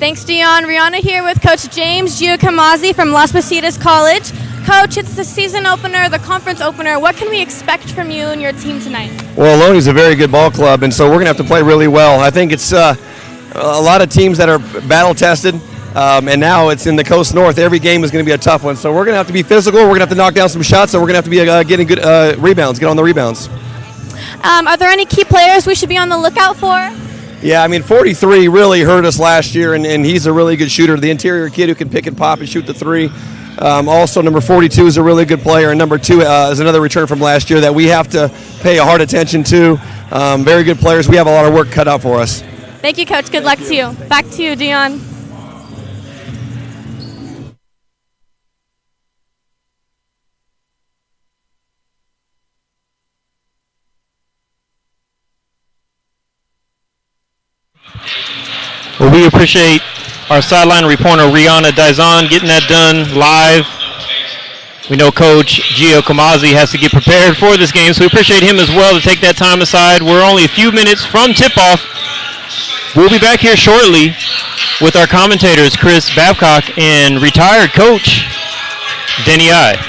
Thanks, Dion. Rihanna here with Coach James Giacomazi from Las Positas College. Coach, it's the season opener, the conference opener. What can we expect from you and your team tonight? Well, Ohlone is a very good ball club, and so we're going to have to play really well. I think it's a lot of teams that are battle-tested, and now it's in the Coast North. Every game is going to be a tough one, so we're going to have to be physical. We're going to have to knock down some shots, and we're going to have to be getting good rebounds, get on the rebounds. Are there any key players we should be on the lookout for? Yeah, I mean, 43 really hurt us last year, and he's a really good shooter. The interior kid who can pick and pop and shoot the three. Also, number 42 is a really good player, and number 2 is another return from last year that we have to pay a hard attention to. Very good players. We have a lot of work cut out for us. Thank you, Coach. Good luck to you. Back to you, Dion. Well, we appreciate our sideline reporter, Rihanna Dizon, getting that done live. We know Coach Giacomazi has to get prepared for this game, so we appreciate him as well to take that time aside. We're only a few minutes from tip-off. We'll be back here shortly with our commentators, Chris Babcock and retired coach, Denny I.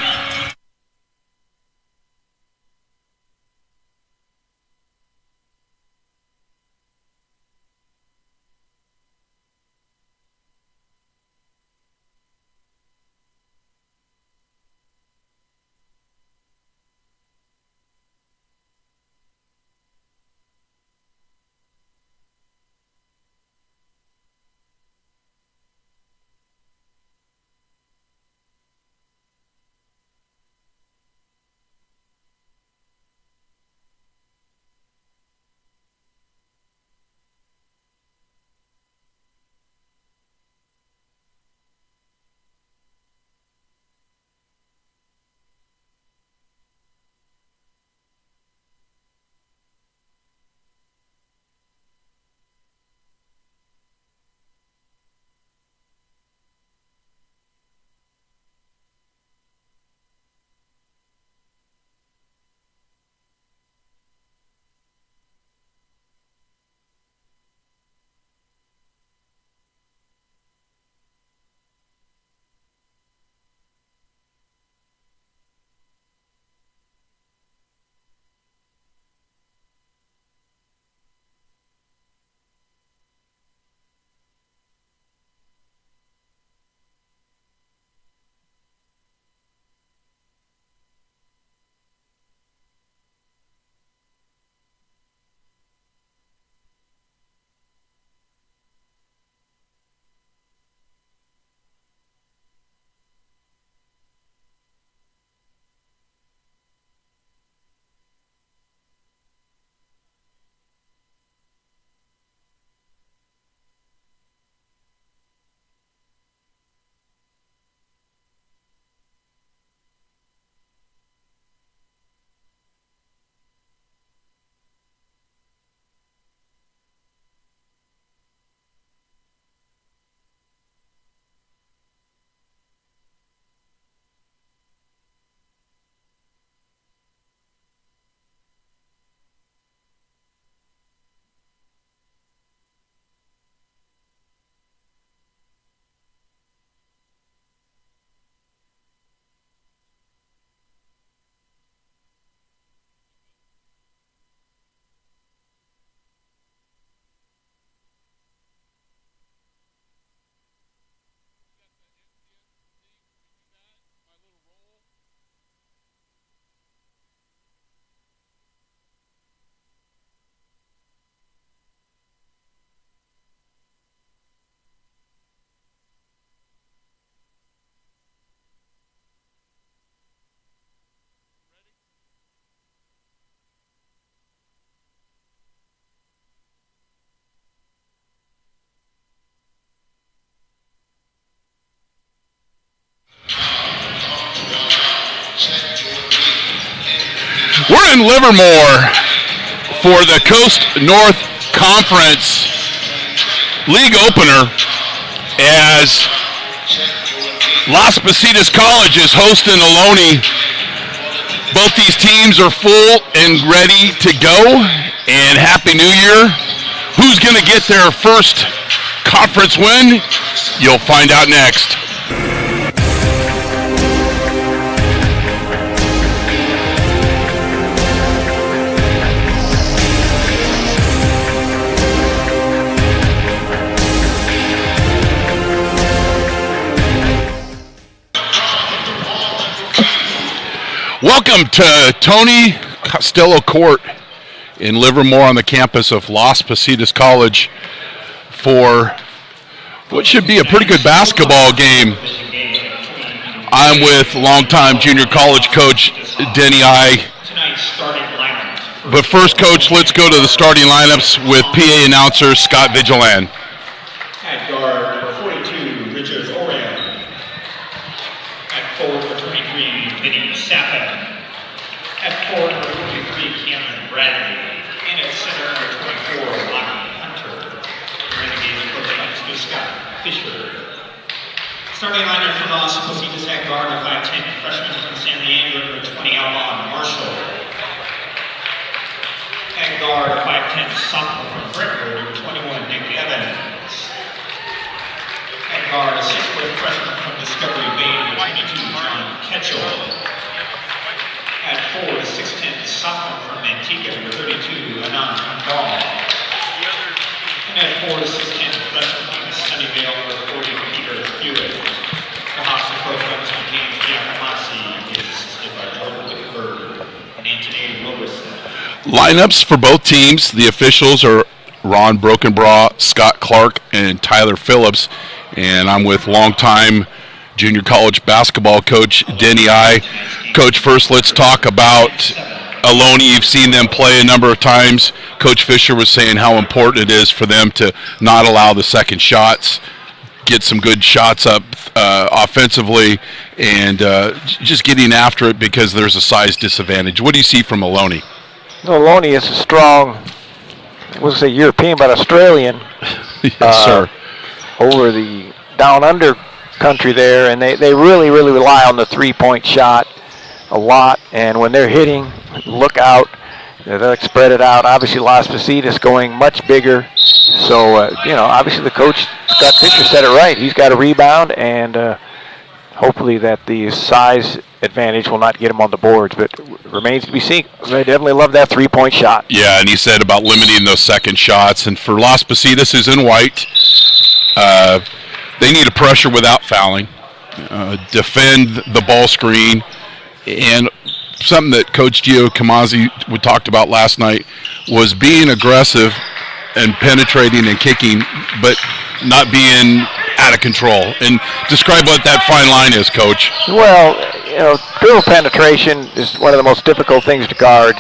We're in Livermore for the Coast North Conference League opener as Las Positas College is hosting Ohlone. Both these teams are full and ready to go, and Happy New Year. Who's going to get their first conference win? You'll find out next. Welcome to Tony Costello Court in Livermore on the campus of Las Positas College for what should be a pretty good basketball game. I'm with longtime junior college coach Denny I. But first, Coach, let's go to the starting lineups with PA announcer Scott Vigilan. At guard, number 42, Richard Orion. At forward, number 23, Vinny Sappan. At forward, number 43, Cameron Bradley. And at center, number 24, Lonnie Hunter. Renegades coach by Scott Fisher. Starting lineup for Las Positas at guard, number 5'10", freshman from San Leandro, number 20, Alvon Marshall. At guard, 5'10", sophomore from Brentwood, number 21, Nick Evans. At guard, a 6-foot freshman from Discovery Bay, number 22, John Ketchell. At forward, a 6'10", sophomore from Antigua, number 32, Anand Kandal. And at forward, a 6'10", freshman from Sunnyvale, number 40, Peter Hewitt. The Hawks are coached by Mr. James Giacomazzi, is assisted by Jordan Whitford and Anthony Roberson. Lineups for both teams. The officials are Ron Brokenbraw, Scott Clark, and Tyler Phillips. And I'm with longtime junior college basketball coach Denny I. Coach, first let's talk about Ohlone. You've seen them play a number of times. Coach Fisher was saying how important it is for them to not allow the second shots, get some good shots up offensively, and just getting after it because there's a size disadvantage. What do you see from Ohlone? Ohlone is a strong, I was say European, but Australian. Yes, sir. Over the down under country there, and they really rely on the three-point shot a lot. And when they're hitting, look out. They'll spread it out. Obviously, Las Positas going much bigger. So, obviously the coach, Scott Fisher, said it right. He's got a rebound, and hopefully that the size advantage will not get him on the boards, but remains to be seen. They definitely love that three-point shot. Yeah, and he said about limiting those second shots. And for Las Positas, who's in white, they need a pressure without fouling, defend the ball screen, and something that Coach Giacomazzi talked about last night was being aggressive and penetrating and kicking, but not being out of control. And describe what that fine line is, Coach. Well, dribble penetration is one of the most difficult things to guard.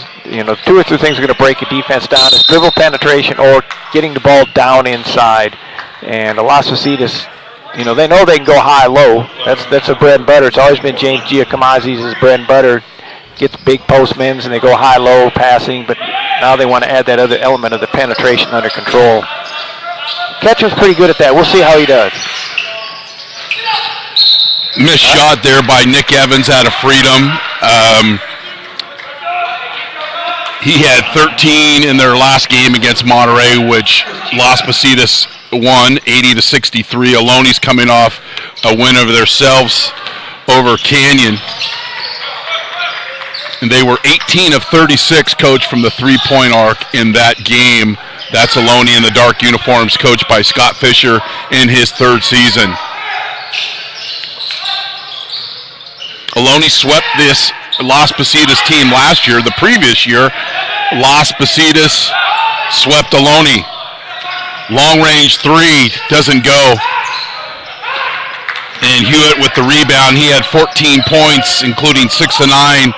Two or three things are going to break a defense down: is dribble penetration or getting the ball down inside. And Las Positas, they know they can go high-low. That's a bread and butter. It's always been James Giacomazzi's bread and butter. Gets big postmans and they go high-low passing, but now they want to add that other element of the penetration under control. Ketchum's pretty good at that. We'll see how he does. Missed shot there by Nick Evans out of freedom. He had 13 in their last game against Monterey, which Las Positas won 80-63. Ohlane's coming off a win over themselves over Canyon. And they were 18 of 36, Coach, from the three-point arc in that game. That's Ohlone in the dark uniforms, coached by Scott Fisher in his third season. Ohlone swept this Las Positas team last year. The previous year, Las Positas swept Ohlone. Long-range three doesn't go. And Hewitt with the rebound. He had 14 points, including 6 of 9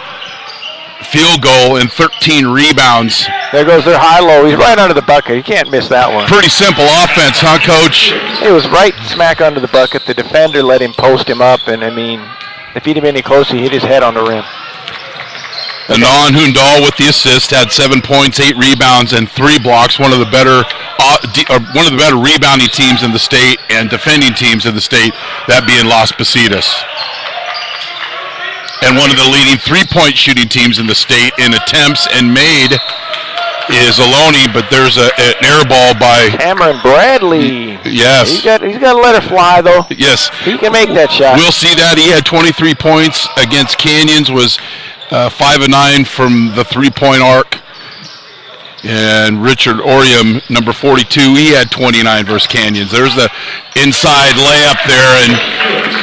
field goal and 13 rebounds. There goes their high-low. He's right under the bucket. You can't miss that one. Pretty simple offense, huh, Coach? It was right smack under the bucket. The defender let him post him up, and if he'd have been any closer, he hit his head on the rim. Anand Hundal with the assist, had 7 points, 8 rebounds, and 3 blocks. One of the better rebounding teams in the state and defending teams in the state, that being Las Positas. And one of the leading three-point shooting teams in the state in attempts, and made is Ohlone, but there's an air ball by Cameron Bradley. Yes. He's got to let her fly, though. Yes. He can make that shot. We'll see that. He had 23 points against Canyons, was 5 of 9 from the three-point arc. And Richard Orium, number 42, he had 29 versus Canyons. There's the inside layup there, and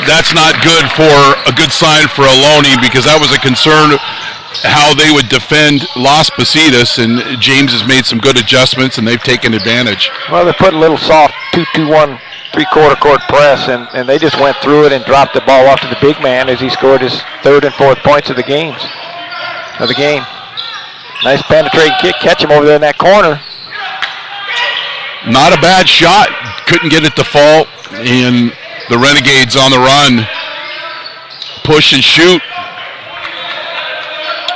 that's not good for a good sign for Ohlone, because that was a concern how they would defend Las Positas, and James has made some good adjustments, and they've taken advantage. Well, they put a little soft 2-2-1 three-quarter court press, and they just went through it and dropped the ball off to the big man as he scored his third and fourth points of the game. Nice penetrating kick, catch him over there in that corner. Not a bad shot, couldn't get it to fall, and the Renegades on the run. Push and shoot.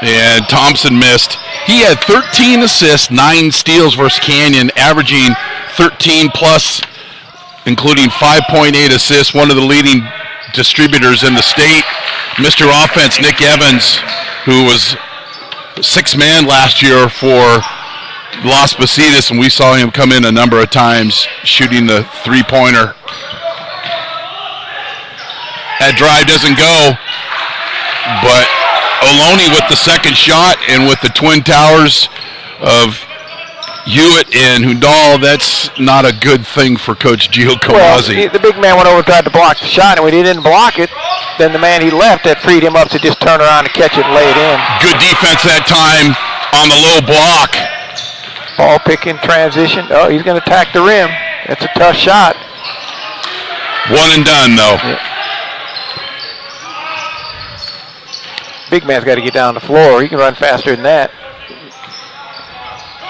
And Thompson missed. He had 13 assists, 9 steals versus Canyon, averaging 13 plus, including 5.8 assists, one of the leading distributors in the state. Mr. Offense, Nick Evans, who was 6th man last year for Las Positas, and we saw him come in a number of times shooting the three-pointer. That drive doesn't go, but Ohlone with the second shot, and with the twin towers of Hewitt and Hurtado, that's not a good thing for Coach Gio Kamasi. Well, the big man went over and tried to block the shot, and when he didn't block it, then the man he left, that freed him up to just turn around and catch it and lay it in. Good defense that time on the low block. Ball picking transition. Oh, he's going to attack the rim. That's a tough shot. One and done, though. Yeah. Big man's got to get down the floor. He can run faster than that.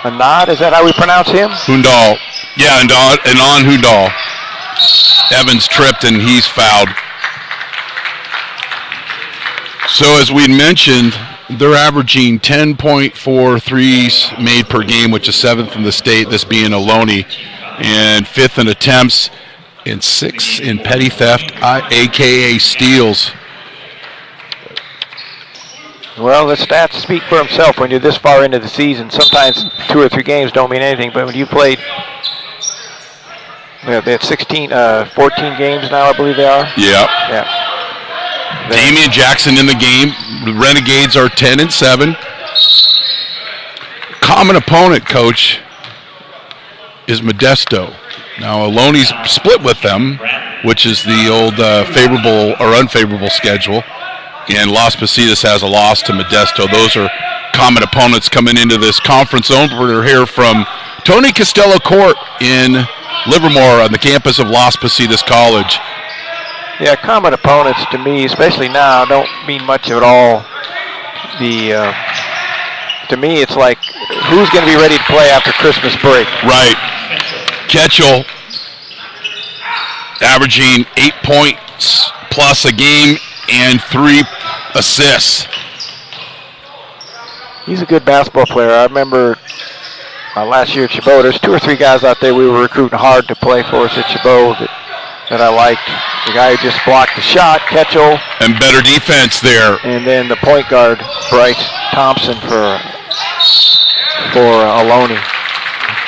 Anad, is that how we pronounce him? Hurtado. Yeah, and on Hurtado. Evans tripped and he's fouled. So as we mentioned, they're averaging 10.4 threes made per game, which is 7th in the state, this being Ohlone, and 5th in attempts and 6th in petty theft, a.k.a. steals. Well, the stats speak for himself when you're this far into the season. Sometimes 2 or 3 games don't mean anything, but when you played, they have 14 games now, I believe they are. Yeah. Damian Jackson in the game. The Renegades are 10-7. Common opponent, Coach, is Modesto. Now, Ohlone's split with them, which is the old favorable or unfavorable schedule. And Las Positas has a loss to Modesto. Those are common opponents coming into this conference opener here from Tony Costello Court in Livermore on the campus of Las Positas College. Yeah, common opponents to me, especially now, don't mean much at all. To me, it's like, who's going to be ready to play after Christmas break? Right. Ketchel averaging 8 points plus a game and 3 assists. He's a good basketball player. I remember last year at Chabot, there's 2 or 3 guys out there we were recruiting hard to play for us at Chabot that I liked. The guy who just blocked the shot, Ketchel. And better defense there. And then the point guard, Bryce Thompson for Ohlone.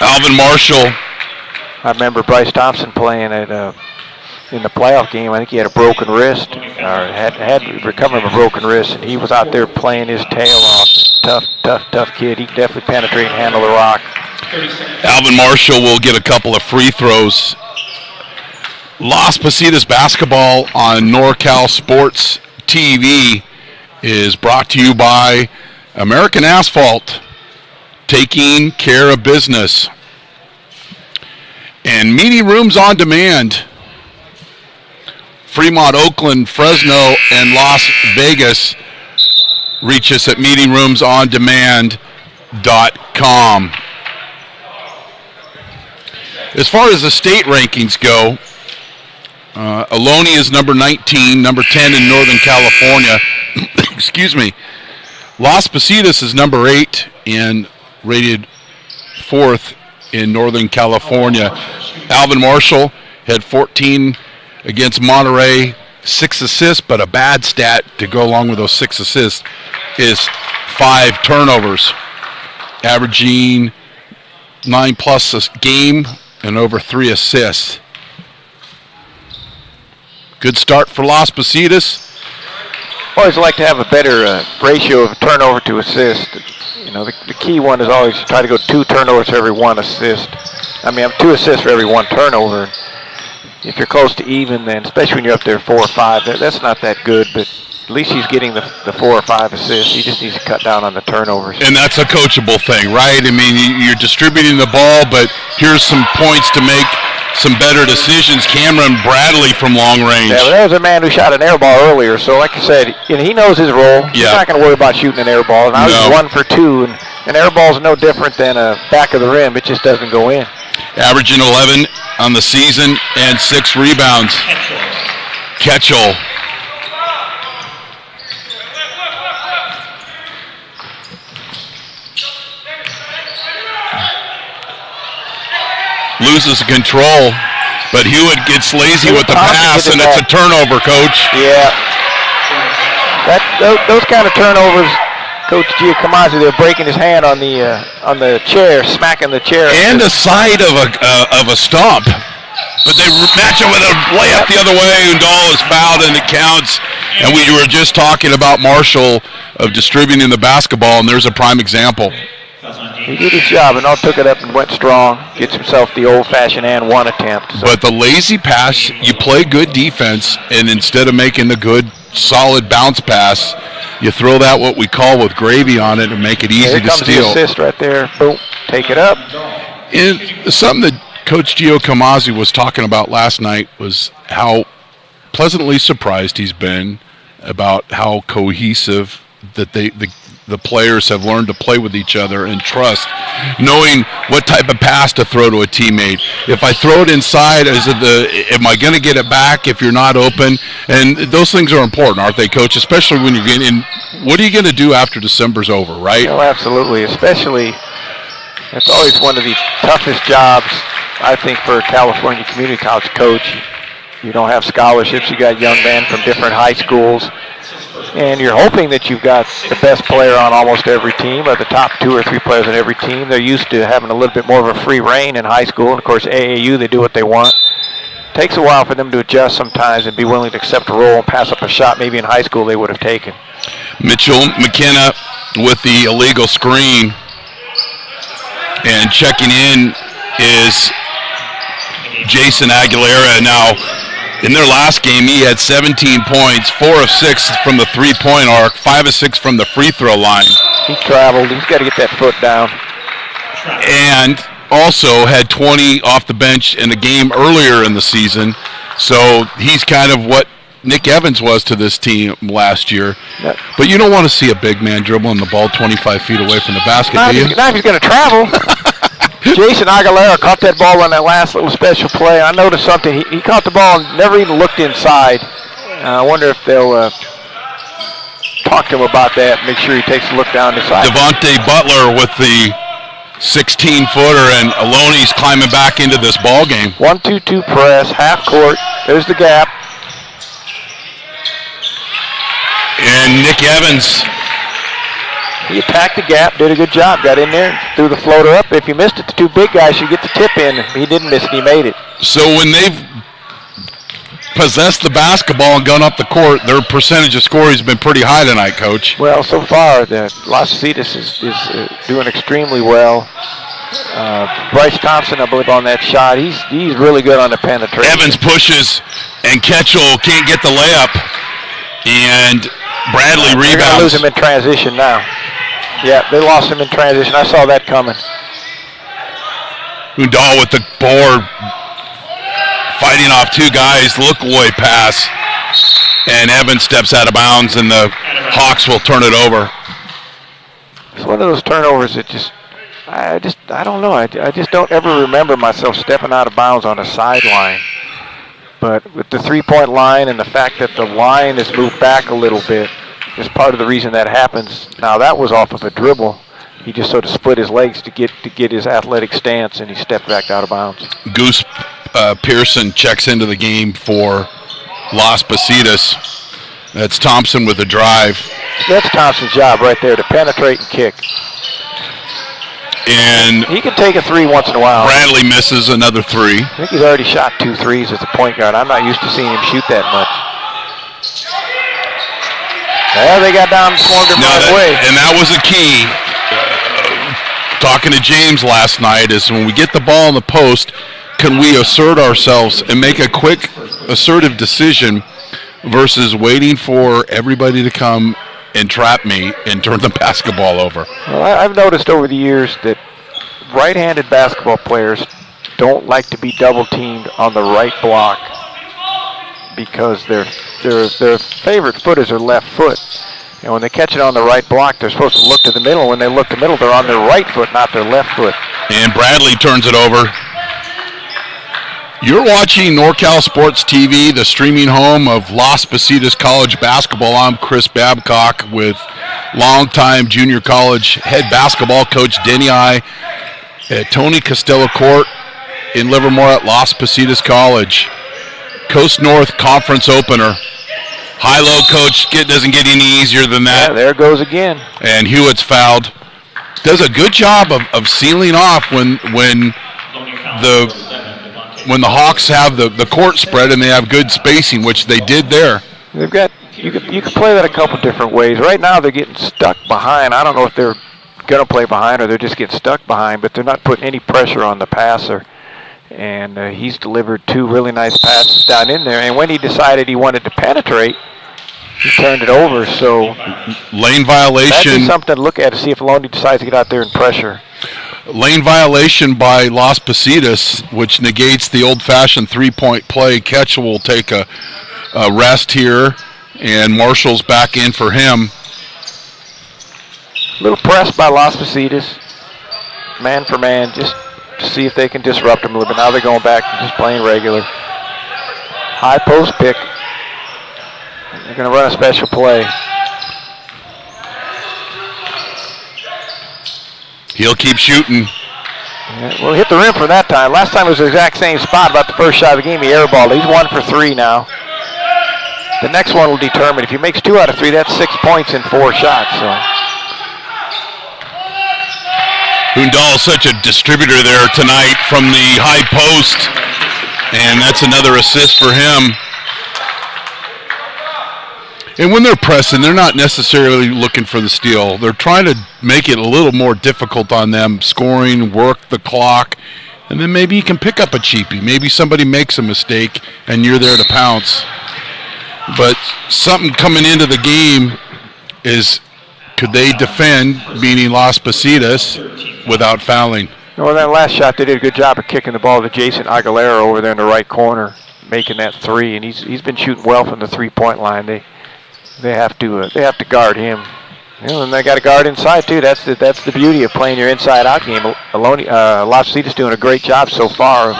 Alvin Marshall. I remember Bryce Thompson playing in the playoff game. I think he had a broken wrist, or had recovered from a broken wrist, and he was out there playing his tail off. Tough kid. He can definitely penetrate and handle the rock. Alvin Marshall will get a couple of free throws. Las Positas basketball on NorCal Sports TV is brought to you by American Asphalt, taking care of business. And meeting rooms on demand. Fremont, Oakland, Fresno, and Las Vegas. Reach us at meetingroomsondemand.com. As far as the state rankings go, Ohlone is number 19, number 10 in Northern California. Excuse me. Las Positas is number 8 and rated 4th in Northern California. Alvin Marshall had 14 against Monterey, 6 assists, but a bad stat to go along with those 6 assists is 5 turnovers. averaging 9+ a game and over 3 assists. Good start for Las Positas. Always like to have a better ratio of turnover to assist. You know, the key one is always try to go 2 turnovers for every 1 assist. 2 assists for every 1 turnover. If you're close to even, then especially when you're up there 4 or 5, that's not that good. But at least he's getting the 4 or 5 assists. He just needs to cut down on the turnovers. And that's a coachable thing, right? I mean, you're distributing the ball, but here's some points to make some better decisions. Cameron Bradley from long range. Yeah, but there was a man who shot an air ball earlier. So like I said, he knows his role. Yeah. He's not going to worry about shooting an air ball. Now he's 1 for 2, and an air ball is no different than a back of the rim. It just doesn't go in. Averaging 11 on the season and 6 rebounds. Ketchel. Loses control, but Hewitt gets lazy with the pass, and it's a turnover, Coach. Yeah. Those kind of turnovers, Coach Giacomosi, they're breaking his hand on the chair, smacking the chair. And a side of a stomp. But they match it with a layup the other way. Undal is fouled, and it counts. And we were just talking about Marshall of distributing the basketball, and there's a prime example. He did his job, and all took it up and went strong. Gets himself the old-fashioned and 1 attempt. So. But the lazy pass, you play good defense, and instead of making the good, solid bounce pass, you throw that what we call with gravy on it and make it easy to steal. Here comes the assist right there. Boom, take it up. And something that Coach Giacomosi was talking about last night was how pleasantly surprised he's been about how cohesive that the players have learned to play with each other and trust, knowing what type of pass to throw to a teammate. If I throw it inside, am I going to get it back if you're not open? And those things are important, aren't they, Coach? Especially when you're getting in. What are you going to do after December's over, right? Oh, absolutely. Especially, it's always one of the toughest jobs, I think, for a California community college coach. You don't have scholarships. You got young men from different high schools. And you're hoping that you've got the best player on almost every team, or the top 2 or 3 players on every team. They're used to having a little bit more of a free reign in high school. And, of course, AAU, they do what they want. It takes a while for them to adjust sometimes and be willing to accept a role and pass up a shot maybe in high school they would have taken. Mitchell McKenna with the illegal screen. And checking in is Jason Aguilera. Now, in their last game, he had 17 points, 4 of 6 from the three-point arc, 5 of 6 from the free throw line. He traveled. He's got to get that foot down. And also had 20 off the bench in a game earlier in the season. So he's kind of what Nick Evans was to this team last year. Yep. But you don't want to see a big man dribbling the ball 25 feet away from the basket, do you? Not if he's going to travel. Jason Aguilera caught that ball on that last little special play. I noticed something. He caught the ball and never even looked inside. I wonder if they'll talk to him about that, make sure he takes a look down the side. Devontae Butler with the 16-footer, and Ohlone climbing back into this ball game. 1-2-2 press, half court. There's the gap. And Nick Evans. He attacked the gap, did a good job, got in there, threw the floater up. If he missed it, the 2 big guys should get the tip in. He didn't miss it, he made it. So when they've possessed the basketball and gone up the court, their percentage of scoring has been pretty high tonight, Coach. Well, so far, the Las Positas is doing extremely well. Bryce Thompson, I believe, on that shot. He's really good on the penetration. Evans pushes, and Ketchel can't get the layup. And Bradley rebounds. They're going to lose him in transition now. Yeah, they lost him in transition. I saw that coming. Undal with the board, fighting off 2 guys. Look-away pass. And Evans steps out of bounds, and the Hawks will turn it over. It's one of those turnovers that I don't know. I just don't ever remember myself stepping out of bounds on a sideline. But with the 3-point line and the fact that the line is moved back a little bit is part of the reason that happens. Now, that was off of a dribble. He just sort of split his legs to get his athletic stance, and he stepped back out of bounds. Goose Pearson checks into the game for Las Positas. That's Thompson with the drive. That's Thompson's job right there, to penetrate and kick. And he can take a three once in a while. Bradley misses another three. I think he's already shot 2 threes as a point guard. I'm not used to seeing him shoot that much. Well, they got down and swarmed him right away. And that was a key. Talking to James last night is when we get the ball in the post, can we assert ourselves and make a quick, assertive decision versus waiting for everybody to come and trap me and turn the basketball over. Well, I've noticed over the years that right-handed basketball players don't like to be double-teamed on the right block because their favorite foot is their left foot. And when they catch it on the right block, they're supposed to look to the middle. When they look to the middle, they're on their right foot, not their left foot. And Bradley turns it over. You're watching NorCal Sports TV, the streaming home of Las Positas College basketball. I'm Chris Babcock with longtime junior college head basketball coach Denny I at Tony Costello Court in Livermore at Las Positas College. Coast North Conference opener. High-low coach doesn't get any easier than that. Yeah, there it goes again. And Hewitt's fouled. Does a good job of sealing off when the Hawks have the court spread and they have good spacing, which they did there. They've got you can play that a couple different ways. Right now they're getting stuck behind. I don't know if they're going to play behind or they're just getting stuck behind, but they're not putting any pressure on the passer. And he's delivered 2 really nice passes down in there. And when he decided he wanted to penetrate, he turned it over. So lane violation. That'd be something to look at to see if Ohlone decides to get out there and pressure. Lane violation by Las Positas, which negates the old-fashioned three-point play. Ketchel will take a rest here, and Marshall's back in for him. A little press by Las Positas, man for man, just to see if they can disrupt them a little bit. Now they're going back to just playing regular. High post pick. They're going to run a special play. He'll keep shooting. Yeah, well, hit the rim for that time. Last time it was the exact same spot, about the first shot of the game. He airballed. He's 1 for 3 now. The next one will determine. If he makes 2 out of 3, that's 6 points in 4 shots. So. Hundal, such a distributor there tonight from the high post, and that's another assist for him. And when they're pressing, they're not necessarily looking for the steal. They're trying to make it a little more difficult on them, scoring, work the clock, and then maybe you can pick up a cheapie. Maybe somebody makes a mistake, and you're there to pounce. But something coming into the game is, could they defend, meaning Las Positas, without fouling? Well, that last shot, they did a good job of kicking the ball to Jason Aguilera over there in the right corner, making that 3, and he's been shooting well from the 3-point line. They have to guard him. You know, and they got a guard inside too. That's the beauty of playing your inside-out game. Las Positas doing a great job so far of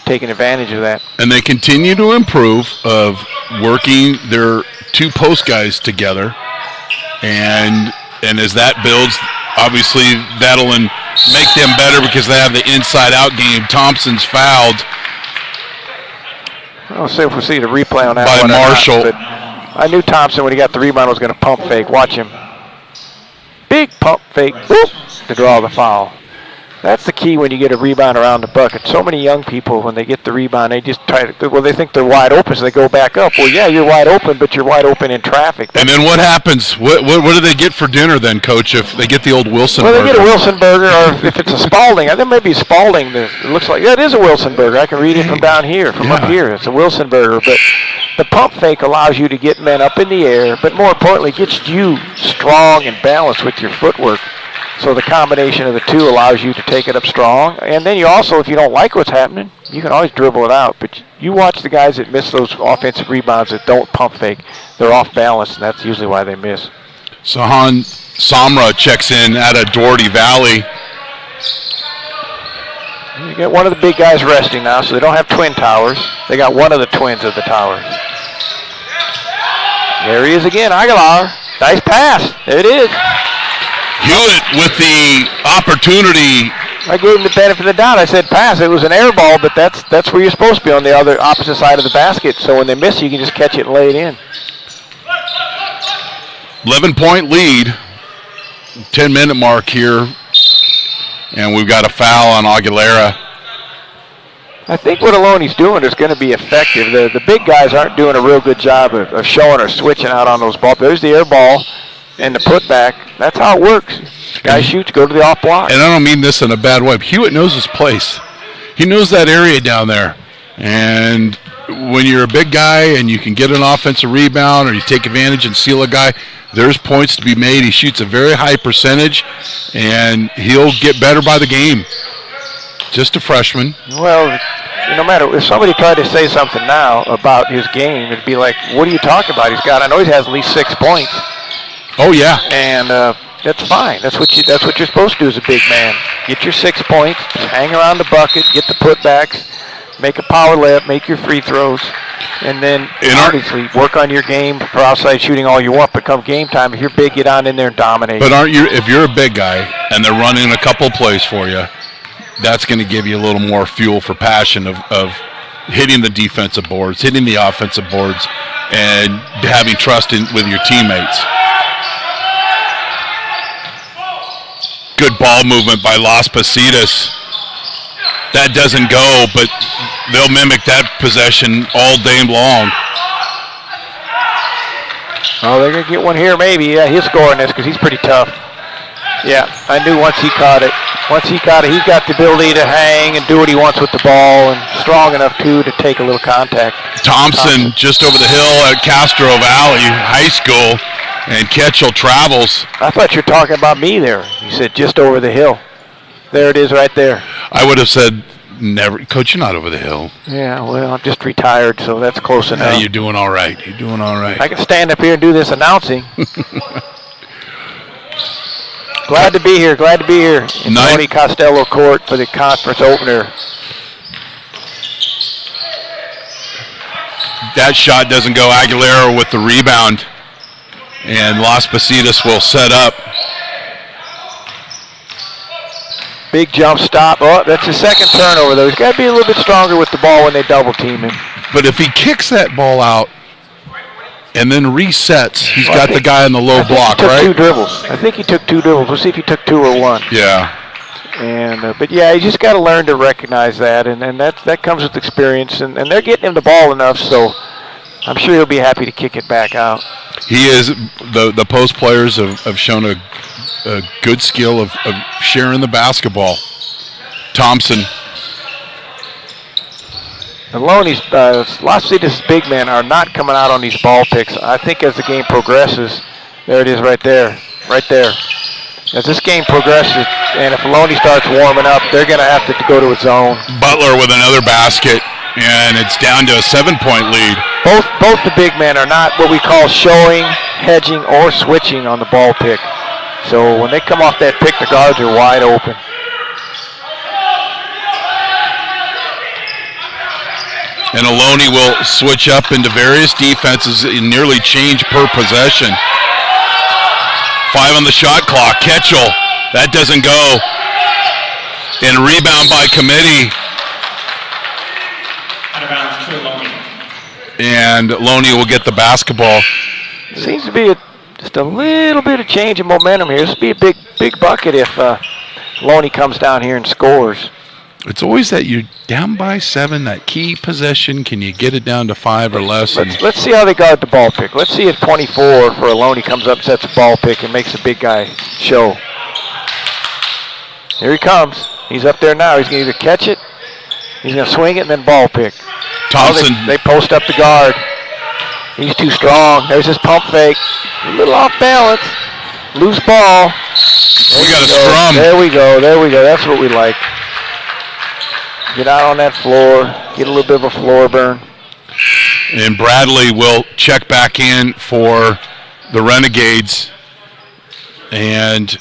taking advantage of that. And they continue to improve of working their 2 post guys together, and as that builds, obviously that'll make them better because they have the inside-out game. Thompson's fouled. I'll see if we see the replay on that by one. Marshall. I knew Thompson, when he got the rebound, was going to pump fake. Watch him. Big pump fake, whoop, to draw the foul. That's the key when you get a rebound around the bucket. So many young people, when they get the rebound, they just they think they're wide open, so they go back up. Well, yeah, you're wide open, but you're wide open in traffic. And then what happens? What do they get for dinner then, Coach, if they get the old Wilson burger? Well, they get a Wilson burger, or if it's a Spalding. I think maybe Spalding. It looks like, yeah, it is a Wilson burger. I can read it from down here, up here. It's a Wilson burger. But the pump fake allows you to get men up in the air, but more importantly, gets you strong and balanced with your footwork. So the combination of the 2 allows you to take it up strong. And then you also, if you don't like what's happening, you can always dribble it out. But you watch the guys that miss those offensive rebounds that don't pump fake. They're off balance, and that's usually why they miss. Sahan Samra checks in out of Doherty Valley. You get one of the big guys resting now, so they don't have twin towers. They got one of the twins of the towers. There he is again, Aguilar. Nice pass. There it is. Hewitt with the opportunity. I gave him the benefit of the doubt. I said pass. It was an air ball, but that's where you're supposed to be, on the other opposite side of the basket. So when they miss, you can just catch it and lay it in. 11-point lead. 10-minute mark here. and we've got a foul on Aguilera. I think what Ohlone's doing is going to be effective. The big guys aren't doing a real good job of showing or switching out on those balls. There's the air ball and the putback. That's how it works. Guy shoots, go to the off block. And I don't mean this in a bad way. Hewitt knows his place. He knows that area down there. And when you're a big guy and you can get an offensive rebound or you take advantage and seal a guy, there's points to be made. He shoots a very high percentage, and he'll get better by the game. Just a freshman. Well, no matter if somebody tried to say something now about his game, it'd be like, what are you talking about? I know he has at least 6 points. Oh yeah. And that's fine. That's what you're supposed to do as a big man. Get your 6 points, just hang around the bucket, get the putbacks, make a power layup, make your free throws, and then obviously work on your game for outside shooting all you want. But come game time, if you're big, get on in there and dominate. But if you're a big guy and they're running a couple of plays for you, that's going to give you a little more fuel for passion of hitting the defensive boards, hitting the offensive boards, and having trust with your teammates. Good ball movement by Las Positas. That doesn't go, but they'll mimic that possession all day long. Oh, they're going to get one here maybe. Yeah, he'll score in this because he's pretty tough. Yeah, I knew once he caught it. He's got the ability to hang and do what he wants with the ball, and strong enough, too, to take a little contact. Thompson just over the hill at Castro Valley High School, and Ketchel travels. I thought you were talking about me there. You said just over the hill. There it is right there. I would have said never. Coach, you're not over the hill. Yeah, well, I'm just retired, so that's close enough. Yeah, you're doing all right. I can stand up here and do this announcing. Glad to be here. In Tony Costello Court for the conference opener. That shot doesn't go. Aguilera with the rebound. And Las Positas will set up. Big jump stop. Oh, that's his second turnover, though. He's got to be a little bit stronger with the ball when they double team him. But if he kicks that ball out and then resets, he's got the guy on the low block, right? I think he took 2 dribbles. We'll see if he took 2 or 1. Yeah. And but yeah, you just got to learn to recognize that, and that comes with experience. And they're getting him the ball enough, so I'm sure he'll be happy to kick it back out. He is. The post players have shown a good skill of sharing the basketball. Thompson. Ohlone's Las Positas big men are not coming out on these ball picks. I think as the game progresses, there it is right there. As this game progresses, and if Ohlone starts warming up, they're going to have to go to a zone. Butler with another basket, and it's down to a 7-point lead. Both the big men are not what we call showing, hedging, or switching on the ball pick. So when they come off that pick, the guards are wide open. And Ohlone will switch up into various defenses and nearly change per possession. 5 on the shot clock. Ketchel, that doesn't go. And rebound by committee. Out of bounds to Ohlone. And Ohlone will get the basketball. Seems to be just a little bit of change in momentum here. This would be a big bucket if Ohlone comes down here and scores. It's always that you're down by 7, that key possession. Can you get it down to 5 or less? Let's see how they guard the ball pick. Let's see if 24 for Ohlone comes up, sets a ball pick, and makes a big guy show. Here he comes. He's up there now. He's going to either catch it, he's going to swing it, and then ball pick. Thompson. They post up the guard. He's too strong. There's his pump fake. A little off balance. Loose ball. We got a scrum. There we go. That's what we like. Get out on that floor. Get a little bit of a floor burn. And Bradley will check back in for the Renegades. And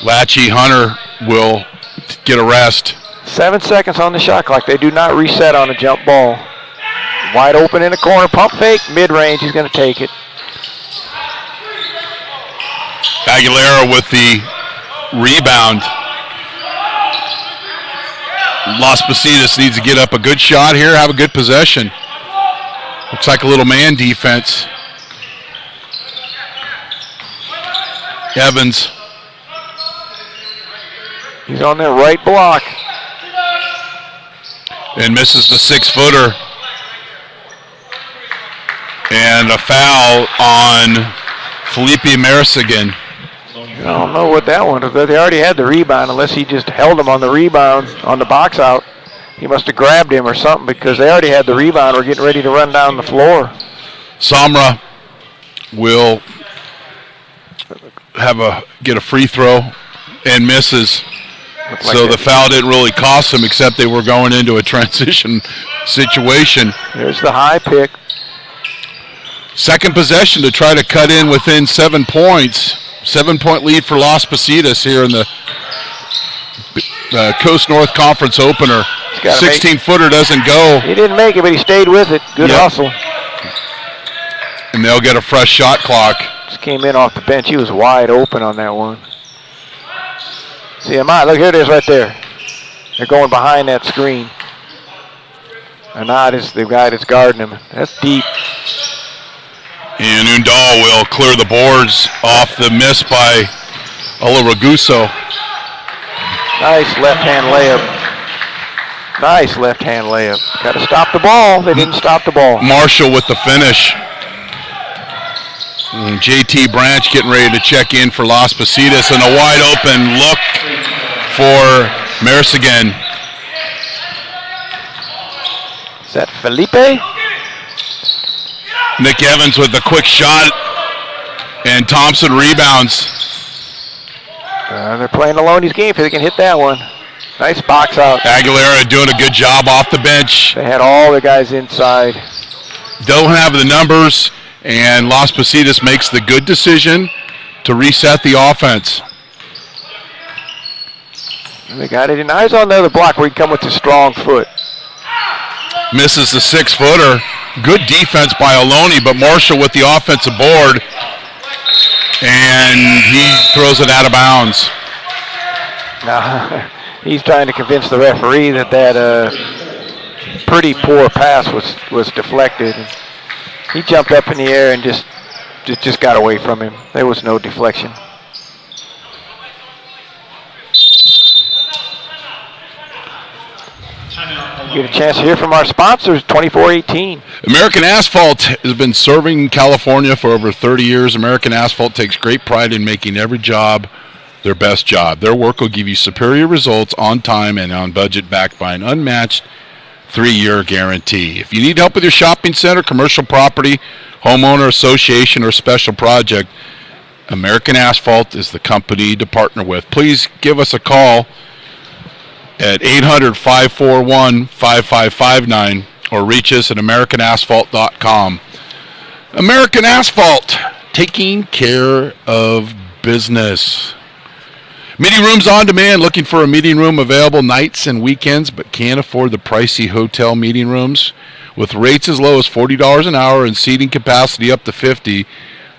Latchy Hunter will get a rest. 7 seconds on the shot clock. They do not reset on a jump ball. Wide open in the corner. Pump fake. Mid-range. He's going to take it. Aguilera with the rebound. Las Positas needs to get up a good shot here, have a good possession. Looks like a little man defense. Evans He's on that right block. And misses the 6-footer. And a foul on Felipe Marisigan. I don't know what that one is. They already had the rebound, unless he just held him on the rebound on the box out. He must have grabbed him or something, because they already had the rebound. We're getting ready to run down the floor. Samra will get a free throw and misses. So the foul didn't really cost them, except they were going into a transition situation. There's the high pick. Second possession to try to cut in within 7 points. 7-point lead for Las Positas here in the Coast North Conference opener. 16-footer doesn't go. He didn't make it, but he stayed with it. Good hustle. And they'll get a fresh shot clock. Just came in off the bench. He was wide open on that one. See him out. Look, here it is right there. They're going behind that screen. Anad is the guy that's guarding him. That's deep. And Undal will clear the boards off the miss by Olaraguso. Nice left-hand layup. Nice left-hand layup. Got to stop the ball. They didn't stop the ball. Marshall with the finish. And JT Branch getting ready to check in for Las Positas, and a wide open look for Marisigan. Is that Felipe? Nick Evans with a quick shot, and Thompson rebounds. They're playing Ohlone's game if they can hit that one. Nice box out. Aguilera doing a good job off the bench. They had all the guys inside. Don't have the numbers, and Las Positas makes the good decision to reset the offense. And they got it in. Eyes on the other block where he come with his strong foot. Misses the 6-footer. Good defense by Ohlone, but Marshall with the offensive board, and he throws it out of bounds. Now, he's trying to convince the referee that pretty poor pass was deflected. He jumped up in the air and just got away from him. There was no deflection. Get a chance to hear from our sponsors, 24-18. American Asphalt has been serving California for over 30 years. American Asphalt takes great pride in making every job their best job. Their work will give you superior results on time and on budget, backed by an unmatched 3-year guarantee. If you need help with your shopping center, commercial property, homeowner association, or special project, American Asphalt is the company to partner with. Please give us a call at 800-541-5559 or reach us at americanasphalt.com. American Asphalt, taking care of business. Meeting rooms on demand. Looking for a meeting room available nights and weekends, but can't afford the pricey hotel meeting rooms? With rates as low as $40 an hour and seating capacity up to 50,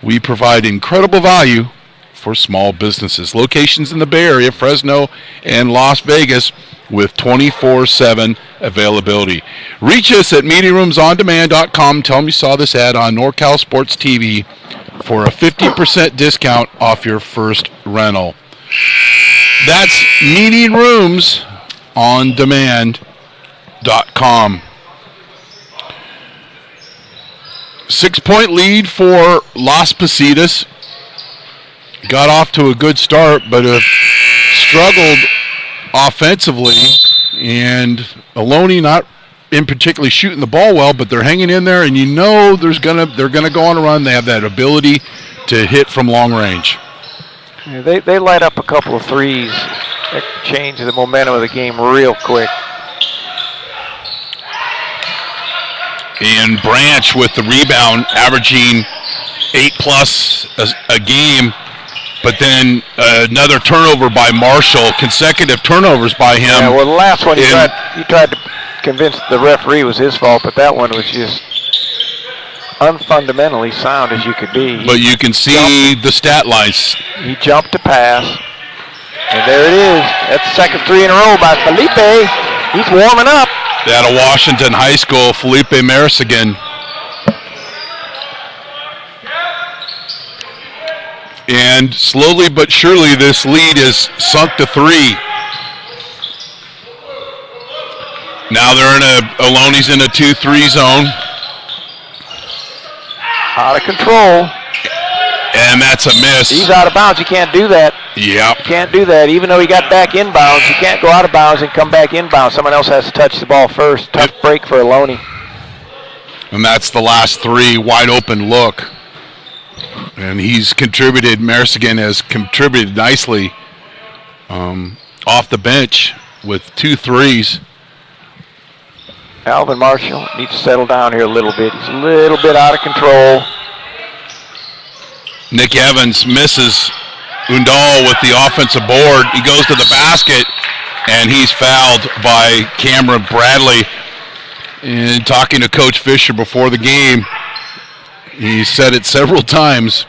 we provide incredible value for small businesses. Locations in the Bay Area, Fresno, and Las Vegas with 24/7 availability. Reach us at meetingroomsondemand.com. Tell them you saw this ad on NorCal Sports TV for a 50% discount off your first rental. That's meetingroomsondemand.com. 6-point lead for Las Positas. Got off to a good start, but have struggled offensively, and Ohlone not in particularly shooting the ball well, but they're hanging in there, and you know they're gonna go on a run. They have that ability to hit from long range. Yeah, they light up a couple of threes that change the momentum of the game real quick. And Branch with the rebound, averaging 8+ a game. But then another turnover by Marshall, consecutive turnovers by him. Yeah, well, the last one he tried to convince the referee it was his fault, but that one was just unfundamentally sound as you could be. But you can see the stat lines. He jumped to pass, and there it is. That's the second 3 in a row by Felipe. He's warming up. Out of Washington High School, Felipe Marisigan. And slowly but surely this lead is sunk to 3. Now Ohlone's in a 2-3 zone. Out of control. And that's a miss. He's out of bounds. You can't do that. Yeah. You can't do that. Even though he got back inbounds, you can't go out of bounds and come back inbounds. Someone else has to touch the ball first. Tough break for Ohlone. And that's the last 3, wide open look. And he's contributed, Marsigan has contributed nicely off the bench with 2 threes. Alvin Marshall needs to settle down here a little bit. He's a little bit out of control. Nick Evans misses Undal with the offensive board. He goes to the basket, and he's fouled by Cameron Bradley. And talking to Coach Fisher before the game, he said it several times,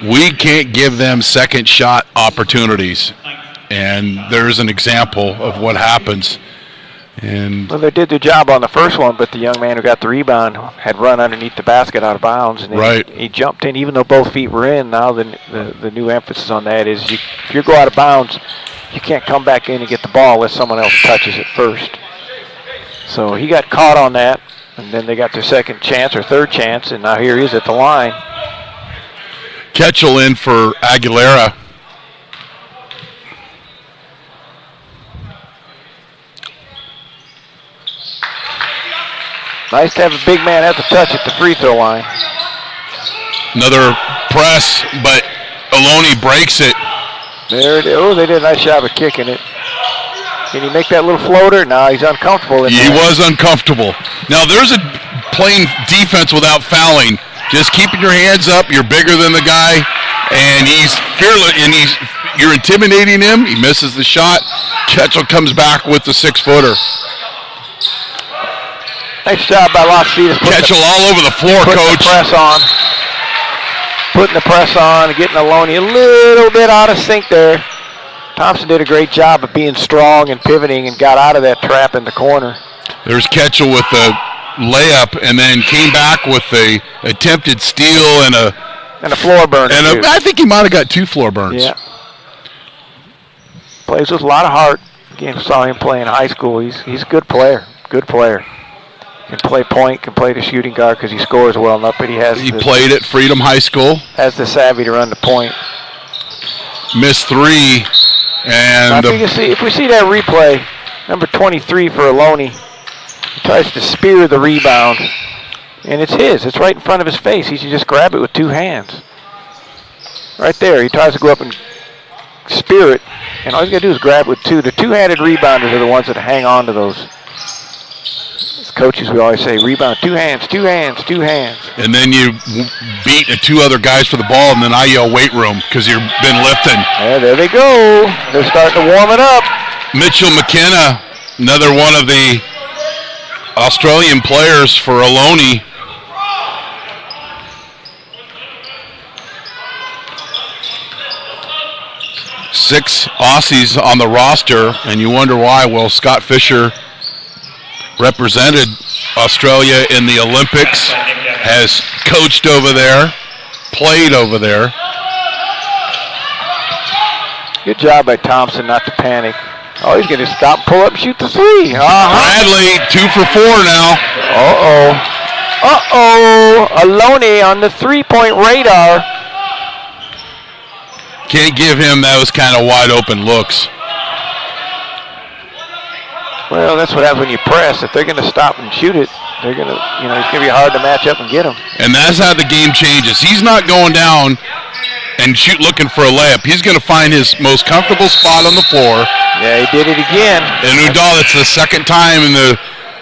we can't give them second shot opportunities. And there's an example of what happens. And well, they did their job on the first one, but the young man who got the rebound had run underneath the basket out of bounds, and right. he jumped in even though both feet were in. Now the new emphasis on that is if you go out of bounds, you can't come back in and get the ball unless someone else touches it first. So he got caught on that, and then they got their second chance or third chance, and now here he is at the line. Ketchel in for Aguilera. Nice to have a big man at the touch at the free throw line. Another press, but Ohlone breaks it. There it is. Oh, they did a nice job of kicking it. Can he make that little floater? No, he's uncomfortable. He was uncomfortable. Now there's a playing defense without fouling. Just keeping your hands up. You're bigger than the guy, and he's fearless. And you're intimidating him. He misses the shot. Ketchel comes back with the 6-footer. Nice job by Las Positas. Ketchel all over the floor, Coach. Putting the press on, getting Ohlone a little bit out of sync there. Thompson did a great job of being strong and pivoting and got out of that trap in the corner. There's Ketchel with the layup and then came back with a attempted steal and a floor burn. And I think he might have got 2 floor burns. Yeah. Plays with a lot of heart. Again, saw him play in high school. He's a good player. Good player. Can play point, can play the shooting guard because he scores well enough, but he played at Freedom High School. Has the savvy to run the point. Missed 3. And if we see that replay, number 23 for Ohlone, he tries to spear the rebound, and it's his. It's right in front of his face. He should just grab it with 2 hands. Right there. He tries to go up and spear it, and all he's got to do is grab it with 2. The 2-handed rebounders are the ones that hang on to those. Coaches, we always say, rebound, 2 hands, 2 hands, 2 hands. And then you beat 2 other guys for the ball, and then I yell weight room because you've been lifting. Yeah, there they go. They're starting to warm it up. Mitchell McKenna, another one of the Australian players for Ohlone. Six Aussies on the roster, and you wonder why. Well, Scott Fisher represented Australia in the Olympics, has coached over there, played over there. Good job by Thompson not to panic. Oh, he's going to stop, pull up, shoot the 3. Bradley, 2 for 4 now. Ohlone on the 3-point radar. Can't give him those kind of wide open looks. Well, that's what happens when you press. If they're going to stop and shoot it, they're going to, it's going to be hard to match up and get them. And that's how the game changes. He's not going down and looking for a layup. He's going to find his most comfortable spot on the floor. Yeah, he did it again. And Undal, it's the second time in the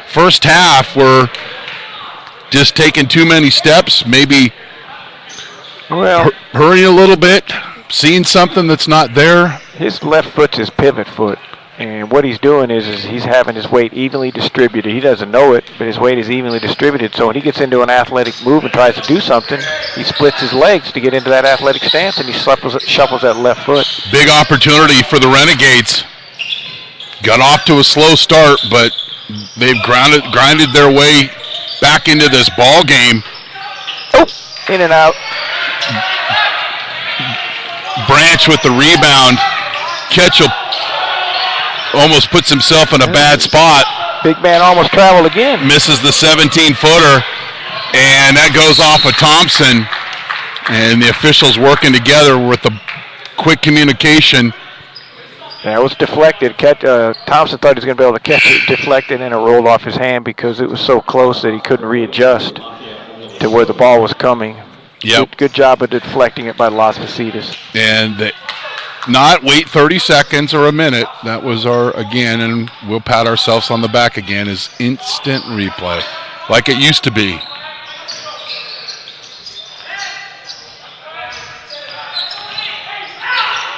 first half we're just taking too many steps, maybe hurrying a little bit, seeing something that's not there. His left foot's his pivot foot. And what he's doing is he's having his weight evenly distributed. He doesn't know it, but his weight is evenly distributed. So when he gets into an athletic move and tries to do something, he splits his legs to get into that athletic stance, and he shuffles that left foot. Big opportunity for the Renegades. Got off to a slow start, but they've grinded their way back into this ball game. Oh, in and out. Branch with the rebound. Ketchel almost puts himself in a bad spot. Big man almost traveled again. Misses the 17-footer, and that goes off of Thompson. And the officials working together with the quick communication. That was deflected. Thompson thought he was going to be able to catch it deflected, and it rolled off his hand because it was so close that he couldn't readjust to where the ball was coming. Yep. Good job of deflecting it by Las Positas. And not wait 30 seconds or a minute. That was our, again, and we'll pat ourselves on the back again, is instant replay, like it used to be.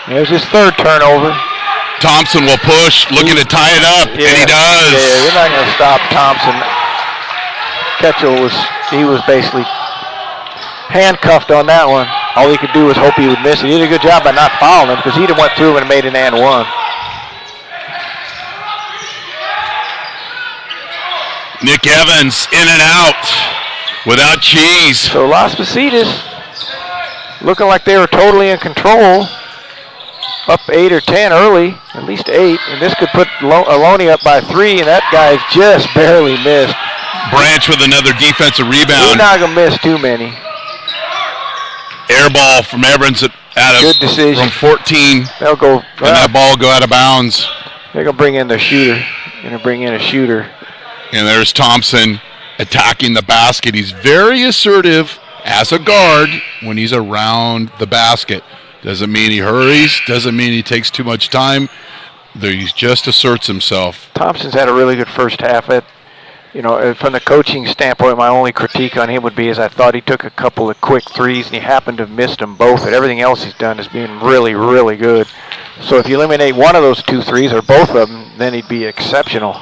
There's his third turnover. Thompson will push, looking to tie it up, and he does. Yeah, you're not going to stop Thompson. Ketchel was basically handcuffed on that one. All he could do was hope he would miss it. He did a good job by not fouling him because he'd have went through and made an and one. Nick Evans in and out without cheese. So Las Positas looking like they were totally in control. Up 8 or 10 early, at least 8, and this could put Ohlone up by 3, and that guy's just barely missed. Branch with another defensive rebound. He's not going to miss too many. Air ball from Evans Good decision. From 14. They'll go. And that ball will go out of bounds. They're going to bring in the shooter. Going to bring in a shooter. And there's Thompson attacking the basket. He's very assertive as a guard when he's around the basket. Doesn't mean he hurries. Doesn't mean he takes too much time. He just asserts himself. Thompson's had a really good first half. From the coaching standpoint, my only critique on him would be is I thought he took a couple of quick threes and he happened to have missed them both. But everything else he's done has been really, really good. So if you eliminate one of those 2 threes or both of them, then he'd be exceptional.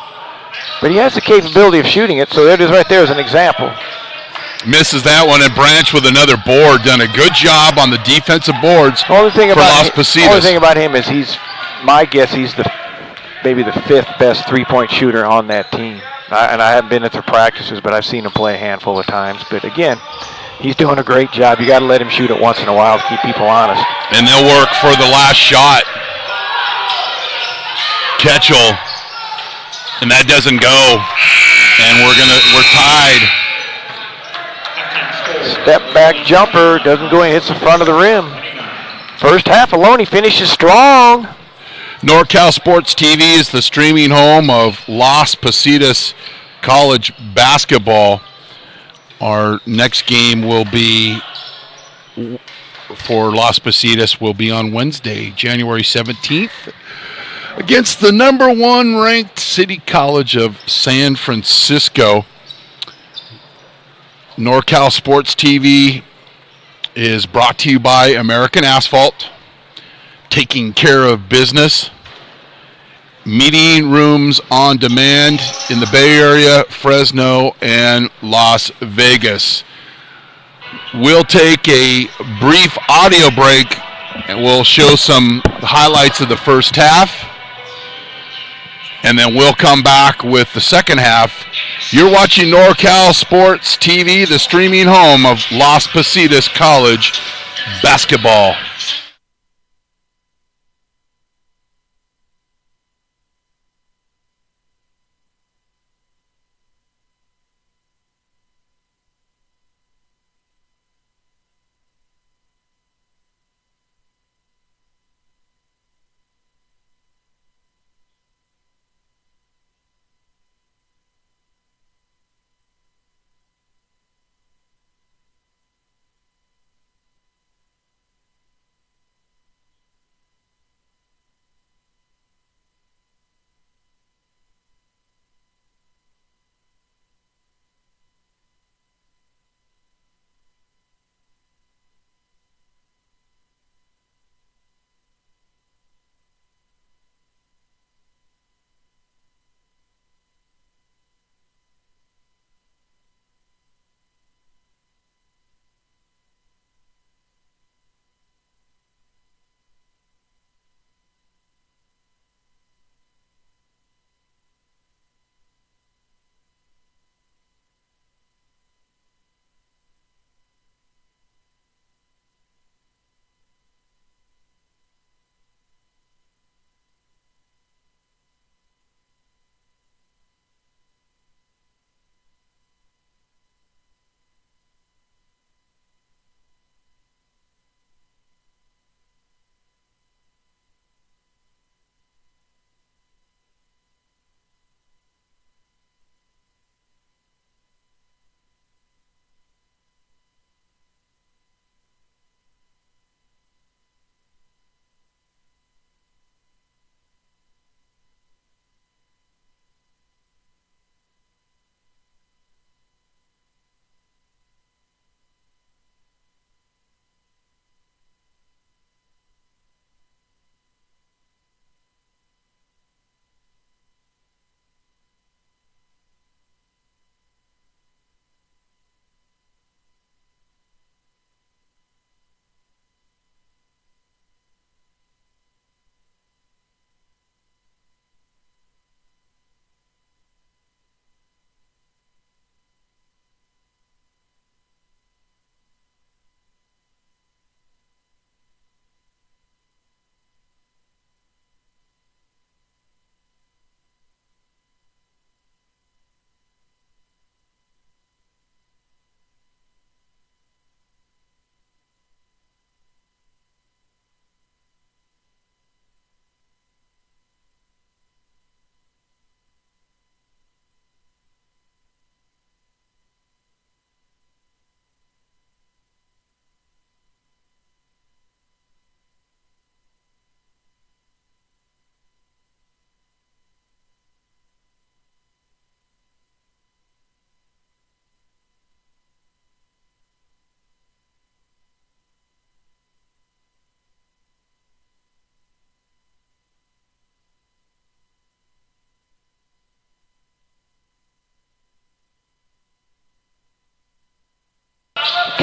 But he has the capability of shooting it, so there it is right there as an example. Misses that one, and Branch with another board. Done a good job on the defensive boards for Las Positas. The only thing about him is my guess he's maybe the 5th best three-point shooter on that team. And I haven't been at their practices, but I've seen him play a handful of times. But again, he's doing a great job. You got to let him shoot it once in a while to keep people honest. And they'll work for the last shot. Ketchel, and that doesn't go. And we're tied. Step back jumper, doesn't go in, hits the front of the rim. First half, Ohlone finishes strong. NorCal Sports TV is the streaming home of Las Positas College basketball. Our next game will be for Las Positas will be on Wednesday, January 17th, against the number 1 ranked City College of San Francisco. NorCal Sports TV is brought to you by American Asphalt, taking care of business. Meeting rooms on demand in the Bay Area, Fresno, and Las Vegas. We'll take a brief audio break and we'll show some highlights of the first half. And then we'll come back with the second half. You're watching NorCal Sports TV, the streaming home of Las Positas College basketball.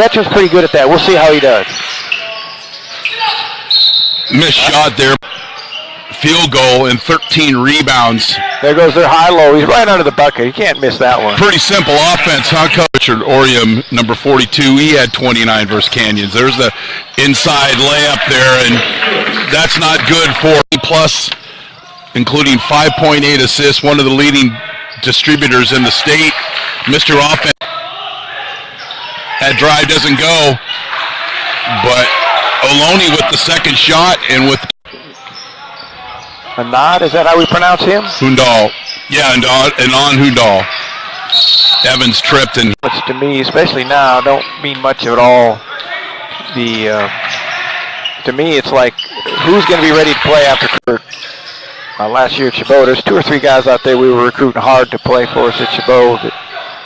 Ketchum's pretty good at that. We'll see how he does. Missed shot there. Field goal and 13 rebounds. There goes their high-low. He's right under the bucket. You can't miss that one. Pretty simple offense, huh, Coach? Richard Orium, number 42, he had 29 versus Canyons. There's the inside layup there, and that's not good for plus, including 5.8 assists, one of the leading distributors in the state. Mr. Offense. That drive doesn't go, but Ohlone with the second shot and with a nod, is that how we pronounce him? Hundal. Yeah, and on Hundal. Evans tripped and which to me, especially now, don't mean much at all. To me, it's like, who's going to be ready to play after Kurt? Last year at Chabot, there's 2 or 3 guys out there we were recruiting hard to play for us at Chabot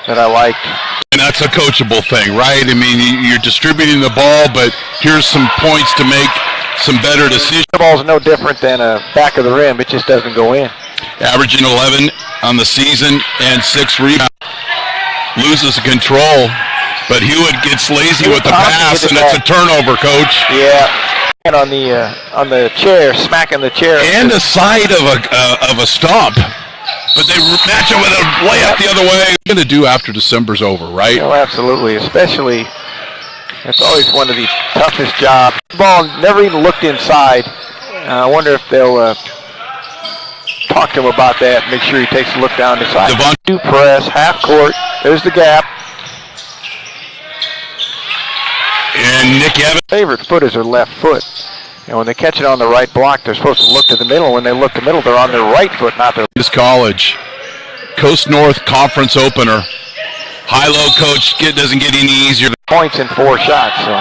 that I liked. And that's a coachable thing, right? I mean, you're distributing the ball, but here's some points to make some better decisions. The ball's no different than a back of the rim. It just doesn't go in. Averaging 11 on the season and 6 rebounds. Loses control, but Hewitt gets lazy with the pass, and it's a turnover, Coach. Yeah, and on the chair, smacking the chair. And a side of a stomp. But they match it with a layup the other way. What are you going to do after December's over, right? Oh, absolutely. Especially, it's always one of the toughest jobs. The ball never even looked inside. I wonder if they'll talk to him about that, make sure he takes a look down the side. Two press, half court. There's the gap. And Nick Evans. Favorite foot is their left foot. And when they catch it on the right block, they're supposed to look to the middle. When they look to the middle, they're on their right foot, not their left. College. Coast North Conference opener. High-low coach doesn't get any easier. Points in 4 shots. So.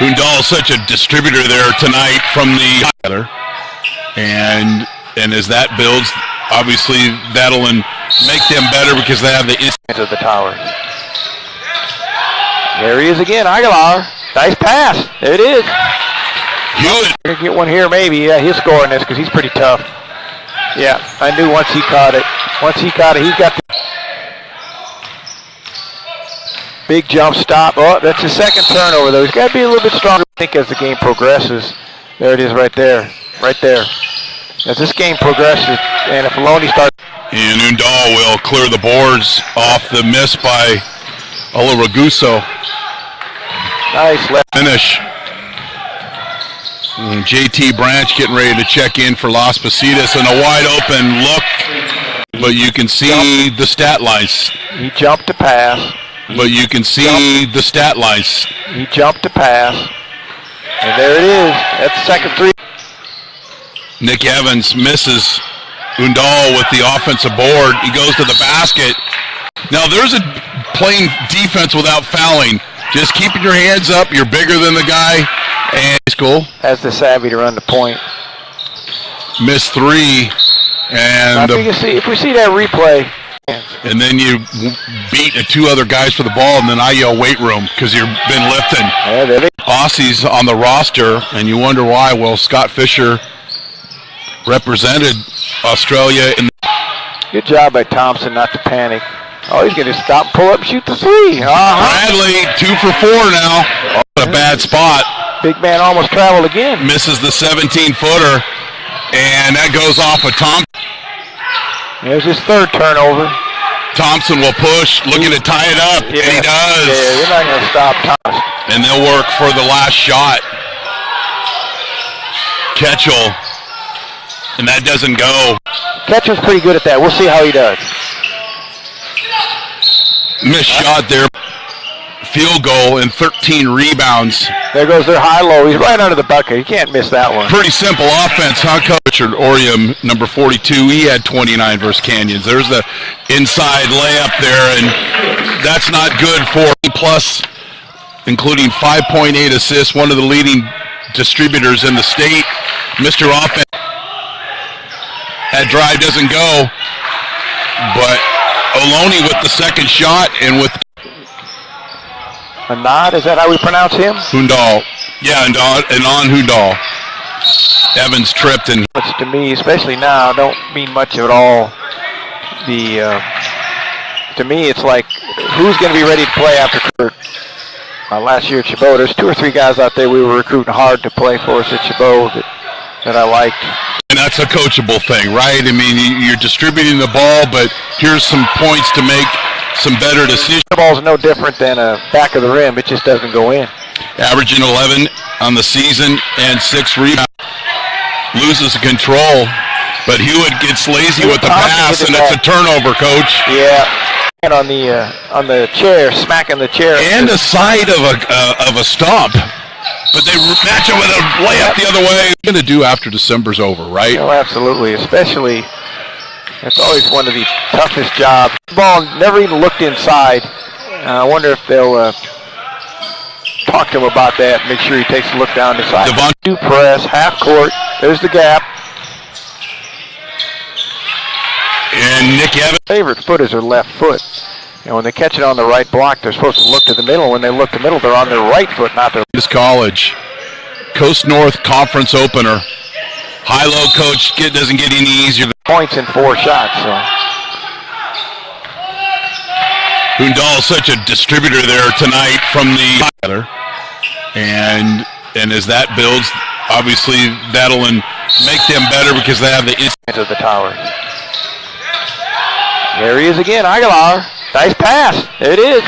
Hundal is such a distributor there tonight from the other. And as that builds, obviously that'll make them better because they have the inside of the towers. There he is again, Aguilar. Nice pass. There it is. Hewitt. We're going to get one here maybe. Yeah, he'll score in this because he's pretty tough. Yeah, I knew once he caught it. He's got the big jump stop. Oh, that's his second turnover, though. He's got to be a little bit stronger, I think, as the game progresses. There it is right there. Right there. As this game progresses, and if Ohlone starts... And Hundal will clear the boards off the miss by Olaraguso. Nice left finish. And JT Branch getting ready to check in for Las Positas, and a wide open look, but you can see the stat lines. He jumped to pass. But you can see the stat lines. He jumped to pass, and there it is. That's the second 3. Nick Evans misses Hundal with the offensive board. He goes to the basket. Now there's a playing defense without fouling. Just keeping your hands up. You're bigger than the guy. And school has the savvy to run the point. Missed 3. And if we see that replay. And then you beat 2 other guys for the ball, and then I yell weight room because you've been lifting. Yeah, Aussies on the roster, and you wonder why. Well, Scott Fisher represented Australia in the good job by Thompson not to panic. Oh, he's going to stop, pull up, shoot the 3. Bradley, 2 for 4 now. Oh, a bad spot. Big man almost traveled again. Misses the 17-footer, and that goes off of Thompson. There's his 3rd turnover. Thompson will push, looking to tie it up, and he does. Yeah, you're not going to stop Thompson. And they'll work for the last shot. Ketchel, and that doesn't go. Ketchum's pretty good at that. We'll see how he does. Missed shot there. Field goal and 13 rebounds. There goes their high-low. He's right under the bucket. You can't miss that one. Pretty simple offense, huh, Coach? Richard Orium, number 42, he had 29 versus Canyons. There's the inside layup there, and that's not good for plus, including 5.8 assists, one of the leading distributors in the state. Mr. Offense. That drive doesn't go, but Ohlone with the second shot and with a nod, is that how we pronounce him? Hundal. Yeah, and on Hundal. Evans tripped and which to me, especially now, don't mean much at all. To me, it's like, who's going to be ready to play after Kurt. Last year at Chabot, there's 2 or 3 guys out there we were recruiting hard to play for us at Chabot that I liked. And that's a coachable thing, right? I mean, you're distributing the ball, but here's some points to make some better decisions. The ball's no different than a back of the rim. It just doesn't go in. Averaging 11 on the season and 6 rebounds. Loses control, but Hewitt gets lazy with the pass, and it's a turnover, Coach. Yeah. And on the chair, smacking the chair. And the side of a stomp. But they match it with a layup the other way. What are you going to do after December's over, right? Oh, absolutely. Especially, it's always one of the toughest jobs. The ball never even looked inside. I wonder if they'll talk to him about that. Make sure he takes a look down the side. Two press, half court. There's the gap. And Nick Evans. Favorite foot is their left foot. And when they catch it on the right block, they're supposed to look to the middle. When they look to the middle, they're on their right foot, not their. This college, Coast North Conference opener. High-low coach doesn't get any easier. Points in 4 shots. So. Hundal is such a distributor there tonight from the. And as that builds, obviously that'll make them better because they have the inside of the towers. There he is again, Aguilar. Nice pass. There it is.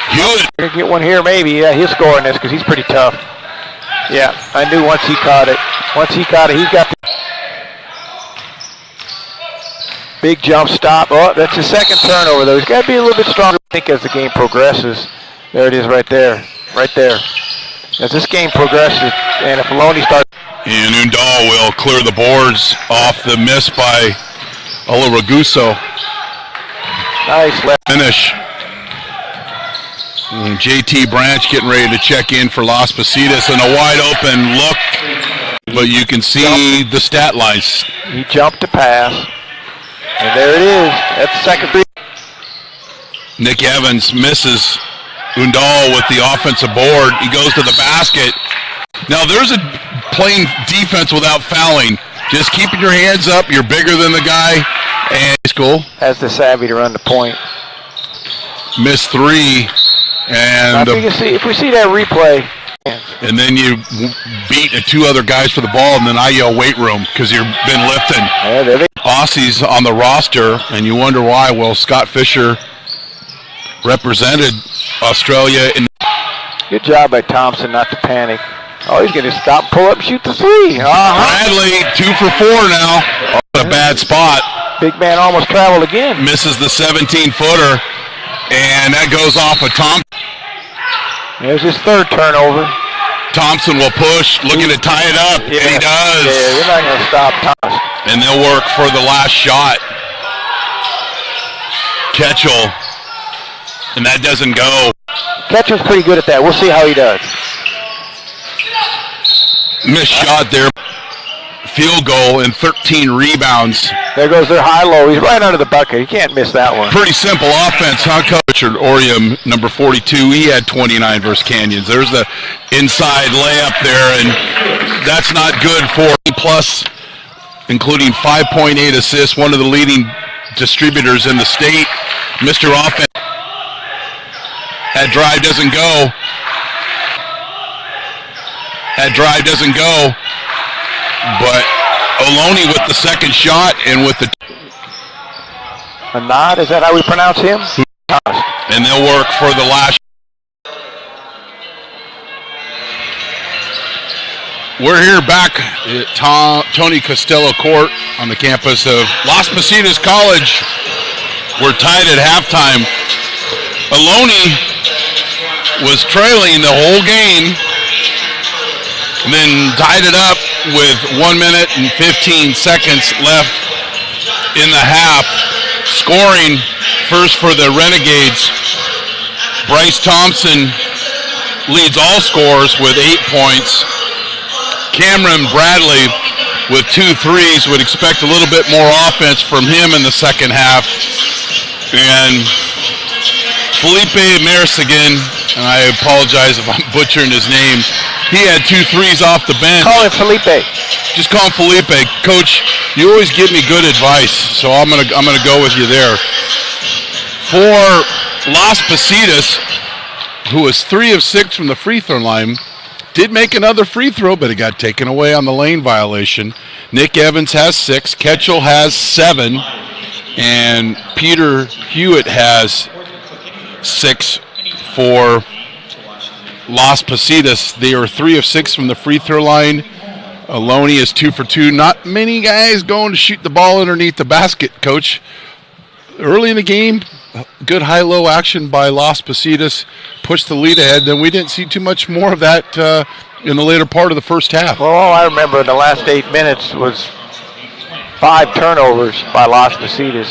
Hewitt. We're going to get one here maybe. Yeah, he'll score in this because he's pretty tough. Yeah, I knew once he caught it. He's got the big jump stop. Oh, that's his second turnover, though. He's got to be a little bit stronger, I think, as the game progresses. There it is right there. Right there. As this game progresses, and if Ohlone starts... And Hundal will clear the boards off the miss by Olaraguso. Nice left finish. And JT Branch getting ready to check in for Las Positas, and a wide open look, but you can see the stat lines. He jumped to pass, and there it is. That's the second three. Nick Evans misses Hundal with the offensive board. He goes to the basket. Now there's a playing defense without fouling. Just keeping your hands up. You're bigger than the guy. And school has the savvy to run the point. Missed 3. And if we see that replay. And then you beat 2 other guys for the ball, and then I yell weight room because you've been lifting. Yeah, Aussies on the roster, and you wonder why. Well, Scott Fisher represented Australia. Good job by Thompson not to panic. Oh, he's going to stop, pull up, and shoot the 3. Bradley, 2 for 4 now. A bad spot. Big man almost traveled again. Misses the 17-footer, and that goes off of Thompson. There's his 3rd turnover. Thompson will push, looking to tie it up, and he does. Yeah, you're not going to stop Thompson. And they'll work for the last shot. Ketchel, and that doesn't go. Ketchel's pretty good at that. We'll see how he does. Missed shot there. Field goal and 13 rebounds. There goes their high-low. He's right under the bucket. You can't miss that one. Pretty simple offense, huh, Coach? Richard Orium, number 42, he had 29 versus Canyons. There's the inside layup there, and that's not good for plus, including 5.8 assists, one of the leading distributors in the state. Mr. Offense. That drive doesn't go. But Ohlone with the second shot and with the... A nod, is that how we pronounce him? And they'll work for the last... We're here back at Tony Costello Court on the campus of Las Positas College. We're tied at halftime. Ohlone was trailing the whole game, and then tied it up with 1 minute and 15 seconds left in the half. Scoring first for the Renegades. Bryce Thompson leads all scorers with 8 points. Cameron Bradley with 2 threes. Would expect a little bit more offense from him in the second half. And Felipe Mercigan, and I apologize if I'm butchering his name, he had 2 threes off the bench. Call him Felipe. Just call him Felipe. Coach, you always give me good advice, so I'm gonna go with you there. For Las Positas, who was 3 of 6 from the free throw line, did make another free throw, but it got taken away on the lane violation. Nick Evans has 6, Ketchel has 7, and Peter Hewitt has 6 for Las Positas. They are 3 of 6 from the free throw line. Ohlone is 2 for 2. Not many guys going to shoot the ball underneath the basket, Coach. Early in the game, good high-low action by Las Positas, pushed the lead ahead. Then we didn't see too much more of that in the later part of the first half. Well, all I remember in the last 8 minutes was 5 turnovers by Las Positas.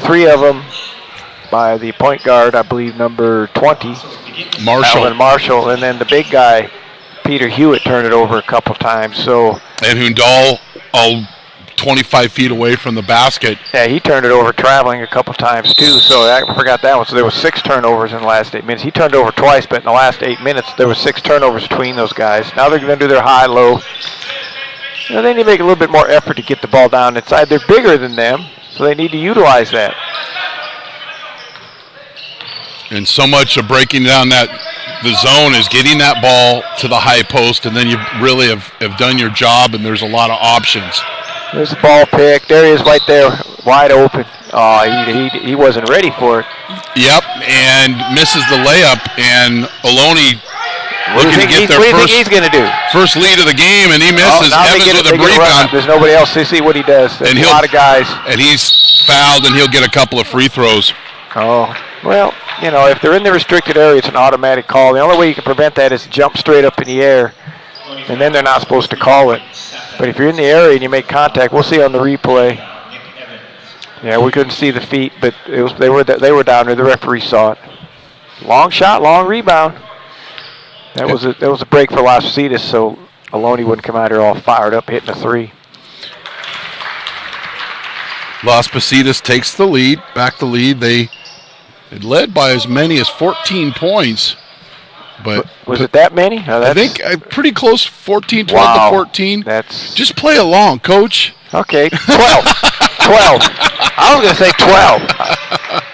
3 of them by the point guard, I believe, number 20. Marshall, and then the big guy, Peter Hewitt, turned it over a couple times. So, and Hundal, all 25 feet away from the basket. Yeah, he turned it over traveling a couple times too. So I forgot that one. So there was 6 turnovers in the last 8 minutes. He turned over twice, but in the last 8 minutes there was 6 turnovers between those guys. Now they're going to do their high-low. They need to make a little bit more effort to get the ball down inside. They're bigger than them, so they need to utilize that. And so much of breaking down the zone is getting that ball to the high post, and then you really have done your job, and there's a lot of options. There's the ball pick. There he is right there, wide open. Oh, he wasn't ready for it. Yep, and misses the layup, and Ohlone looking to get their first lead of the game, and he misses. Evans with a rebound. There's nobody else to see what he does. There's a lot of guys. And he's fouled, and he'll get a couple of free throws. Oh, well, if they're in the restricted area, it's an automatic call. The only way you can prevent that is to jump straight up in the air, and then they're not supposed to call it. But if you're in the area and you make contact, we'll see on the replay. Yeah, we couldn't see the feet, but they were down there. The referee saw it. Long shot, long rebound. That was a break for Las Positas, so Ohlone wouldn't come out here all fired up hitting a 3. Las Positas takes the lead, back the lead. They led by as many as 14 points. But was it that many? I think pretty close, 14, 12 to 14. Just play along, Coach. Okay, 12. 12. I was going to say 12.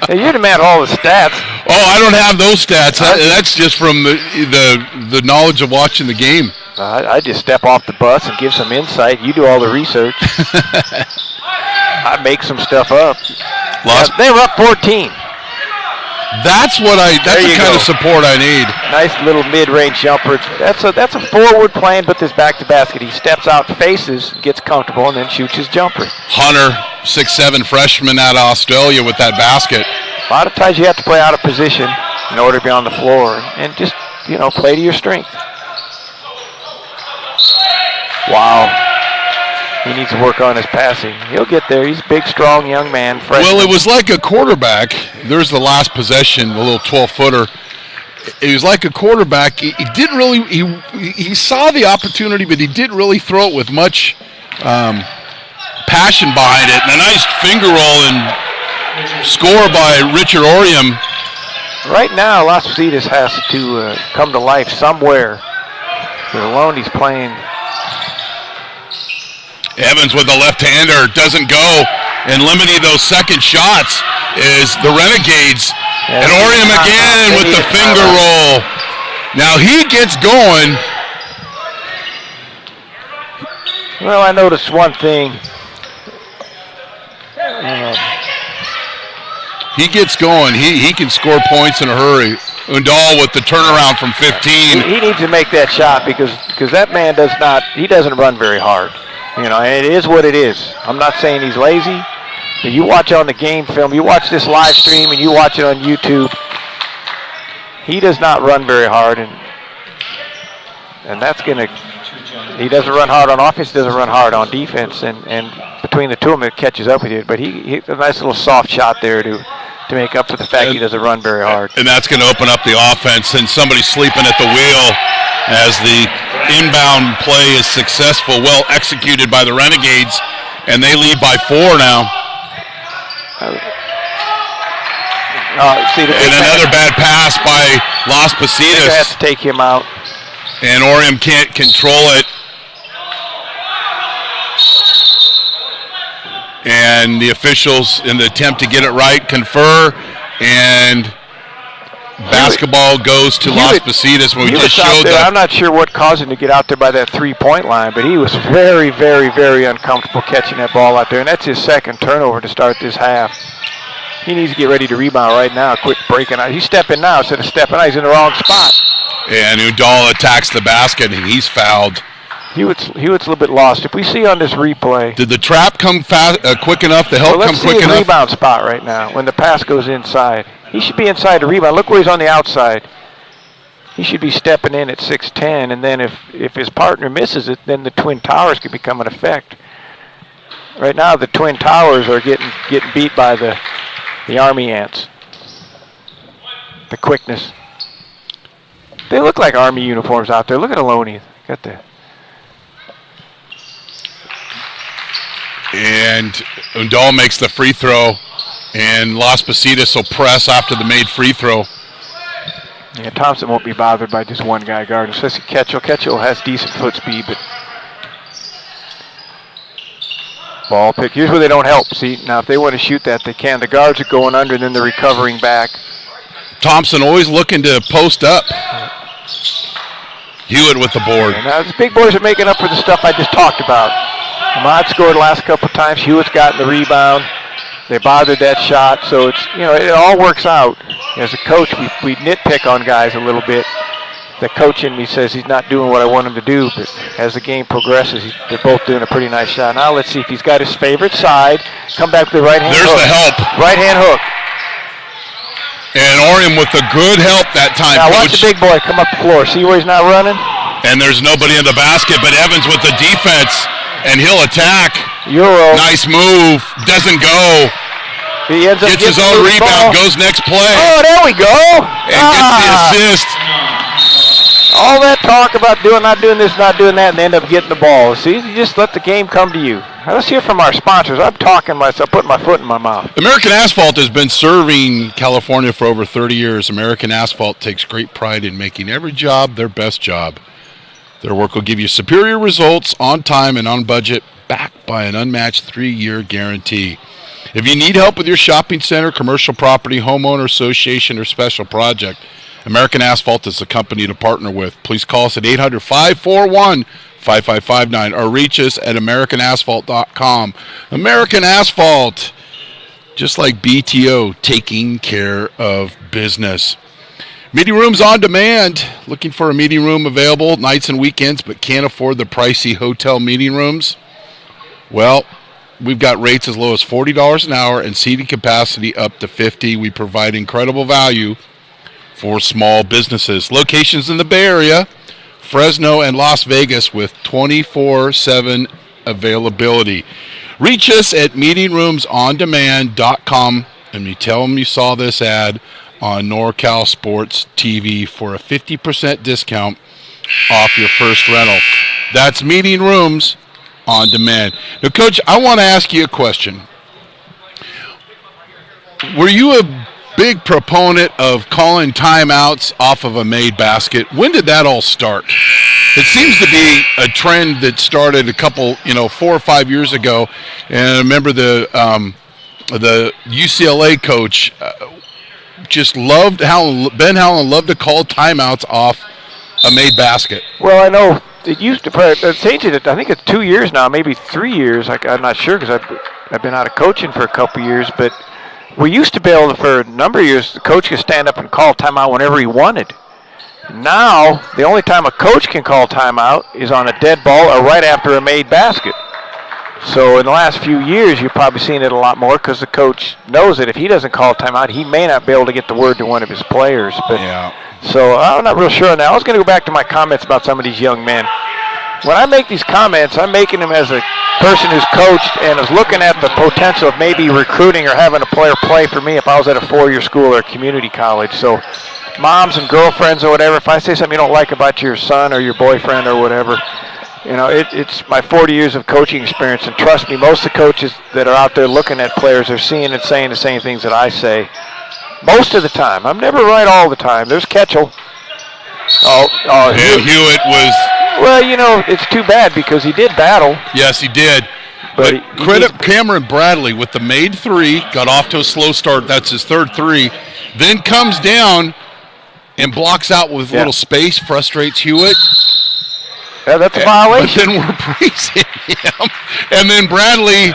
Hey, you'd have met all the stats. Oh, I don't have those stats. That's just from the knowledge of watching the game. I just step off the bus and give some insight. You do all the research. I make some stuff up. They were up 14. That's the kind of support I need. Nice little mid-range jumper. That's a forward playing, but this back to basket. He steps out, faces, gets comfortable, and then shoots his jumper. Hunter, 6'7" freshman out of Australia with that basket. A lot of times you have to play out of position in order to be on the floor, and just play to your strength. Wow. He needs to work on his passing. He'll get there. He's a big, strong young man. Freshman. Well, it was like a quarterback. There's the last possession, a little 12-footer. It was like a quarterback. He didn't really. He saw the opportunity, but he didn't really throw it with much passion behind it. And a nice finger roll and score by Richard Orium. Right now, Las Positas has to come to life somewhere. Ohlone, he's playing. Evans with the left-hander doesn't go, and limiting those second shots is the Renegades. And Orium again with the finger roll. Now he gets going. Well, I noticed one thing. He gets going. He can score points in a hurry. Hundal with the turnaround from 15. He needs to make that shot because that man doesn't run very hard. And it is what it is. I'm not saying he's lazy, but you watch on the game film, you watch this live stream, and you watch it on YouTube, he does not run very hard, and he doesn't run hard on offense, doesn't run hard on defense, and between the two of them, it catches up with you. But he a nice little soft shot there to make up for the fact he doesn't run very hard. And that's going to open up the offense, and somebody sleeping at the wheel as the inbound play is successful, well executed by the Renegades, and they lead by 4 now. And another bad pass by Las Positas. They have to take him out. And Orium can't control it. And the officials, in the attempt to get it right, confer, and basketball goes to Las Positas. When we just showed that. I'm not sure what caused him to get out there by that three-point line, but he was very, very, very uncomfortable catching that ball out there, and that's his second turnover to start this half. He needs to get ready to rebound right now. Quick breaking out. He's stepping now instead of stepping out. He's in the wrong spot. And Udall attacks the basket, and he's fouled. Hewitt's a little bit lost. If we see on this replay. Did the trap come quick enough? The help come quick enough? Let's see his rebound spot right now when the pass goes inside. He should be inside the rebound. Look where he's on the outside. He should be stepping in at 6'10", and then if his partner misses it, then the Twin Towers could become an effect. Right now, the Twin Towers are getting beat by the Army Ants. The quickness. They look like Army uniforms out there. Look at Ohlone. Got the. And Udall makes the free throw, and Las Positas will press after the made free throw. Yeah, Thompson won't be bothered by just one guy guarding, especially Ketchel. Ketchel has decent foot speed, but ball pick. Here's where they don't help. See, now if they want to shoot that, they can. The guards are going under, and then they're recovering back. Thompson always looking to post up. Hewitt with the board. And now the big boys are making up for the stuff I just talked about. Ahmad scored the last couple of times. Hewitt's gotten the rebound. They bothered that shot, so it's it all works out. As a coach, we nitpick on guys a little bit. The coach in me says he's not doing what I want him to do, but as the game progresses, they're both doing a pretty nice shot. Now let's see if he's got his favorite side. Come back with the right hand hook. There's the help. Right hand hook. And Orium with a good help that time, now Coach. Watch the big boy come up the floor. See where he's not running? And there's nobody in the basket, but Evans with the defense, and he'll attack. Euro. Nice move. Doesn't go. He ends up gets his own rebound, goes next play. Oh, there we go. And gets the assist. All that talk about not doing this, not doing that, and they end up getting the ball. See, you just let the game come to you. Now, let's hear from our sponsors. I'm talking myself, putting my foot in my mouth. American Asphalt has been serving California for over 30 years. American Asphalt takes great pride in making every job their best job. Their work will give you superior results on time and on budget, backed by an unmatched 3-year guarantee. If you need help with your shopping center, commercial property, homeowner association, or special project, American Asphalt is the company to partner with. Please call us at 800-541-5559 or reach us at AmericanAsphalt.com. American Asphalt, just like BTO, taking care of business. Meeting rooms on demand. Looking for a meeting room available nights and weekends but can't afford the pricey hotel meeting rooms? Well, we've got rates as low as $40 an hour and seating capacity up to 50. We provide incredible value for small businesses. Locations in the Bay Area, Fresno, and Las Vegas with 24/7 availability. Reach us at meetingroomsondemand.com and you tell them you saw this ad on NorCal Sports TV for a 50% discount off your first rental. That's Meeting Rooms on Demand. Now, Coach, I want to ask you a question. Were you a big proponent of calling timeouts off of a made basket? When did that all start? It seems to be a trend that started a couple, 4 or 5 years ago. And I remember the UCLA coach just loved Ben Howland loved to call timeouts off a made basket. Well, I know it used to. Changed it. I think it's 2 years now, maybe 3 years. I'm not sure because I've been out of coaching for a couple years, but. We used to be able to, for a number of years, the coach could stand up and call timeout whenever he wanted. Now, the only time a coach can call timeout is on a dead ball or right after a made basket. So in the last few years, you've probably seen it a lot more because the coach knows that if he doesn't call timeout, he may not be able to get the word to one of his players. But yeah. So I'm not real sure on that. I was going to go back to my comments about some of these young men. When I make these comments, I'm making them as a person who's coached and is looking at the potential of maybe recruiting or having a player play for me if I was at a 4-year school or a community college. So moms and girlfriends or whatever, if I say something you don't like about your son or your boyfriend or whatever, it's my 40 years of coaching experience. And trust me, most of the coaches that are out there looking at players are seeing and saying the same things that I say. Most of the time. I'm never right all the time. There's Ketchel. Hewitt was... Well, it's too bad because he did battle. Yes, he did. But credit Cameron Bradley with the made three, got off to a slow start. That's his third three. Then comes down and blocks out with little space, frustrates Hewitt. Yeah, that's a violation. But then we're praising him. And then Bradley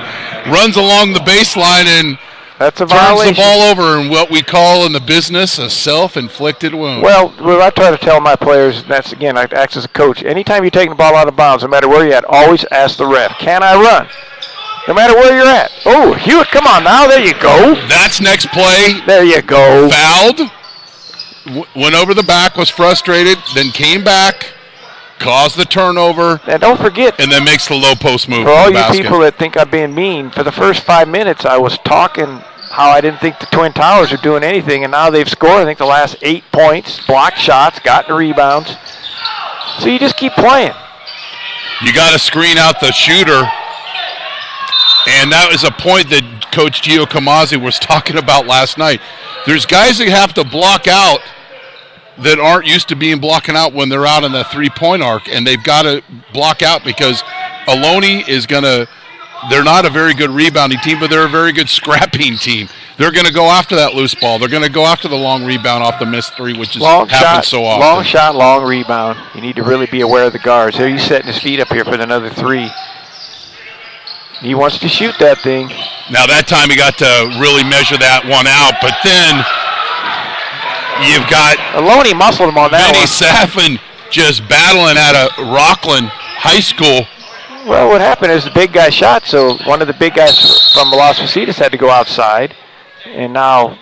runs along the baseline and that's a turns violation. the ball over in what we call in the business a self-inflicted wound. Well, what I try to tell my players, and that's, again, I act as a coach, anytime you're taking the ball out of bounds, no matter where you're at, always ask the ref, can I run? No matter where you're at. Oh, Hewitt, come on now. There you go. That's next play. There you go. Fouled. Went over the back, was frustrated, then came back, caused the turnover. And don't forget. And then makes the low post move. For all you basket. people that think I'm being mean, for the first 5 minutes I was talking how I didn't think the Twin Towers are doing anything, and now they've scored, I think, the last 8 points, blocked shots, gotten rebounds. So you just keep playing. You got to screen out the shooter. And that was a point that Coach Gio Camazzi was talking about last night. There's guys that have to block out that aren't used to being blocking out when they're out in the three-point arc, and they've got to block out because Ohlone is going to – they're not a very good rebounding team, but they're a very good scrapping team. They're going to go after that loose ball. They're going to go after the long rebound off the missed three, which happens so often. Long shot, long rebound. You need to really be aware of the guards. Here he's setting his feet up here for another three. He wants to shoot that thing. Now that time he got to really measure that one out, but then you've got Ohlone muscled him on that Benny one. Saffin just battling out of Rockland High School. Well, what happened is the big guy shot, so one of the big guys from Las Positas had to go outside, and now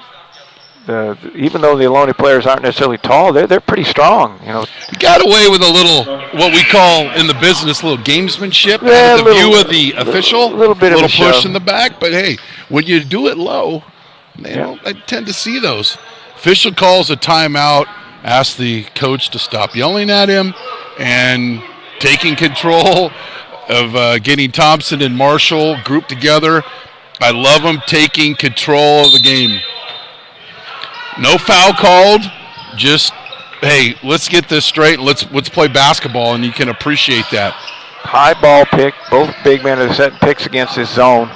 even though the Ohlone players aren't necessarily tall, they're pretty strong. You know, he got away with a little, what we call in the business, a little gamesmanship. Yeah, the view of the official, a little bit of a push shove in the back. But hey, when you do it low, I tend to see those. Official calls a timeout, asks the coach to stop yelling at him, and taking control of getting Thompson and Marshall grouped together. I love them taking control of the game. No foul called, just, hey, let's get this straight. Let's play basketball, and you can appreciate that. High ball pick. Both big men are setting picks against this zone.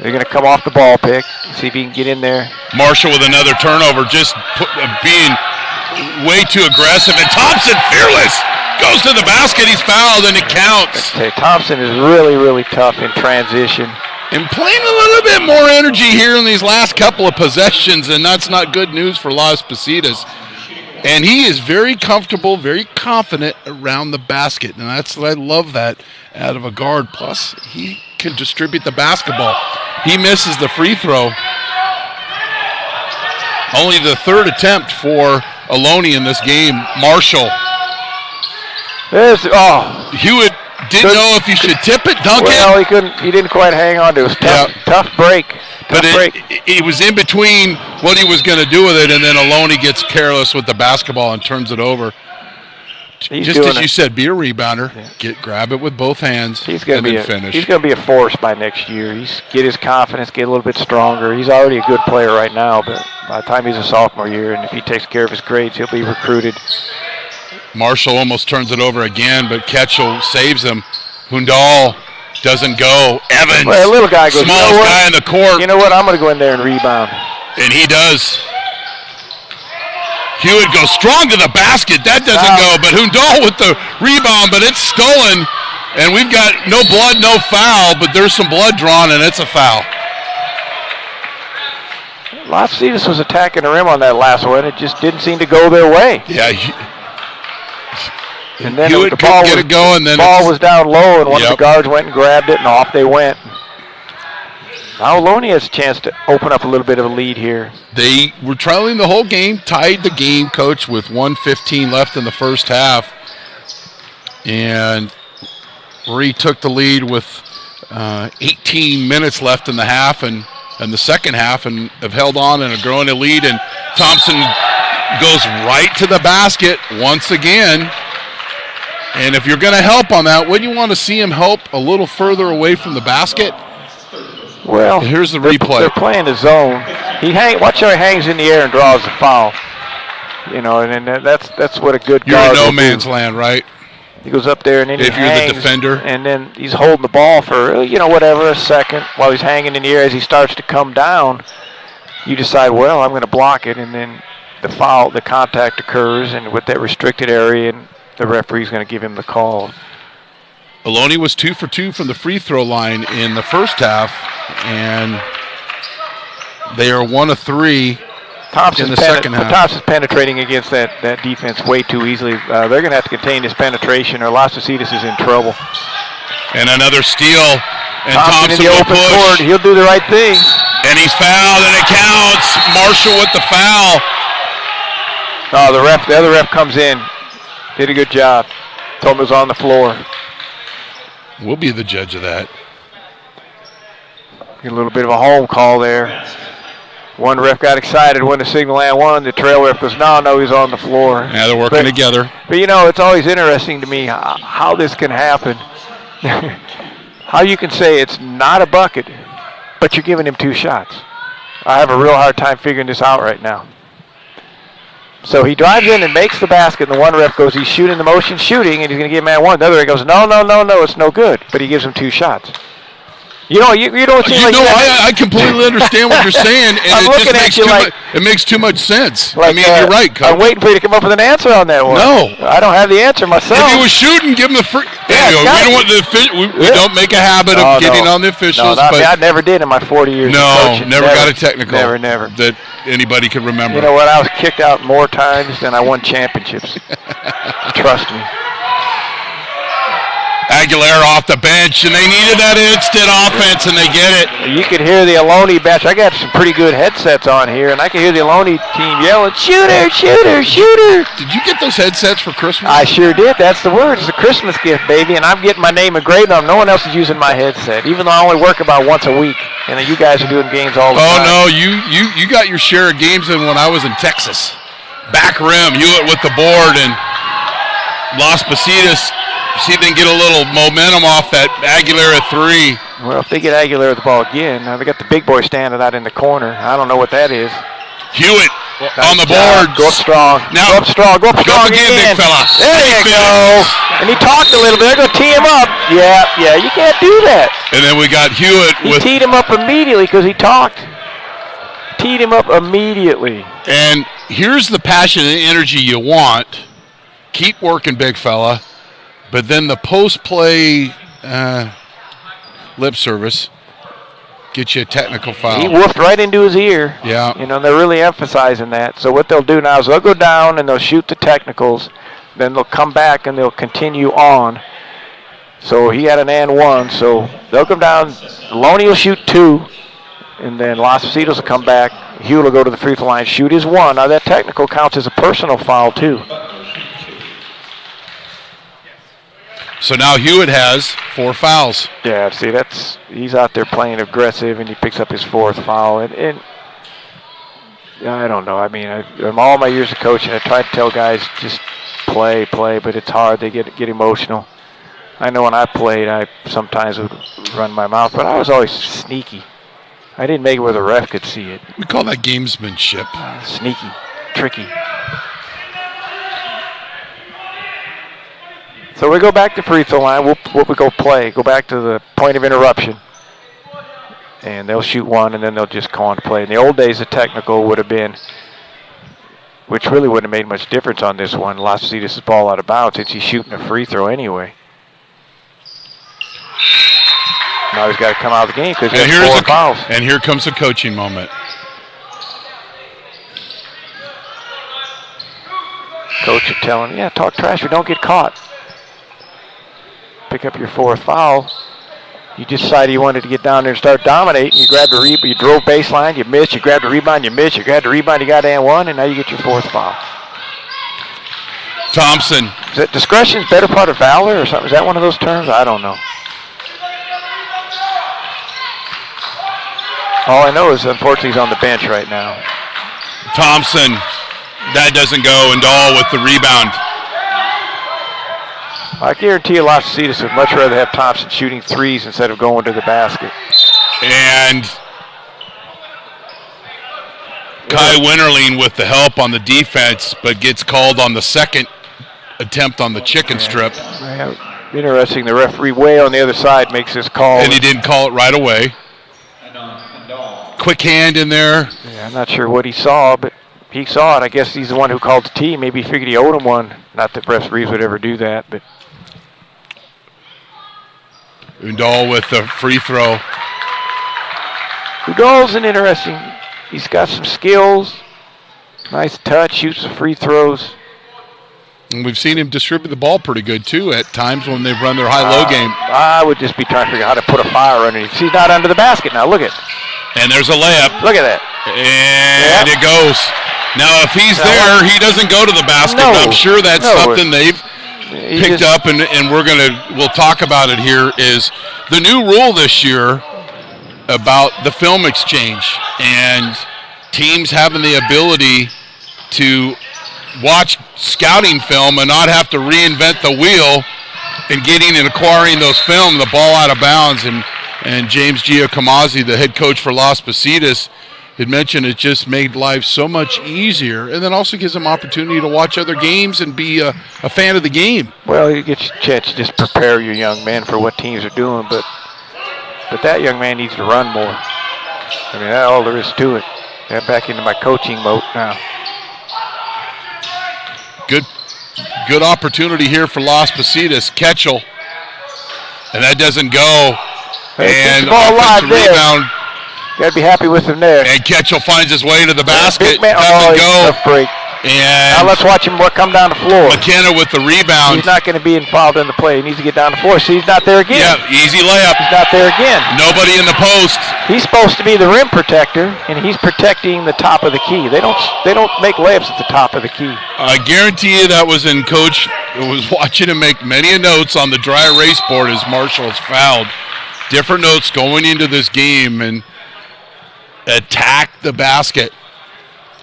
They're going to come off the ball pick, see if he can get in there. Marshall with another turnover, just being way too aggressive. And Thompson, fearless, goes to the basket. He's fouled, and it counts. Okay, Thompson is really, really tough in transition. And playing a little bit more energy here in these last couple of possessions, and that's not good news for Las Positas. And he is very comfortable, very confident around the basket, and I love that out of a guard. Plus, he can distribute the basketball. He misses the free throw. Only the third attempt for Ohlone in this game. Marshall. Hewitt didn't know if he should tip it, dunk it. Well, he couldn't. He didn't quite hang on to it. It was tough break. But it was in between what he was going to do with it, and then Ohlone gets careless with the basketball and turns it over. Just as you said, be a rebounder. Yeah. Grab it with both hands, and then finish. He's going to be a force by next year. Get his confidence, get a little bit stronger. He's already a good player right now, but by the time he's a sophomore year, and if he takes care of his grades, he'll be recruited. Marshall almost turns it over again, but Ketchel saves him. Hundal doesn't go. Evans, well, a little guy goes, smallest guy in the court. You know what? I'm going to go in there and rebound. And he does. Hewitt goes strong to the basket. That doesn't go, but Hundal with the rebound, but it's stolen. And we've got no blood, no foul, but there's some blood drawn, and it's a foul. Las Positas was attacking the rim on that last one. It just didn't seem to go their way. Yeah. And then Hewitt couldn't get it going. Then the ball was down low, and one of the guards went and grabbed it, and off they went. Now Ohlone has a chance to open up a little bit of a lead here. They were trailing the whole game, tied the game, Coach, with 1:15 left in the first half. And Marie took the lead with 18 minutes left in the half and the second half, and have held on and are growing a lead. And Thompson goes right to the basket once again. And if you're going to help on that, wouldn't you want to see him help a little further away from the basket? Well, here's the replay. They're playing the zone. Watch how he hangs in the air and draws the foul. You know, and that's what a good guard. You're in no man's land, right? He goes up there and then he If you're hangs, the defender. and then he's holding the ball for, whatever, a second while he's hanging in the air. As he starts to come down, you decide, well, I'm going to block it, and then the contact occurs, and with that restricted area, and the referee's going to give him the call. Ohlone was 2 for 2 from the free throw line in the first half, and they are 1 of 3 in the second half. Thompson's penetrating against that defense way too easily. They're going to have to contain his penetration, or Las Positas is in trouble. And another steal, and Thompson in the will open push. court. He'll do the right thing. And he's fouled, and it counts. Marshall with the foul. Oh, the other ref comes in. Did a good job. Told him it was on the floor. We'll be the judge of that. Get a little bit of a home call there. One ref got excited when the signal and one. The trail ref goes, no, he's on the floor. Yeah, they're working together. But, it's always interesting to me how this can happen. How you can say it's not a bucket, but you're giving him 2 shots. I have a real hard time figuring this out right now. So he drives in and makes the basket, and the one ref goes, he's shooting the motion shooting, and he's going to give man 1. The other ref goes, no, it's no good. But he gives him 2 shots. You don't seem like I completely understand what you're saying, and I'm looking at you like it makes too much sense. Like, you're right, Coach. I'm waiting for you to come up with an answer on that one. No. I don't have the answer myself. If he was shooting, give him the free. Yeah, we don't want we don't make a habit of getting on the officials. But I never did in my 40 years of coaching. Never got a technical. Never. That anybody could remember. You know what? I was kicked out more times than I won championships. Trust me. Aguilera off the bench, and they needed that instant offense, and they get it. You could hear the Ohlone bench. I got some pretty good headsets on here, and I could hear the Ohlone team yelling, shooter, shooter, shooter. Did you get those headsets for Christmas? I sure did. That's the word. It's a Christmas gift, baby, and I'm getting my name engraved on them. No one else is using my headset, even though I only work about once a week, and you guys are doing games all the time. Oh, no, you got your share of games in when I was in Texas. Back rim, Hewitt with the board, and Las Positas. See if they can get a little momentum off that Aguilera 3. Well, if they get Aguilera the ball again, now they got the big boy standing out in the corner. I don't know what that is. Hewitt on the board. Go up strong. Now, go up strong again, big fella. There you go. And he talked a little bit. They're going to tee him up. Yeah, you can't do that. And then we got Hewitt He teed him up immediately because he talked. Teed him up immediately. And here's the passion and energy you want. Keep working, big fella. But then the post-play lip service gets you a technical foul. He woofed right into his ear. Yeah. They're really emphasizing that. So what they'll do now is they'll go down and they'll shoot the technicals. Then they'll come back and they'll continue on. So he had an and 1. So they'll come down. Ohlone will shoot 2. And then Las Positas will come back. Hewitt will go to the free throw line, shoot his 1. Now that technical counts as a personal foul too. So now Hewitt has 4 fouls. Yeah, see, he's out there playing aggressive, and he picks up his 4th foul. And I don't know. I mean, in all my years of coaching, I try to tell guys just play, but it's hard. They get emotional. I know when I played, I sometimes would run my mouth, but I was always sneaky. I didn't make it where the ref could see it. We call that gamesmanship. Sneaky, tricky. So we go back to free throw line. We'll go play. Go back to the point of interruption. And they'll shoot 1, and then they'll just go on to play. In the old days, the technical would have been, which really wouldn't have made much difference on this one. Las Positas is ball out of bounds since he's shooting a free throw anyway. Now he's got to come out of the game because he has 4 fouls. And here comes the coaching moment. Coach is telling him, talk trash, but don't get caught. Pick up your 4th foul. You just decided you wanted to get down there and start dominating. You grabbed the rebound, you drove baseline, you missed, you grabbed the rebound, you missed, you grabbed the rebound, you got and 1, and now you get your 4th foul. Thompson. Is that discretion's better part of valor or something? Is that one of those terms? I don't know. All I know is, unfortunately, he's on the bench right now. Thompson. That doesn't go, and Dahl with the rebound. I guarantee you Las Positas would much rather have Thompson shooting 3s instead of going to the basket. And Kai Winterling with the help on the defense, but gets called on the second attempt on the chicken strip. Yeah, interesting. The referee way on the other side makes this call. And he didn't call it right away. Quick hand in there. Yeah, I'm not sure what he saw, but he saw it. I guess he's the one who called the tee. Maybe he figured he owed him one. Not that referees would ever do that, but. Undall with the free throw. Udall's an interesting. He's got some skills. Nice touch, shoots the free throws. And we've seen him distribute the ball pretty good, too, at times when they've run their high-low game. I would just be trying to figure out how to put a fire underneath. He's not under the basket now. Look at it. And there's a layup. Look at that. And it goes. Now, if he's there, he doesn't go to the basket. No. I'm sure that's something they've picked up, and we'll talk about it here, is the new rule this year about the film exchange and teams having the ability to watch scouting film and not have to reinvent the wheel and getting and acquiring those film, the ball out of bounds. And James Giacomosi, the head coach for Las Positas, had mentioned it just made life so much easier, and then also gives them opportunity to watch other games and be a fan of the game. Well, you get a chance to just prepare your young men for what teams are doing, but that young man needs to run more. I mean, that's all there is to it. Get back into my coaching mode now. Good opportunity here for Las Positas. Ketchel. And that doesn't go. Hey, and ball offensive there. rebound. Got to be happy with him there. And Ketchel finds his way to the basket. Doesn't go. A freak. And now let's watch him come down the floor. McKenna with the rebound. He's not going to be involved in the play. He needs to get down the floor. See, he's not there again. Yeah, easy layup. He's not there again. Nobody in the post. He's supposed to be the rim protector, and he's protecting the top of the key. They don't make layups at the top of the key. I guarantee you that was in Coach was watching him make many notes on the dry erase board as Marshall is fouled. Different notes going into this game and attack the basket.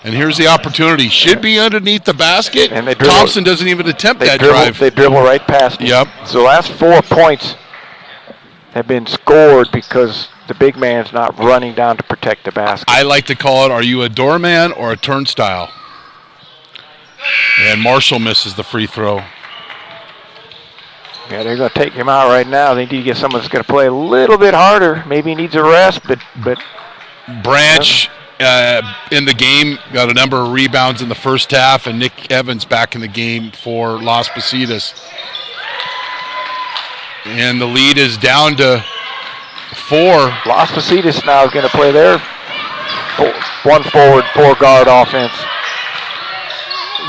And here's the opportunity. Should be underneath the basket. And Thompson doesn't even attempt that drive. They dribble right past him. Yep. So the last 4 points have been scored because the big man's not running down to protect the basket. I like to call it, are you a doorman or a turnstile? And Marshall misses the free throw. Yeah, they're going to take him out right now. They need to get someone that's going to play a little bit harder. Maybe he needs a rest, but Branch in the game got a number of rebounds in the first half, and Nick Evans back in the game for Las Positas. And the lead is down to 4. Las Positas now is going to play their 1 forward, 4 guard offense.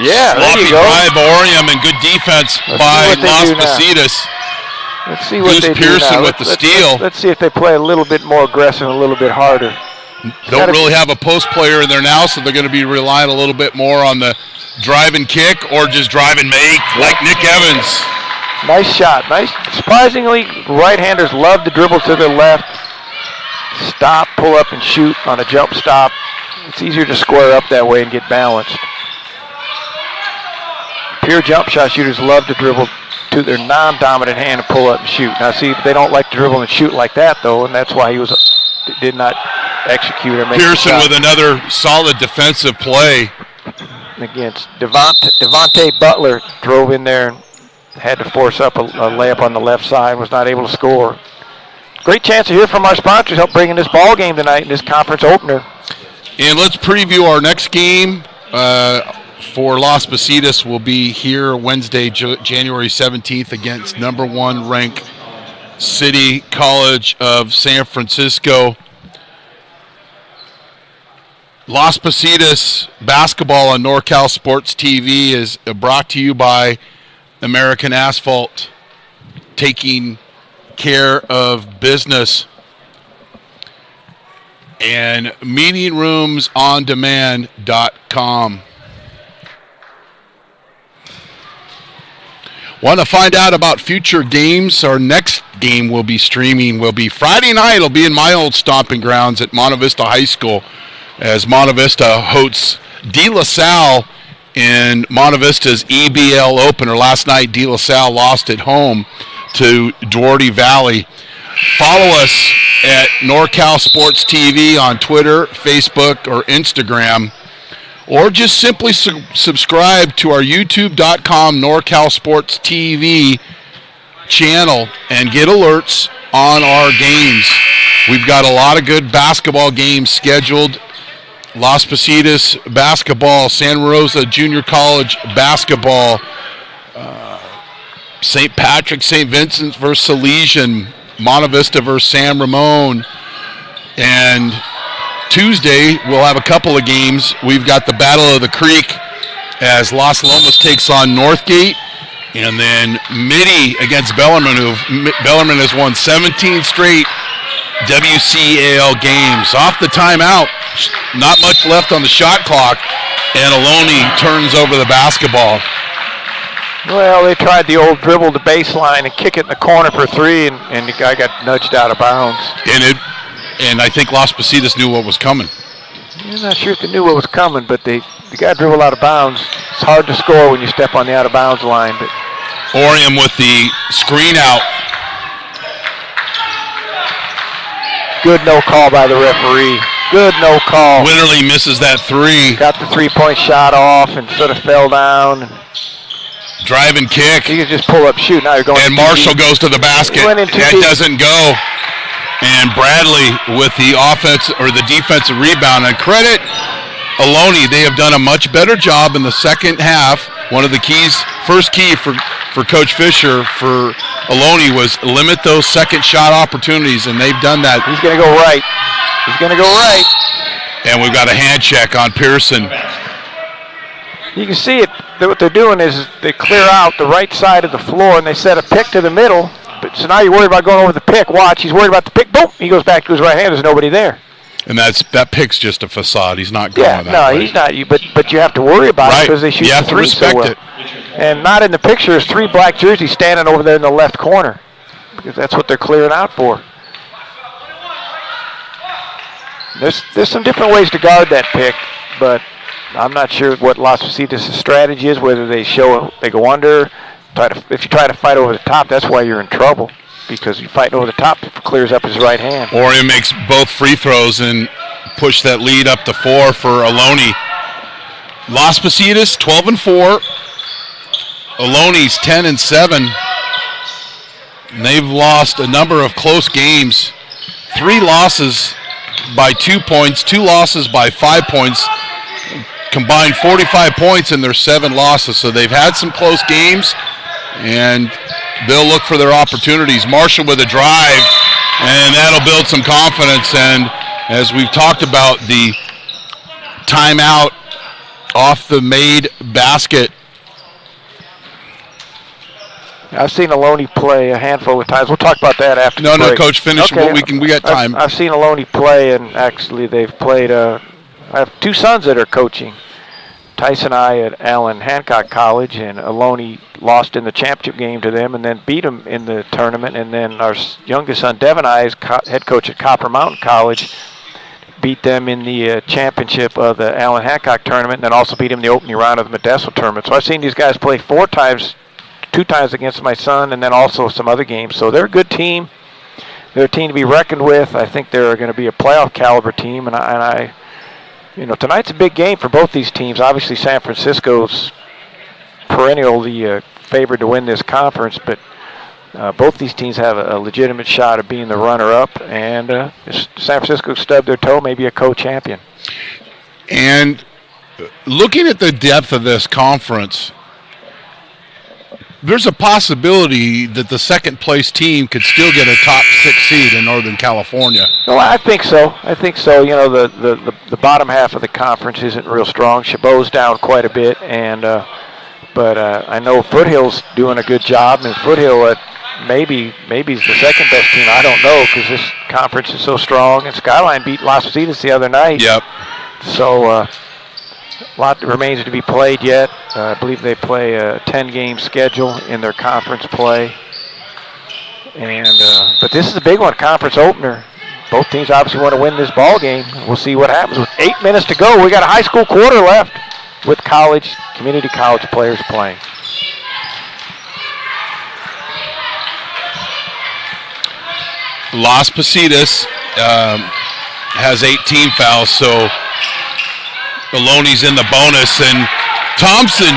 Yeah, there you go. Sloppy drive by Orium and good defense by Las Positas. Let's see what they do now. Pearson with the steal. Let's see if they play a little bit more aggressive, a little bit harder. Don't really have a post player in there now, so they're going to be relying a little bit more on the drive and kick or just drive and make, like Nick Evans. Nice shot. Nice. Surprisingly, right-handers love to dribble to their left, stop, pull up, and shoot on a jump stop. It's easier to square up that way and get balanced. Pure jump shot shooters love to dribble to their non-dominant hand and pull up and shoot. Now, see, they don't like to dribble and shoot like that, though, and that's why he did not execute or make Pearson with another solid defensive play. Against Devontae Butler drove in there and had to force up a layup on the left side, was not able to score. Great chance to hear from our sponsors, help bring in this ball game tonight in this conference opener. And let's preview our next game for Las Positas. Will be here Wednesday, January 17th against number 1 ranked City College of San Francisco. Las Positas basketball on NorCal Sports TV is brought to you by American Asphalt, taking care of business. And meetingroomsondemand.com. Want to find out about future games? Our next game will be streaming. Will be Friday night. It'll be in my old stomping grounds at Monte Vista High School, as Monte Vista hosts De La Salle in Monte Vista's EBL opener. Last night, De La Salle lost at home to Duarte Valley. Follow us at NorCal Sports TV on Twitter, Facebook, or Instagram. or just simply subscribe to our youtube.com NorCal Sports TV channel and get alerts on our games. We've got a lot of good basketball games scheduled. Las Positas basketball, Santa Rosa Junior College basketball, St. Patrick, St. Vincent versus Salesian, Monte Vista versus San Ramon. And Tuesday, we'll have a couple of games. We've got the Battle of the Creek as Las Lomas takes on Northgate. And then Mitty against Bellarmine. Bellarmine has won 17 straight WCAL games. Off the timeout, not much left on the shot clock, and Ohlone turns over the basketball. Well, they tried the old dribble to baseline and kick it in the corner for three, and the guy got nudged out of bounds. And I think Las Positas knew what was coming. I'm not sure if they knew what was coming, but the guy dribbled out of bounds. It's hard to score when you step on the out of bounds line. But Orium with the screen out. Good no call by the referee. Good no call. Winterly misses that three. Got the three-point shot off and sort of fell down. Drive and kick. You can just pull up, shoot. Now you're going. And Marshall goes to the basket. That doesn't go. And Bradley with the offense or the defensive rebound. And credit Ohlone, they have done a much better job in the second half. One of the keys, first key for Coach Fisher for Ohlone was limit those second shot opportunities, and they've done that. He's going to go right. He's going to go right. And we've got a hand check on Pearson. You can see it. What they're doing is they clear out the right side of the floor, and they set a pick to the middle. But so now you're worried about going over the pick. Watch, he's worried about the pick. Boom! He goes back to his right hand. There's nobody there. And that pick's just a facade. He's not going that way. He's not. But you have to worry about it because they shoot you have the to three respect so well. it. And not in the picture is three black jerseys standing over there in the left corner because that's what they're clearing out for. There's some different ways to guard that pick, but I'm not sure what Las Positas' strategy is. Whether they go under, if you try to fight over the top, that's why you're in trouble. Because you fight over the top, it clears up his right hand. Orium makes both free throws and push that lead up to 4 for Ohlone. Las Positas 12-4. Ohlone's 10-7. And they've lost a number of close games. 3 losses by 2 points, 2 losses by 5 points. Combined 45 points in their 7 losses. So they've had some close games, and they'll look for their opportunities. Marshall with a drive, and that'll build some confidence. And as we've talked about, the timeout off the made basket. I've seen Ohlone play a handful of times. We'll talk about that after the break. No, Coach, finish what we can. We got time. I've seen Ohlone play, and actually they've played. I have 2 sons that are coaching. Tyson and I at Allen Hancock College, and Ohlone lost in the championship game to them and then beat them in the tournament. And then our youngest son, Devin I, is head coach at Copper Mountain College, beat them in the championship of the Allen Hancock tournament, and then also beat them in the opening round of the Modesto tournament. So I've seen these guys play 4 times, 2 times against my son, and then also some other games. So they're a good team. They're a team to be reckoned with. I think they're going to be a playoff caliber team, and I tonight's a big game for both these teams. Obviously, San Francisco's perennially favored to win this conference, but both these teams have a legitimate shot of being the runner-up, and San Francisco stubbed their toe, maybe a co-champion. And looking at the depth of this conference, there's a possibility that the second-place team could still get a top 6 seed in Northern California. Well, I think so. You know, the bottom half of the conference isn't real strong. Chabot's down quite a bit, and but I know Foothill's doing a good job, and Foothill maybe is the second-best team. I don't know because this conference is so strong. And Skyline beat Las Positas the other night. Yep. So a lot remains to be played yet. I believe they play a 10-game schedule in their conference play. And but this is a big one, conference opener. Both teams obviously want to win this ball game. We'll see what happens. With 8 minutes to go, we got a high school quarter left with community college players playing. Las Positas has 8 team fouls, so Ohlone in the bonus, and Thompson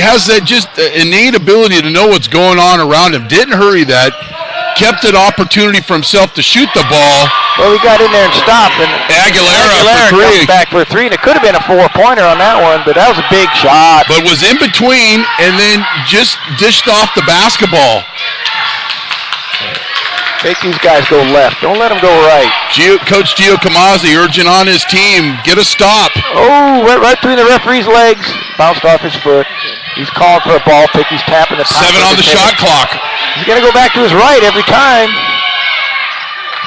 has that just innate ability to know what's going on around him. Didn't hurry that. Kept an opportunity for himself to shoot the ball. Well, he got in there and stopped, and Aguilera for 3. Comes back for a 3, and it could have been a 4-pointer on that one, but that was a big shot. But was in between and then just dished off the basketball. Make these guys go left. Don't let them go right. Coach Gio Camazzi urging on his team, get a stop. Oh, right between the referee's legs. Bounced off his foot. He's calling for a ball pick. He's tapping the top. 7 on the shot clock. He's going to go back to his right every time.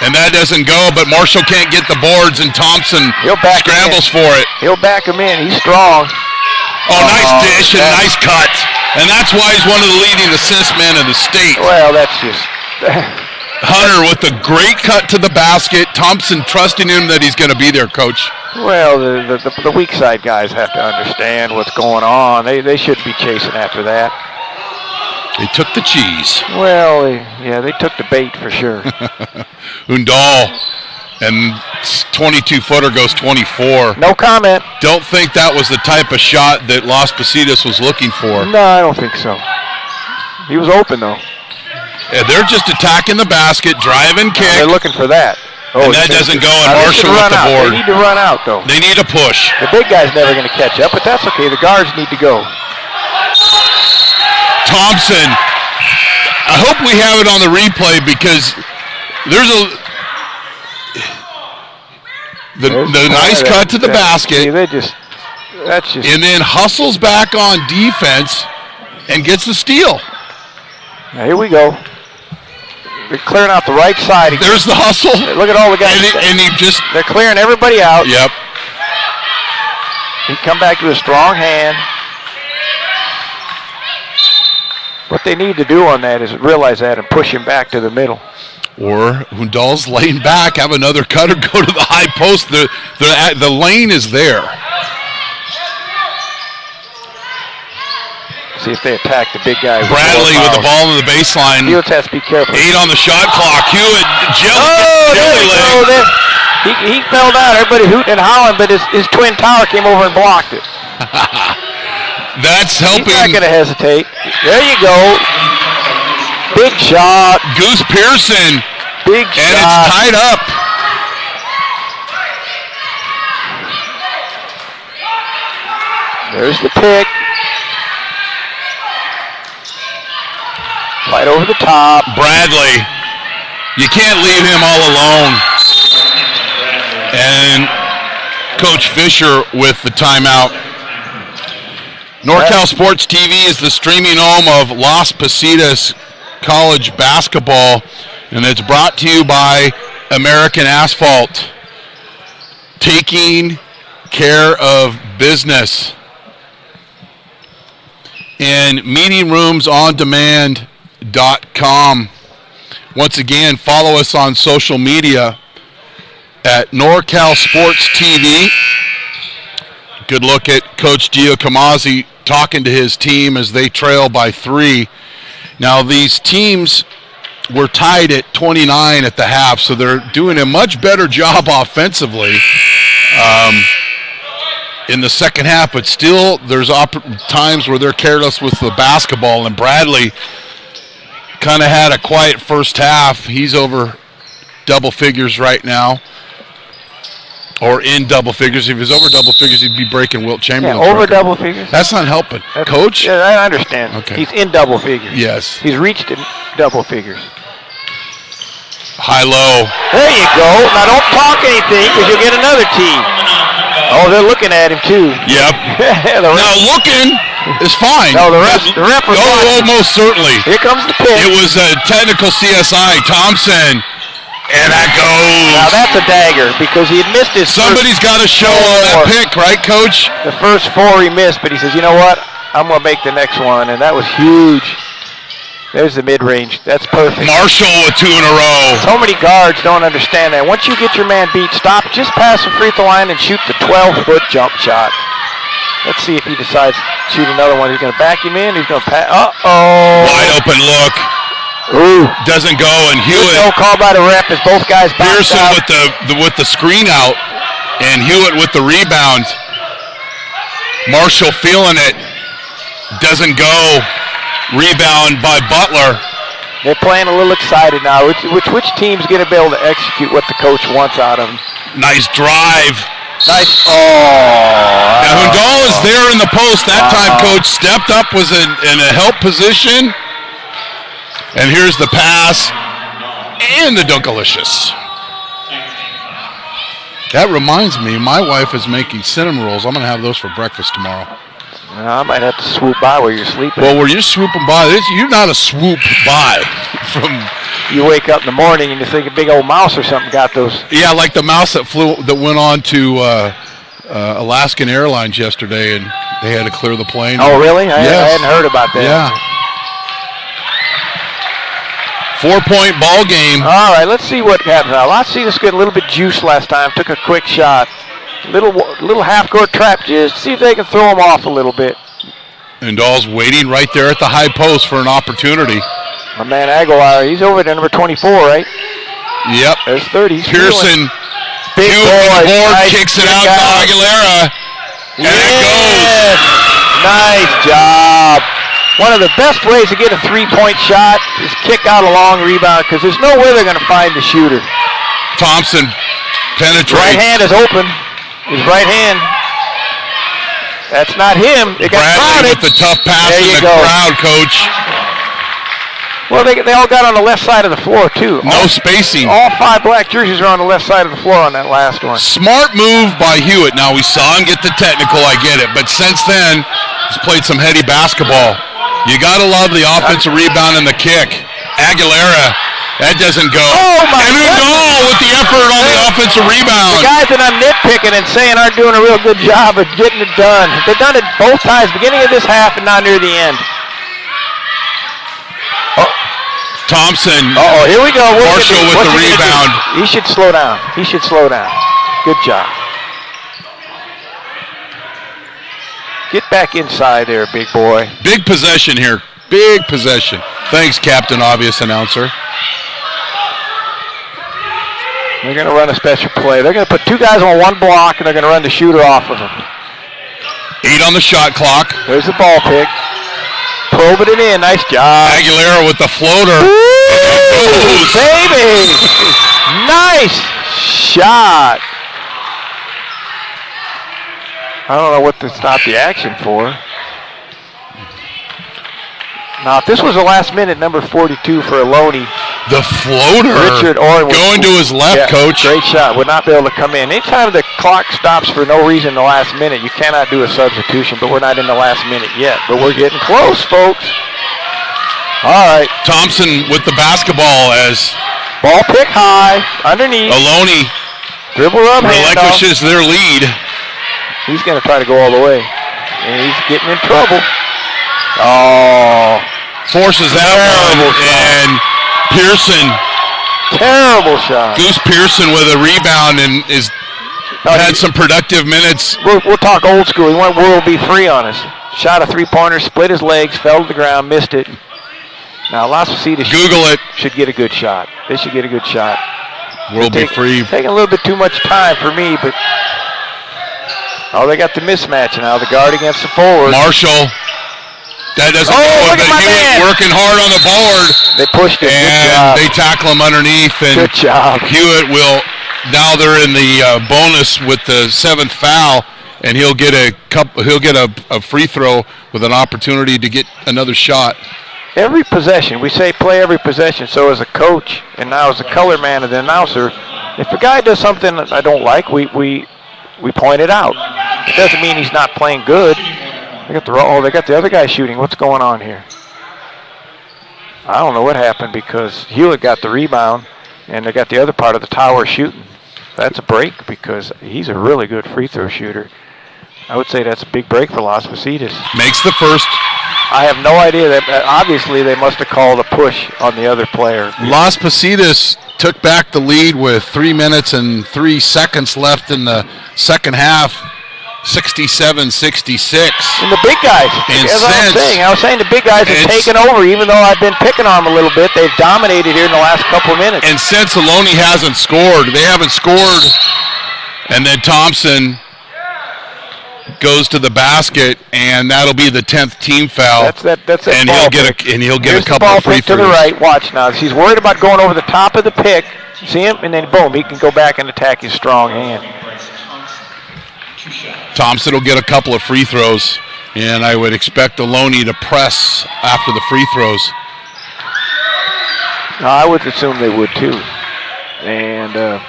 And that doesn't go, but Marshall can't get the boards, and Thompson scrambles for it. He'll back him in. He's strong. Oh, nice dish and nice cut. And that's why he's one of the leading assist men in the state. Well, that's just... Hunter with a great cut to the basket. Thompson trusting him that he's going to be there, Coach. Well, the weak side guys have to understand what's going on. They shouldn't be chasing after that. They took the cheese. Well, they took the bait for sure. Undal, and 22-footer goes 24. No comment. Don't think that was the type of shot that Las Positas was looking for. No, I don't think so. He was open, though. Yeah, they're just attacking the basket, driving kick. They're looking for that. And that doesn't go, and Marshall with the board. They need to run out, though. They need a push. The big guy's never going to catch up, but that's okay. The guards need to go. Thompson. I hope we have it on the replay because there's the nice cut to the basket. See, and then hustles back on defense and gets the steal. Now, here we go. They're clearing out the right side again. There's the hustle. Look at all the guys. They're clearing everybody out. Yep. He come back to a strong hand. What they need to do on that is realize that and push him back to the middle. Or Hundal's laying back, have another cutter go to the high post. The lane is there. See if they attack the big guy. Bradley with the ball on the baseline. Hewitt has to be careful. 8 on the shot clock. Hewitt, jelly leg. He fell down. Everybody hooting and hollering, but his twin tower came over and blocked it. That's helping. He's not going to hesitate. There you go. Big shot. Goose Pearson. Big shot. And it's tied up. There's the pick. Right over the top. Bradley. You can't leave him all alone. And Coach Fisher with the timeout. NorCal Sports TV is the streaming home of Las Positas College basketball, and it's brought to you by American Asphalt, taking care of business. And meetingroomsondemand.com. Once again, follow us on social media at NorCal Sports TV. Good look at Coach Gio Camazzi talking to his team as they trail by 3. Now, these teams were tied at 29 at the half, so they're doing a much better job offensively in the second half, but still there's times where they're careless with the basketball, and Bradley kind of had a quiet first half. He's over double figures right now. Or in double figures. If he was over double figures, he'd be breaking Wilt Chamberlain's over record. double figures? That's not helping. Coach? Yeah, I understand. Okay. He's in double figures. Yes. He's reached in double figures. High-low. There you go. Now don't talk anything because you'll get another team. Oh, they're looking at him too. Yep. Now looking is fine. No, the ref was watching. Most certainly. Here comes the pick. It was a technical CSI. Thompson. And that goes. Now that's a dagger because he had missed his Somebody's got to show on that pick, right, Coach? The first 4 he missed, but he says, you know what? I'm going to make the next one, and that was huge. There's the mid-range. That's perfect. Marshall with 2 in a row. So many guards don't understand that. Once you get your man beat, stop, just pass the free throw line and shoot the 12-foot jump shot. Let's see if he decides to shoot another one. He's going to back him in. He's going to pass. Uh-oh. Wide open look. Ooh. Doesn't go, and Hewitt. No call by the ref as both guys back Pearson out. with the screen out. And Hewitt with the rebound. Marshall feeling it. Doesn't go. Rebound by Butler. They're playing a little excited now. Which team's going to be able to execute what the coach wants out of them? Nice drive. Nice. Now Hundal is there in the post. That time, coach stepped up, was in a help position. And here's the pass. And the Dunkalicious. That reminds me, my wife is making cinnamon rolls. I'm going to have those for breakfast tomorrow. I might have to swoop by where you're sleeping. Well, where you're swooping by, you're not a swoop by. You wake up in the morning and you think a big old mouse or something got those. Yeah, like the mouse that went on to Alaskan Airlines yesterday, and they had to clear the plane. Oh, really? Yes. I hadn't heard about that. Yeah. 4-point ball game. All right, let's see what happens now. Las Positas got a little bit juice last time. Took a quick shot. Little half-court trap. Just see if they can throw them off a little bit. And Dahl's waiting right there at the high post for an opportunity. My man Aguilar, he's over there, number 24, right? Yep. There's 30. Pearson, big boy, board, nice, kicks it out to Aguilera. And it goes. Nice job. One of the best ways to get a three-point shot is kick out a long rebound because there's no way they're going to find the shooter. Thompson penetrates. Right hand is open. His right hand. That's not him. It got Bradley crowded. with the tough pass there in the go. crowd, coach. Well, they all got on the left side of the floor, too. No spacing. All 5 black jerseys are on the left side of the floor on that last one. Smart move by Hewitt. Now, we saw him get the technical, I get it. But since then, he's played some heady basketball. You got to love the offensive rebound and the kick. Aguilera, that doesn't go. Oh, my and Udall with the effort on the offensive rebound. The guys that I'm nitpicking and saying aren't doing a real good job of getting it done. They've done it both times, beginning of this half and now near the end. Thompson. Here we go. Marshall with the rebound. He should slow down. Good job. Get back inside there, big boy. Big possession here. Big possession. Thanks, Captain Obvious Announcer. They're going to run a special play. They're going to put 2 guys on one block, and they're going to run the shooter off of them. 8 on the shot clock. There's the ball pick. Probing it in. Nice job. Aguilera with the floater. Ooh, baby. Nice shot. I don't know what to stop the action for. Now, if this was the last minute, number 42 for Ohlone. The floater. Richard Orr going to his left, coach. Great shot. Would not be able to come in. Anytime the clock stops for no reason in the last minute, you cannot do a substitution, but we're not in the last minute yet. But we're getting close, folks. All right. Thompson with the basketball as ball pick high, underneath. Ohlone dribble up, relinquishes their lead. He's going to try to go all the way. And he's getting in trouble. Oh. Forces that one. And Pearson. Terrible shot. Goose Pearson with a rebound and had some productive minutes. We'll talk old school. He went World Be Free on us. Shot a three-pointer, split his legs, fell to the ground, missed it. Now, Las Positas should get a good shot. They should get a good shot. World Be Free. Taking a little bit too much time for me, but they got the mismatch now. The guard against the forward. Marshall. That doesn't go. Look at my man. Working hard on the board. They pushed it. And they tackle him underneath. And good job. Hewitt will. Now they're in the bonus with the 7th foul, and he'll get a free throw with an opportunity to get another shot. Every possession, we say play every possession. So as a coach and now as a color man and the announcer, if a guy does something that I don't like, we point it out. It doesn't mean he's not playing good. They got the other guy shooting. What's going on here? I don't know what happened because Hewitt got the rebound and they got the other part of the tower shooting. That's a break because he's a really good free throw shooter. I would say that's a big break for Las Positas. Makes the first. I have no idea. Obviously, they must have called a push on the other player. Las Positas took back the lead with 3 minutes and 3 seconds left in the second half. 67-66. And the big guys, I was saying the big guys have taken over, even though I've been picking on them a little bit. They've dominated here in the last couple of minutes. And since Ohlone hasn't scored, they haven't scored, and And then Thompson goes to the basket, and that'll be the 10th team foul. That's and he'll get a couple of free throws. To the right. Watch now. She's worried about going over the top of the pick. See him, and then boom, he can go back and attack his strong hand. Thompson will get a couple of free throws, and I would expect Ohlone to press after the free throws. No, I would assume they would too, and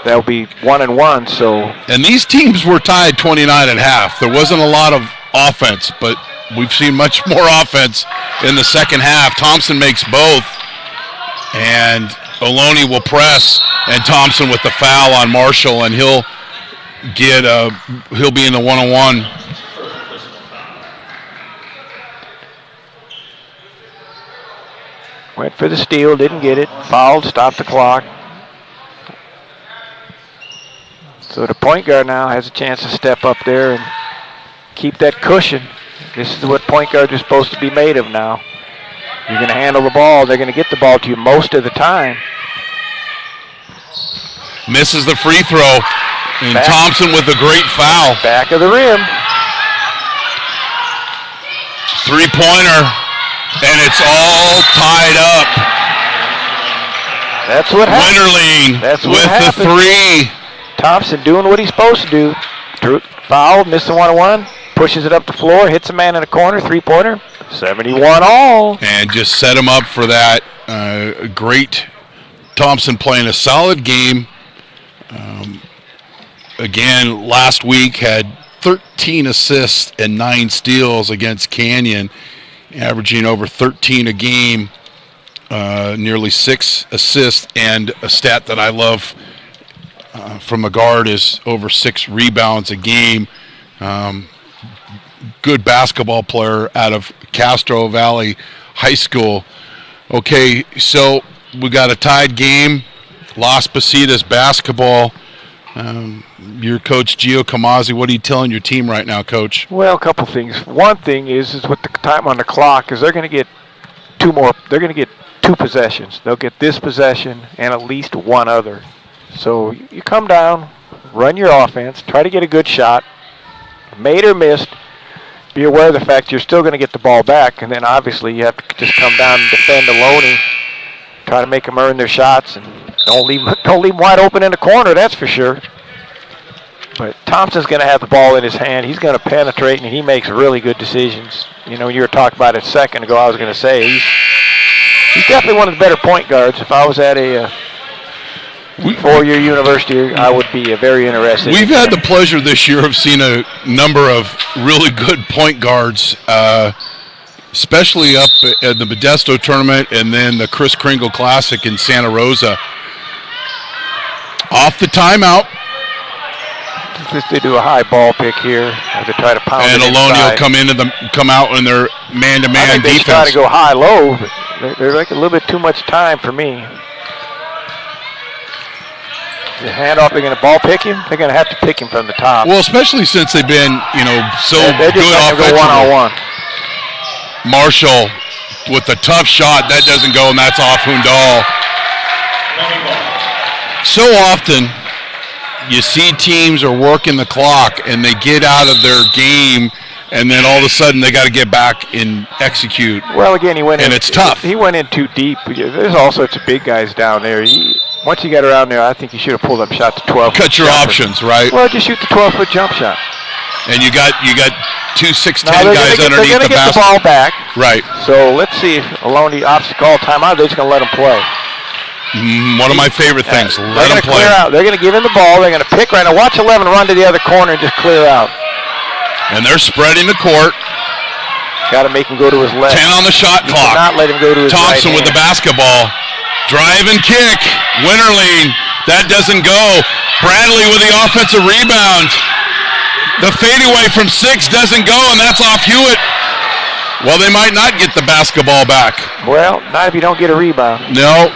that'll be 1-1. So. And these teams were tied 29.5. There wasn't a lot of offense, but we've seen much more offense in the second half. Thompson makes both, and Ohlone will press, and Thompson with the foul on Marshall, and he'll be in the 1-on-1. Went for the steal, didn't get it. Fouled, stopped the clock. So the point guard now has a chance to step up there and keep that cushion. This is what point guards are supposed to be made of now. You're going to handle the ball. They're going to get the ball to you most of the time. Misses the free throw. And Thompson with a great foul. Back of the rim. Three-pointer. And it's all tied up. That's what happened. Winterling with happened. the three. Thompson doing what he's supposed to do. Foul, missed the 1-on-1. Pushes it up the floor, hits a man in the corner, three-pointer. 71 all. And just set him up for that. Great. Thompson playing a solid game. Again, last week had 13 assists and 9 steals against Canyon, averaging over 13 a game, nearly 6 assists, and a stat that I love from a guard is over 6 rebounds a game. Good basketball player out of Castro Valley High School. Okay, so we got a tied game. Las Positas basketball. Your coach, Gio Kamazi, what are you telling your team right now, Coach? Well, a couple things. One thing is with the time on the clock is they're going to get 2 more. They're going to get 2 possessions. They'll get this possession and at least one other. So you come down, run your offense, try to get a good shot, made or missed. Be aware of the fact you're still going to get the ball back, and then obviously you have to just come down and defend Ohlone, try to make them earn their shots, and don't leave them wide open in the corner, that's for sure. But Thompson's going to have the ball in his hand. He's going to penetrate, and he makes really good decisions. You know, you were talking about it a second ago, I was going to say, he's definitely one of the better point guards. If I was at a four-year university, I would be very interested. We've had the pleasure this year of seeing a number of really good point guards, especially up at the Modesto tournament and then the Chris Kringle Classic in Santa Rosa. Off the timeout. They do a high ball pick here as they try to pound and it Ohlone inside. will come out in their man-to-man defense. They try to go high-low, but they're like a little bit too much time for me. The handoff, they're going to ball pick him. They're going to have to pick him from the top. Well, especially since they've been, so they're just good offensively. Go one-on-one. Marshall with the tough shot, that doesn't go, and that's off Hundal. So often, you see teams are working the clock, and they get out of their game, and then all of a sudden they got to get back and execute. Well, again, he went in. And it's tough. He went in too deep. There's all sorts of big guys down there. Once you got around there, I think you should have pulled up shot to 12. Cut your options, right? Well, just shoot the 12-foot jump shot. And you got 2 6'10" guys underneath the basket. They're going to get the ball back. Right. So let's see if Ohlone opts to call timeout. They're just going to let him play. One of my favorite things. Let him play. Clear out. They're going to give him the ball. They're going to pick right now. Watch 11 run to the other corner and just clear out. And they're spreading the court. Got to make him go to his left. 10 on the shot clock. Not let him go to his Thompson right with the basketball. Drive and kick. Winterling. That doesn't go. Bradley with the offensive rebound. The fadeaway from 6 doesn't go, and that's off Hewitt. Well, they might not get the basketball back. Well, not if you don't get a rebound. No.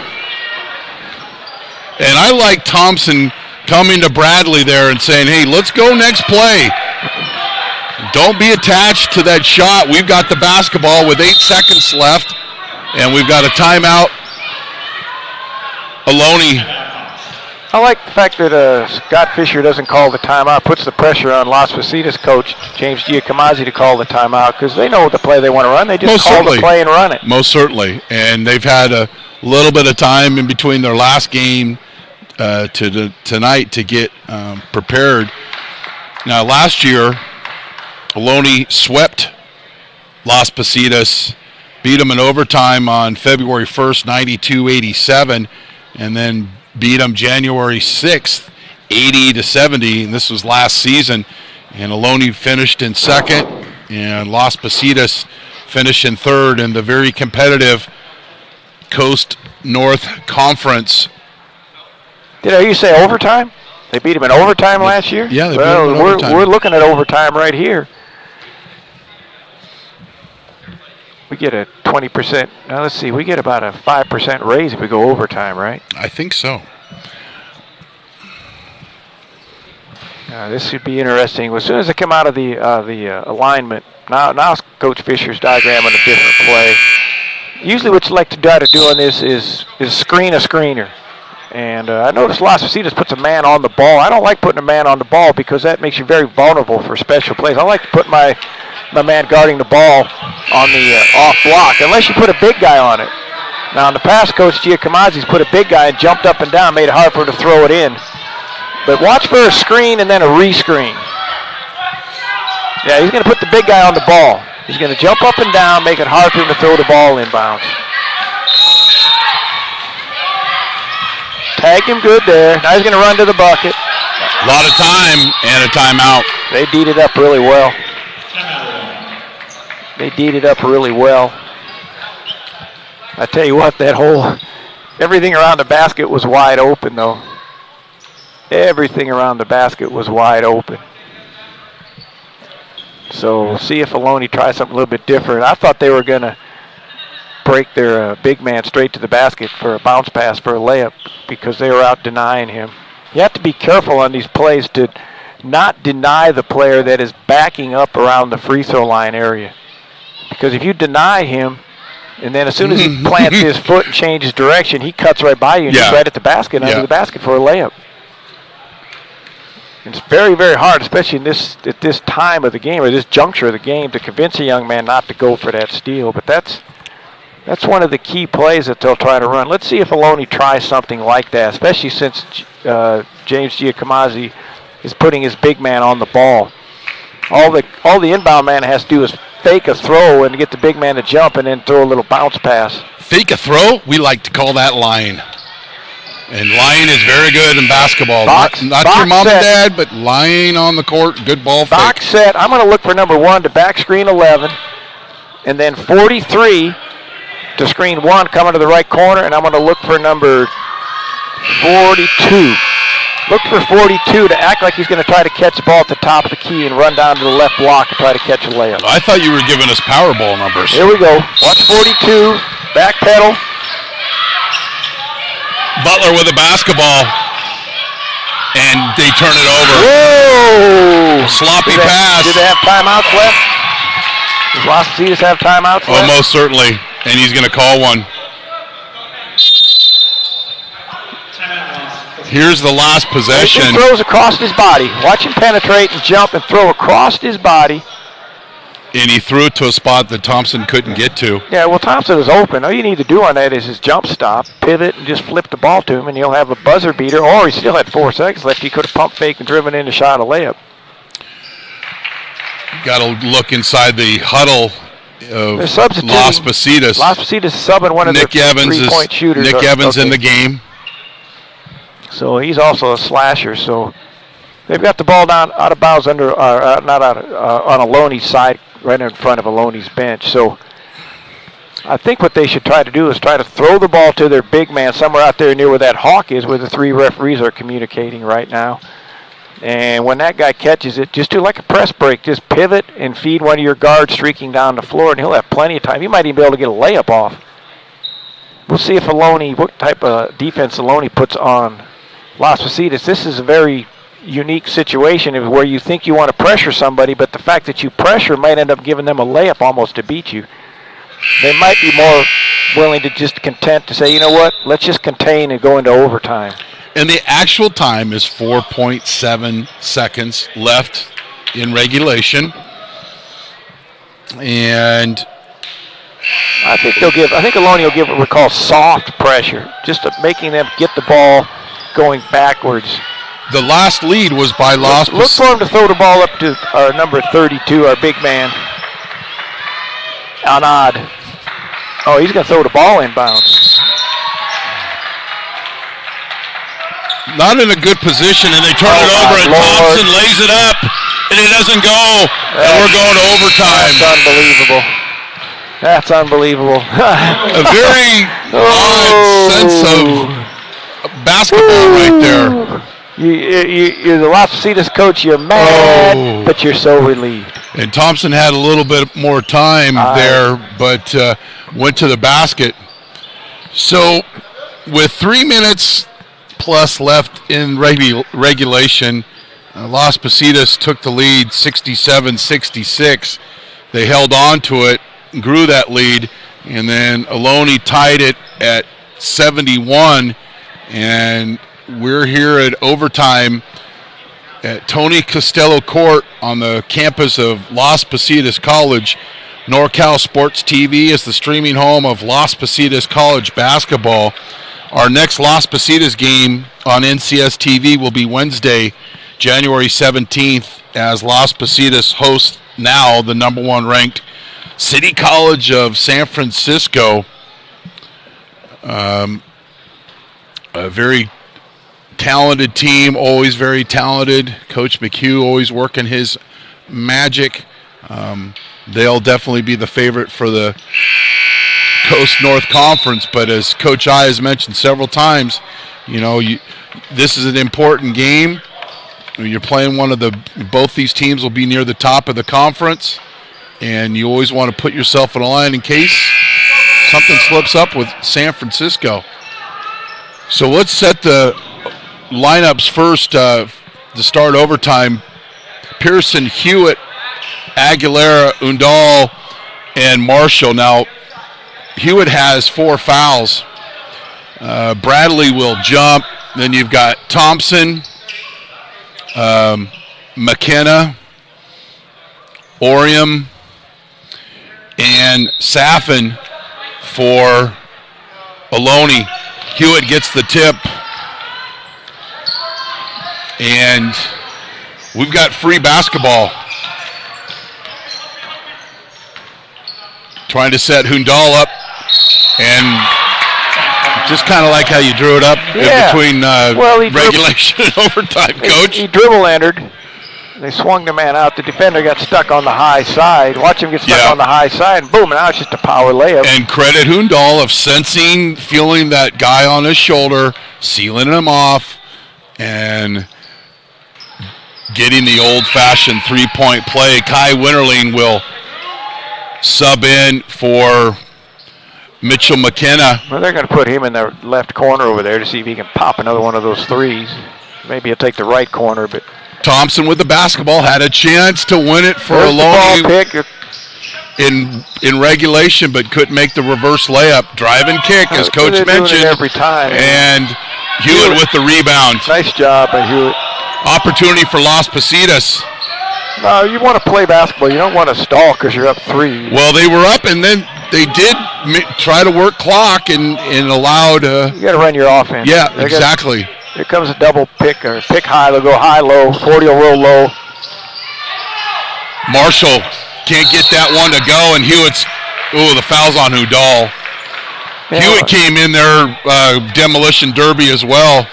And I like Thompson coming to Bradley there and saying, hey, let's go next play. Don't be attached to that shot. We've got the basketball with 8 seconds left, and we've got a timeout. Ohlone I like the fact that Scott Fisher doesn't call the timeout, puts the pressure on Las Positas coach James Giacomazzi to call the timeout because they know the play they want to run. They just call the play and run it. Most certainly. And they've had a little bit of time in between their last game to tonight to get prepared. Now, last year, Ohlone swept Las Positas, beat them in overtime on February 1st, 92-87, and then beat them January 6th, 80-70, and this was last season. And Ohlone finished in second, and Las Positas finished in third in the very competitive Coast North Conference. Did you say overtime? They beat them in overtime last year? Yeah, they beat them in overtime. We're looking at overtime right here. We get a 20%. Now let's see. We get about a 5% raise if we go overtime, right? I think so. This should be interesting. As soon as they come out of the alignment, now Coach Fisher's diagramming a different play. Usually, what you like to try to do on this is screen a screener. And I noticed Las Positas puts a man on the ball. I don't like putting a man on the ball because that makes you very vulnerable for special plays. I like to put my man guarding the ball on the off block, unless you put a big guy on it. Now, in the past, Coach Giacomazzi's put a big guy and jumped up and down, made it hard for him to throw it in. But watch for a screen and then a rescreen. Yeah, he's going to put the big guy on the ball. He's going to jump up and down, make it hard for him to throw the ball inbounds. Tagged him good there. Now he's going to run to the bucket. A lot of time and a timeout. They D'd it up really well. They D'd it up really well. I tell you what, everything around the basket was wide open, though. Everything around the basket was wide open. So we'll see if Ohlone tries something a little bit different. I thought they were going to break their big man straight to the basket for a bounce pass for a layup because they were out denying him. You have to be careful on these plays to not deny the player that is backing up around the free throw line area. Because if you deny him, and then as soon as he plants his foot and changes direction, he cuts right by you and he's right at the basket, under the basket for a layup. It's very, very hard, especially at this time of the game or this juncture of the game, to convince a young man not to go for that steal. But that's one of the key plays that they'll try to run. Let's see if Ohlone tries something like that, especially since James Giacomazzi is putting his big man on the ball. All the inbound man has to do is fake a throw and get the big man to jump and then throw a little bounce pass. Fake a throw? We like to call that lying. And lying is very good in basketball. Not your mom and dad, but lying on the court, good ball fake. Box set. I'm going to look for number 1 to back screen 11. And then 43 to screen 1 coming to the right corner. And I'm going to look for number 42. Look for 42 to act like he's going to try to catch the ball at the top of the key and run down to the left block and try to catch a layup. I thought you were giving us Powerball numbers. Here we go. Watch 42. Back pedal. Butler with a basketball, and they turn it over. Whoa! Sloppy pass. Do they have timeouts left? Does Las Positas have timeouts left? Most certainly, and he's going to call one. Here's the last possession. He throws across his body. Watch him penetrate and jump and throw across his body. And he threw it to a spot that Thompson couldn't get to. Yeah, well, Thompson is open. All you need to do on that is his jump stop, pivot, and just flip the ball to him, and he'll have a buzzer beater. Or he still had 4 seconds left. He could have pump faked and driven in a shot, a layup. Got to look inside the huddle of Las Positas. Las Positas is subbing one of their three-point shooters. Nick Evans in the game. So he's also a slasher. So they've got the ball down out of bounds on Ohlone's side, right in front of Ohlone's bench. So I think what they should try to do is try to throw the ball to their big man somewhere out there near where that hawk is, where the 3 referees are communicating right now. And when that guy catches it, just do like a press break. Just pivot and feed one of your guards streaking down the floor, and he'll have plenty of time. He might even be able to get a layup off. We'll see if what type of defense Ohlone puts on Las Positas. This is a very unique situation where you think you want to pressure somebody, but the fact that you pressure might end up giving them a layup almost to beat you. They might be more willing to just content to say, you know what, let's just contain and go into overtime. And the actual time is 4.7 seconds left in regulation. And I think Ohlone will give what we call soft pressure, just making them get the ball going backwards. the last lead was by Las Positas. Look for him to throw the ball up to our number 32, our big man, Anad. Oh, he's going to throw the ball inbounds. Not in a good position, and they turn it over, and Thompson lays it up, and it doesn't go, and we're going to overtime. That's unbelievable. That's unbelievable. A very odd sense of basketball right there. You're the Las Positas coach. You're mad, but you're so relieved. And Thompson had a little bit more time there, but went to the basket. So with 3 minutes plus left in regulation, Las Positas took the lead 67-66. They held on to it, grew that lead, and then Ohlone tied it at 71, and we're here at overtime at Tony Costello Court on the campus of Las Positas College. NorCal SportsTV is the streaming home of Las Positas College basketball. Our next Las Positas game on NCS TV will be Wednesday, January 17th, as Las Positas hosts now the number one ranked City College of San Francisco. A very talented team, always very talented. Coach McHugh always working his magic. They'll definitely be the favorite for the Coast North Conference, but as Coach I has mentioned several times, this is an important game. You're playing both these teams will be near the top of the conference, and you always want to put yourself in a line in case something slips up with San Francisco. So let's set the lineups first to start overtime. Pearson, Hewitt, Aguilera, Undal, and Marshall. Now, Hewitt has 4 fouls. Bradley will jump. Then you've got Thompson, McKenna, Orium, and Saffin for Ohlone. Hewitt gets the tip. And we've got free basketball. Trying to set Hundal up, and just kind of like how you drew it up in between regulation and overtime, Coach. He dribble entered. They swung the man out. The defender got stuck on the high side. Watch him get stuck on the high side, and boom, and now it's just a power layup. And credit Hundal of sensing, feeling that guy on his shoulder, sealing him off, and getting the old-fashioned three-point play. Kai Winterling will sub in for Mitchell McKenna. Well, they're going to put him in the left corner over there to see if he can pop another one of those threes. Maybe he'll take the right corner, but Thompson with the basketball had a chance to win it for Ohlone in regulation, but couldn't make the reverse layup. Drive and kick, as Coach mentioned. Every time. And Hewitt with the rebound. Nice job by Hewitt. Opportunity for Las Positas. No, you want to play basketball. You don't want to stall because you're up 3. Well, they were up, and then they did try to work clock and allowed. You got to run your offense. Yeah, exactly. Here comes a double pick, or pick high. They'll go high, low. 40 will roll low. Marshall can't get that one to go, and Hewitt's. The foul's on Hundal. Yeah. Hewitt came in there, demolition derby as well.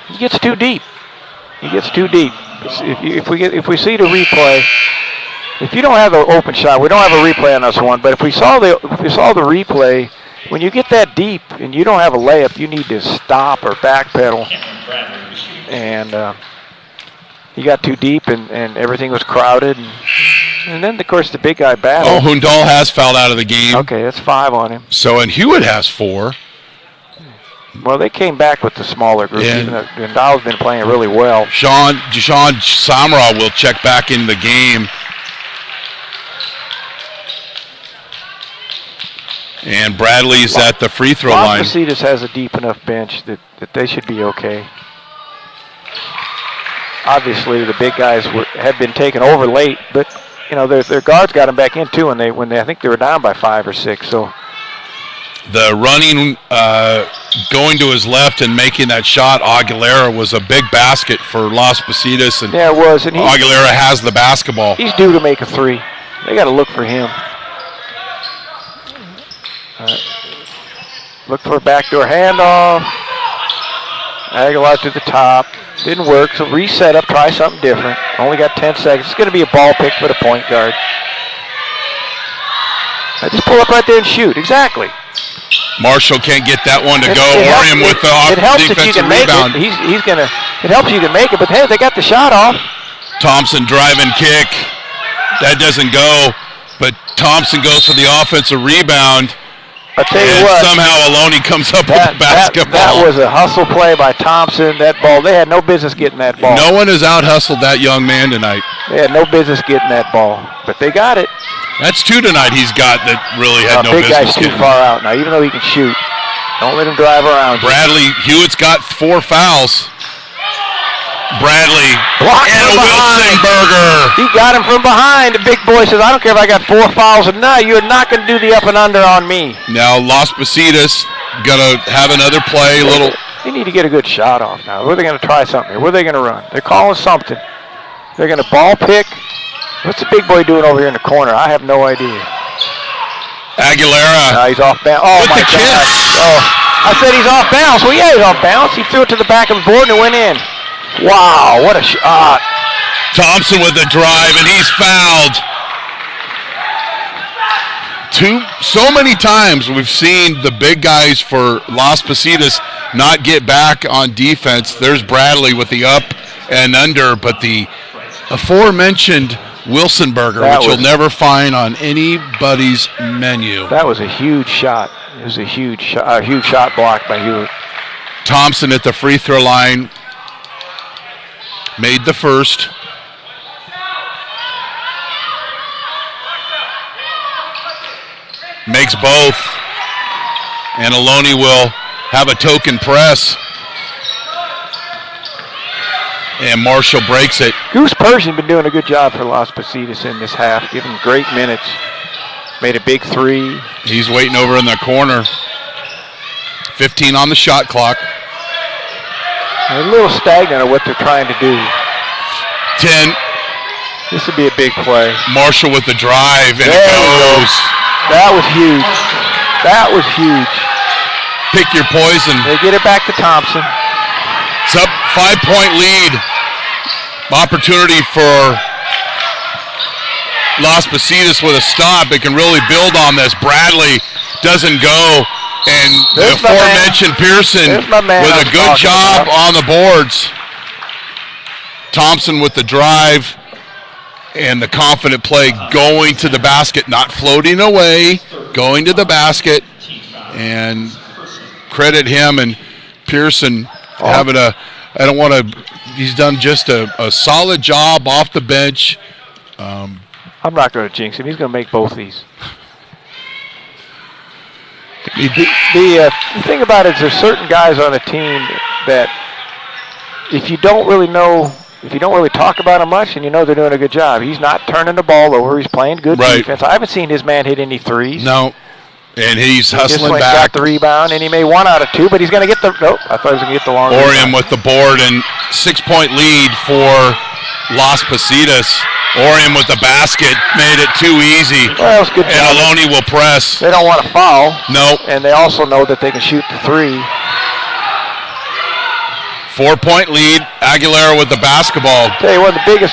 He gets too deep. If we see the replay, if you don't have an open shot, we don't have a replay on this one. But if we saw the replay, when you get that deep and you don't have a layup, you need to stop or backpedal. And he got too deep, and everything was crowded. And then, of course, the big guy battled. Oh, Hundal has fouled out of the game. Okay, that's 5 on him. So, and Hewitt has 4. Well, they came back with the smaller group. And Hundal's been playing really well. Deshaun Samra will check back in the game. And Bradley's at the free throw line. Las Positas has a deep enough bench that they should be okay. Obviously, the big guys had been taken over late, but their guards got them back in too when they I think they were down by 5 or 6. So the running, going to his left and making that shot, Aguilera, was a big basket for Las Positas. And yeah, it was. And Aguilera has the basketball. He's due to make a 3. They got to look for him. Look for a backdoor handoff. Aguilar to the top. Didn't work, so reset up, try something different. Only got 10 seconds. It's going to be a ball pick for the point guard. Just pull up right there and shoot. Exactly. Marshall can't get that one to go. Orium with the defensive rebound. It helps you can make it, but hey, they got the shot off. Thompson driving kick. That doesn't go, but Thompson goes for the offensive rebound. I'll tell you what. Somehow Ohlone comes up with the basketball. That was a hustle play by Thompson. That ball, they had no business getting that ball. No one has out-hustled that young man tonight. They had no business getting that ball, but they got it. That's 2 tonight he's got that really had no business. Big guy's too far out now, even though he can shoot. Don't let him drive around. Bradley Hewitt's got 4 fouls. Bradley blocked and a Wilson-Berger. He got him from behind. The big boy says, I don't care if I got 4 fouls or not. You're not going to do the up and under on me. Now Las Positas going to have another play. They need to get a good shot off now. Where are they going to try something here? Where are they going to run? They're calling something. They're going to ball pick. What's the big boy doing over here in the corner? I have no idea. Aguilera. He's off balance. Oh, my God. Oh, I said he's off balance. Well, yeah, he's off balance. He threw it to the back of the board and it went in. Wow, what a shot. Thompson with the drive, and he's fouled. So many times we've seen the big guys for Las Positas not get back on defense. There's Bradley with the up and under, but the aforementioned Wilson-Berger, which you'll never find on anybody's menu. That was a huge shot. It was a huge shot blocked by Hewitt. Thompson at the free throw line. Made the first. Makes both. And Ohlone will have a token press. And Marshall breaks it. Goose Pershing been doing a good job for Las Positas in this half, giving great minutes. Made a big 3. He's waiting over in the corner. 15 on the shot clock. They're a little stagnant at what they're trying to do. 10. This would be a big play. Marshall with the drive, and it goes. That was huge. That was huge. Pick your poison. They get it back to Thompson. It's up 5-point lead. Opportunity for Las Positas with a stop. It can really build on this. Bradley doesn't go. And the aforementioned Pearson with a good job on the boards. Thompson with the drive and the confident play going to the basket, not floating away, going to the basket. And credit him and Pearson having he's done just a solid job off the bench. I'm not going to jinx him. He's going to make both these. The thing about it is there's certain guys on a team that if you don't really talk about them much and you know they're doing a good job. He's not turning the ball over. He's playing good defense. I haven't seen his man hit any threes. No. And he's hustling back. Got the rebound, and he made 1 out of 2, but he's going to get the. Nope, I thought he was going to get the long. Orium with the board and 6-point lead for Las Positas. Orium with the basket made it too easy. Well, that was good. And Ohlone will press. They don't want to foul. Nope. And they also know that they can shoot the 3. 4-point lead. Aguilera with the basketball. Tell you one of the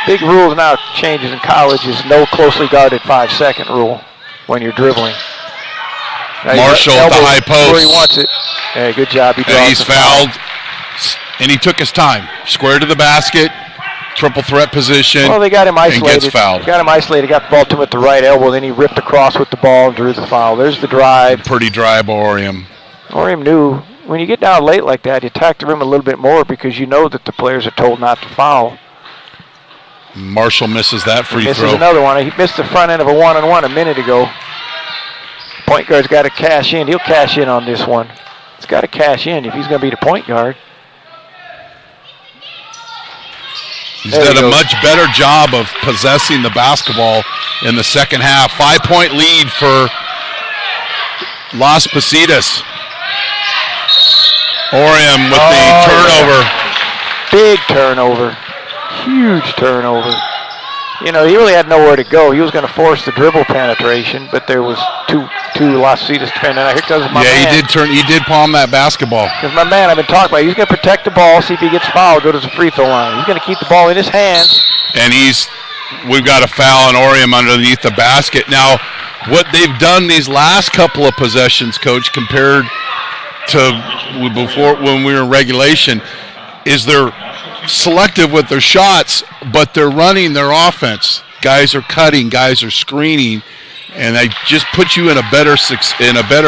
big rules now changes in college is no closely guarded 5-second rule when you're dribbling. Now Marshall at the high post. Where he wants it. Hey, good job. And he's fouled. And he took his time. Square to the basket. Triple threat position. Well, they got him isolated. And gets fouled. They got him isolated. Got the ball to him at the right elbow. Then he ripped across with the ball and drew the foul. There's the drive. Pretty dry by Orium. Orium knew when you get down late like that, you attack the rim a little bit more because you know that the players are told not to foul. Marshall misses that free throw. Misses another one. He missed the front end of a 1-on-1 a minute ago. point guard's got to cash in. He'll cash in on this one. He's got to cash in if he's going to be the point guard. He's done a much better job of possessing the basketball in the second half. 5-point lead for Las Positas. Orium with the turnover. Big turnover. Huge turnover. You know, he really had nowhere to go. He was going to force the dribble penetration, but there was two Las Positas defenders. Here comes my man. He did palm that basketball. Because my man, I've been talking about, he's going to protect the ball, see if he gets fouled, go to the free throw line. He's going to keep the ball in his hands. And we've got a foul on Orium underneath the basket. Now, what they've done these last couple of possessions, Coach, compared to before when we were in regulation, is they're selective with their shots, but they're running their offense. Guys are cutting, guys are screening, and they just put you in a better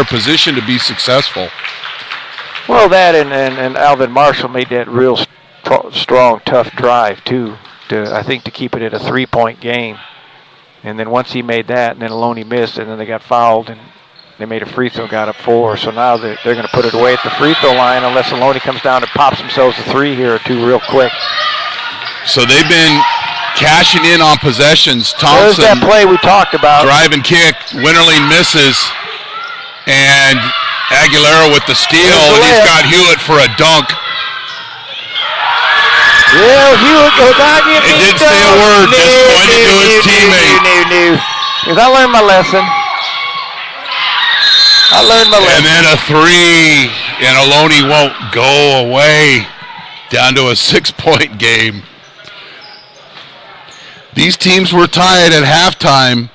position to be successful. Well, that and Alvin Marshall made that real strong, tough drive too. I think to keep it at a 3-point game. And then once he made that, and then Ohlone missed, and then they got fouled, and they made a free throw, got up 4. So now they're going to put it away at the free throw line unless Ohlone comes down and pops themselves a 3 here or 2 real quick. So they've been cashing in on possessions. Thompson, there's that play we talked about. Drive and kick. Winterling misses. And Aguilera with the steal. And he's got Hewitt for a dunk. Yeah, Hewitt goes out here. He didn't say a word. Just pointed to his teammate. Because I learned my lesson. And then a 3, and Ohlone won't go away. Down to a 6-point game. These teams were tied at halftime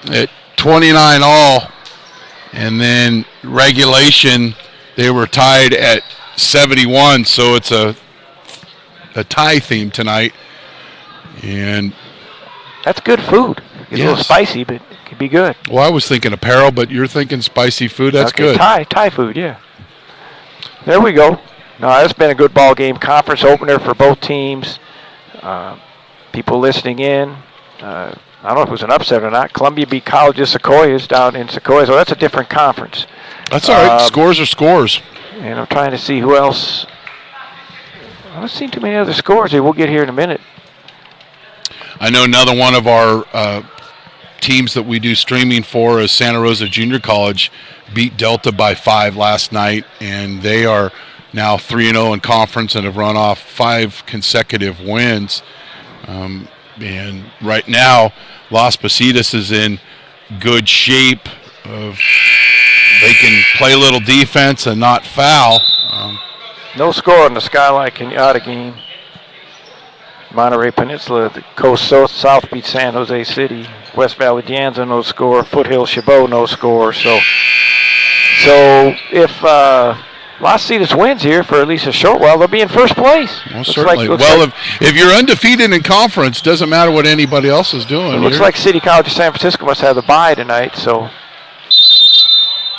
at 29 all. And then regulation, they were tied at 71. So it's a tie theme tonight. And that's good food. It's a little spicy, but could be good. Well, I was thinking apparel, but you're thinking spicy food. That's good. Thai food, yeah. There we go. No, it's been a good ball game. Conference opener for both teams. People listening in. I don't know if it was an upset or not. Columbia beat College of Sequoias down in Sequoia. So that's a different conference. That's all right. Scores are scores. And I'm trying to see who else. I haven't seen too many other scores here. We'll get here in a minute. I know another one of our teams that we do streaming for is Santa Rosa Junior College beat Delta by 5 last night, and they are now 3-0 in conference and have run off 5 consecutive wins. And right now, Las Positas is in good shape. They can play a little defense and not foul. No score on the Skyline Kenyatta game. Monterey Peninsula, the Coast South beat San Jose City. West Valley De Anza, no score. Foothill Chabot, no score. So if Las Positas wins here for at least a short while, they'll be in first place. Well, certainly. If you're undefeated in conference, doesn't matter what anybody else is doing. It looks like City College of San Francisco must have the bye tonight, so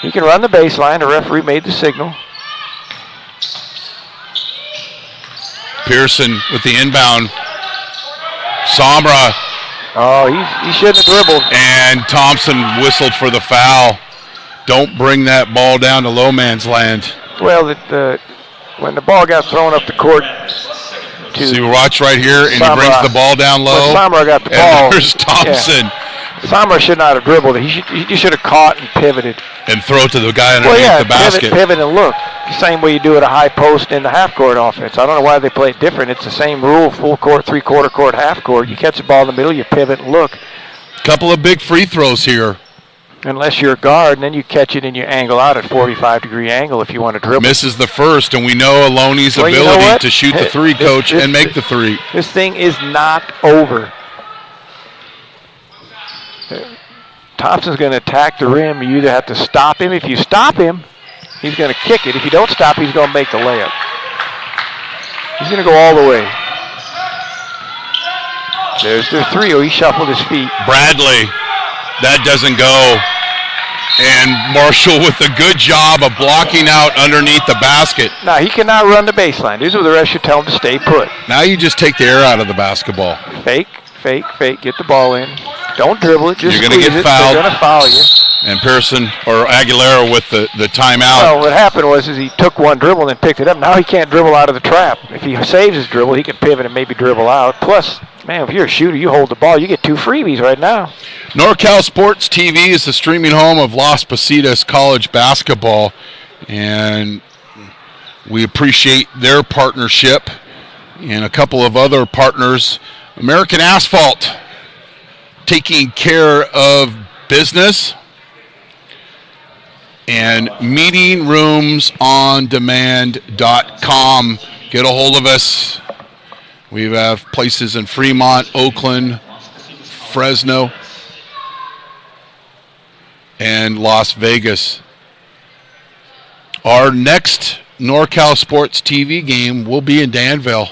he can run the baseline. The referee made the signal. Pearson with the inbound. Samra. Oh, he shouldn't have dribbled. And Thompson whistled for the foul. Don't bring that ball down to low man's land. Well, when the ball got thrown up the court. See, watch right here, and he brings the ball down low. Samra got the ball. And there's Thompson. Yeah. Samra should not have dribbled it. He should have caught and pivoted. And throw it to the guy underneath the basket. Pivot and look. The same way you do at a high post in the half-court offense. I don't know why they play it different. It's the same rule, full court, three-quarter court, half-court. You catch the ball in the middle, you pivot and look. Couple of big free throws here. Unless you're a guard, and then you catch it and you angle out at 45-degree angle if you want to dribble. Misses the first, and we know Alone's ability to shoot the three, Coach, and make the three. This thing is not over. Thompson's going to attack the rim. You either have to stop him. If you stop him, he's going to kick it. If you don't stop, he's going to make the layup. He's going to go all the way. There's their three. Oh, he shuffled his feet. Bradley. That doesn't go. And Marshall with a good job of blocking out underneath the basket. Now, he cannot run the baseline. These are the rest you tell him to stay put. Now you just take the air out of the basketball. Fake, get the ball in. Don't dribble it, just you're going to get fouled. They're going to foul you. And Pearson or Aguilera with the timeout. Well, what happened was he took one dribble and picked it up. Now he can't dribble out of the trap. If he saves his dribble, he can pivot and maybe dribble out. Plus, man, if you're a shooter, you hold the ball, you get 2 freebies right now. NorCal Sports TV is the streaming home of Las Positas College basketball, and we appreciate their partnership and a couple of other partners. American Asphalt taking care of business, and meetingroomsondemand.com. Get a hold of us. We have places in Fremont, Oakland, Fresno, and Las Vegas. Our next NorCal Sports TV game will be in Danville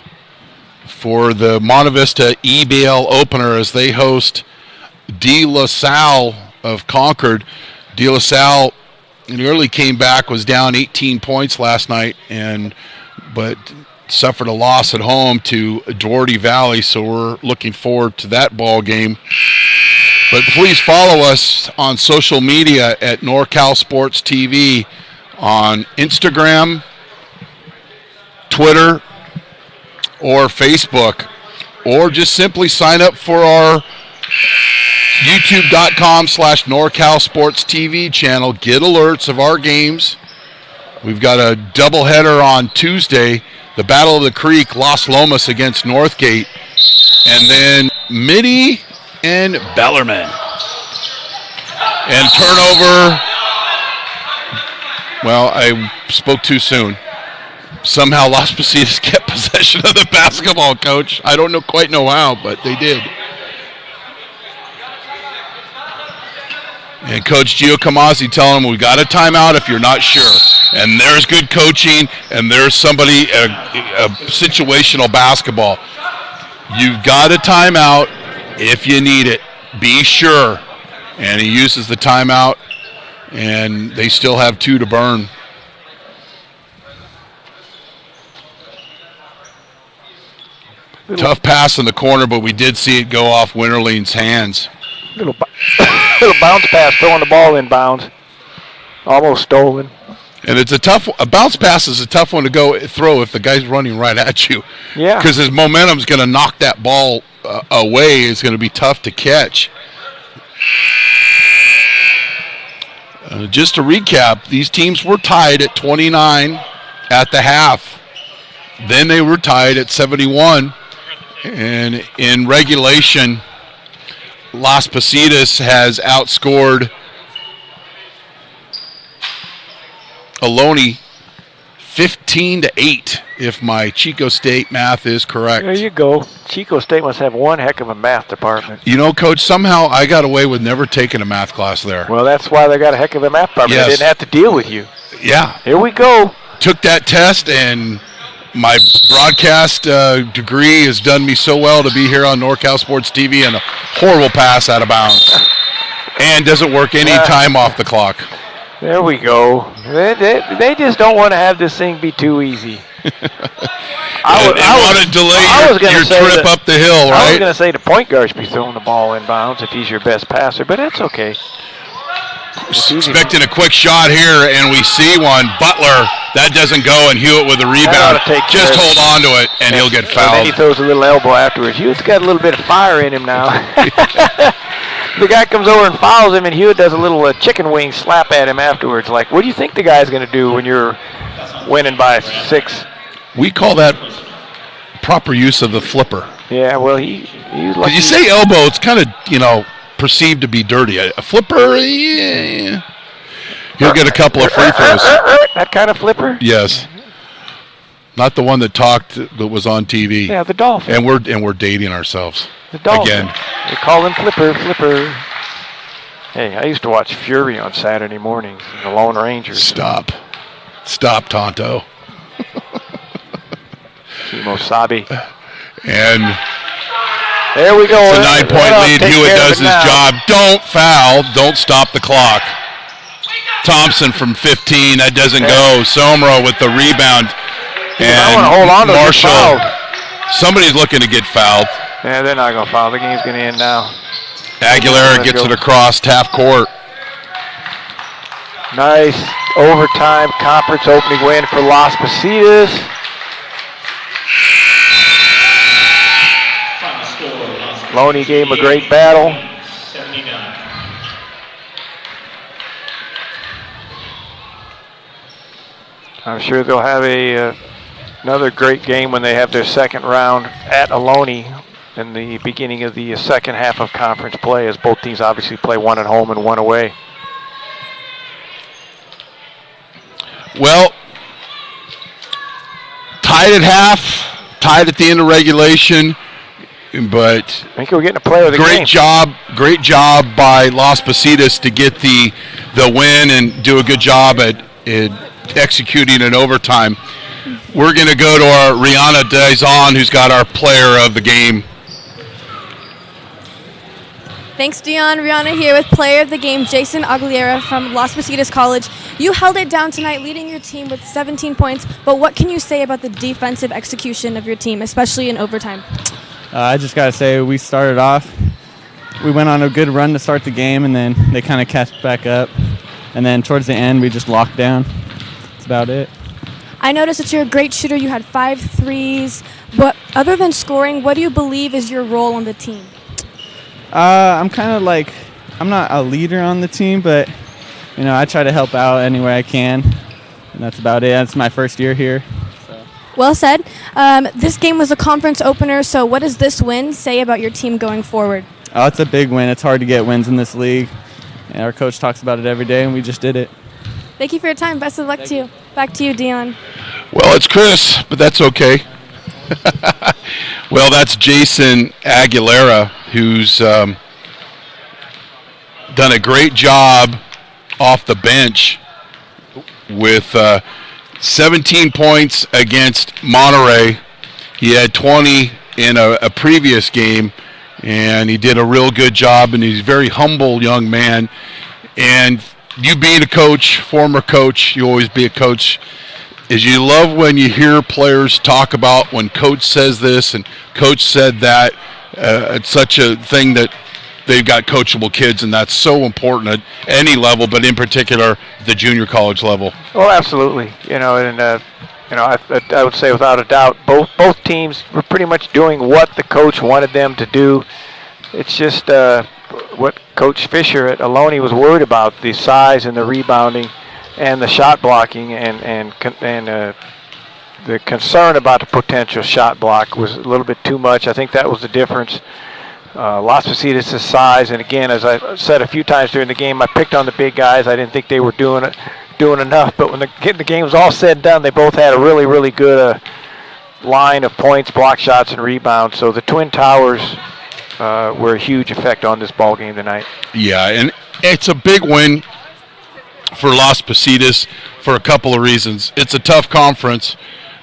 for the Monte Vista EBL opener as they host De La Salle of Concord. De La Salle nearly came back, was down 18 points last night, but suffered a loss at home to Doherty Valley, so we're looking forward to that ball game. But please follow us on social media at NorCal Sports TV on Instagram, Twitter, or Facebook, or just simply sign up for our youtube.com/NorCal Sports TV channel. Get alerts of our games. We've got a doubleheader on Tuesday, the Battle of the Creek, Las Lomas against Northgate, and then Mitty and Bellarmine. And turnover, well, I spoke too soon. Somehow Las Positas kept possession of the basketball, Coach. I don't quite know how, but they did. And Coach Gio Camazzi telling them, we got a timeout if you're not sure. And there's good coaching, and there's somebody, a situational basketball. You've got a timeout if you need it. Be sure. And he uses the timeout, and they still have 2 to burn. Tough pass in the corner, but we did see it go off Winterling's hands. Little bounce pass, throwing the ball in bounds. Almost stolen. And it's a bounce pass is a tough one to throw if the guy's running right at you. Yeah. Because his momentum's going to knock that ball away. It's going to be tough to catch. Just to recap, these teams were tied at 29 at the half. Then they were tied at 71. And in regulation, Las Positas has outscored Ohlone 15-8, if my Chico State math is correct. There you go. Chico State must have one heck of a math department. You know, Coach, somehow I got away with never taking a math class there. Well, that's why they got a heck of a math department. Yes. They didn't have to deal with you. Yeah. Here we go. Took that test, and my broadcast degree has done me so well to be here on NorCal Sports TV, and a horrible pass out of bounds. And doesn't work any time off the clock. There we go. They just don't want to have this thing be too easy. I want to delay your trip up the hill, right? I was going to say the point guard should be throwing the ball in bounds if he's your best passer, but that's okay. Expecting a quick shot here, and we see one. Butler, that doesn't go, and Hewitt with a rebound. Just hold on to it, and he'll get fouled. And then he throws a little elbow afterwards. Hewitt's got a little bit of fire in him now. The guy comes over and fouls him, and Hewitt does a little chicken wing slap at him afterwards. Like, what do you think the guy's going to do when you're winning by 6? We call that proper use of the flipper. Yeah, well, he's like... Did you say elbow? It's kind of, perceived to be dirty. A flipper, yeah. He'll get a couple of free throws. That kind of flipper? Yes. Not the one that talked that was on TV. Yeah, the dolphin. And we're dating ourselves. The dolphin. Again. They call him Flipper. Hey, I used to watch Fury on Saturday mornings, the Lone Rangers. Stop, Tonto. Kimosabe. And there we go. It's a 9-point lead. Hewitt does his job. Don't foul. Don't stop the clock. Thompson from 15. That doesn't go. Somro with the rebound. And I want to hold on to Marshall. Somebody's looking to get fouled. Yeah, they're not going to foul. The game's going to end now. Aguilera gets it across half court. Nice overtime conference opening win for Las Positas. Ohlone gave him a great battle. 79. I'm sure they'll have another great game when they have their second round at Ohlone in the beginning of the second half of conference play, as both teams obviously play one at home and one away. Well, tied at half, tied at the end of regulation, but I think we're getting a player of the game. Great job by Las Positas to get the win and do a good job at executing in overtime. We're going to go to our Rihanna Dizon, who's got our player of the game. Thanks, Dion. Rihanna here with player of the game, Jason Aguilera from Las Positas College. You held it down tonight, leading your team with 17 points, but what can you say about the defensive execution of your team, especially in overtime? I just got to say, we started off, we went on a good run to start the game, and then they kind of catch back up. And then towards the end, we just locked down. That's about it. I noticed that you're a great shooter. You had 5 threes. But other than scoring, what do you believe is your role on the team? I'm kind of like, I'm not a leader on the team, but, you know, I try to help out any way I can. And that's about it. That's my first year here. Well said. This game was a conference opener, so what does this win say about your team going forward? Oh, it's a big win. It's hard to get wins in this league. And our coach talks about it every day, and we just did it. Thank you for your time. Best of luck to you. Back to you, Dion. Well, it's Chris, but that's okay. Well, that's Jason Aguilera, who's done a great job off the bench with 17 points against Monterey. He had 20 in a previous game, and he did a real good job, and he's a very humble young man. And you being a coach, former coach, you always be a coach, is you love when you hear players talk about when coach says this and coach said that. It's such a thing that they've got coachable kids, and that's so important at any level, but in particular the junior college level. Oh, absolutely. You know, and I would say without a doubt, both teams were pretty much doing what the coach wanted them to do. It's just what Coach Fisher at Ohlone was worried about, the size and the rebounding and the shot blocking, and the concern about the potential shot block was a little bit too much. I think that was the difference. Las Positas' size, and again, as I said a few times during the game, I picked on the big guys. I didn't think they were doing enough, but when the game was all said and done, they both had a really, really good line of points, block shots, and rebounds. So the Twin Towers were a huge effect on this ball game tonight. Yeah, and it's a big win for Las Positas for a couple of reasons. It's a tough conference,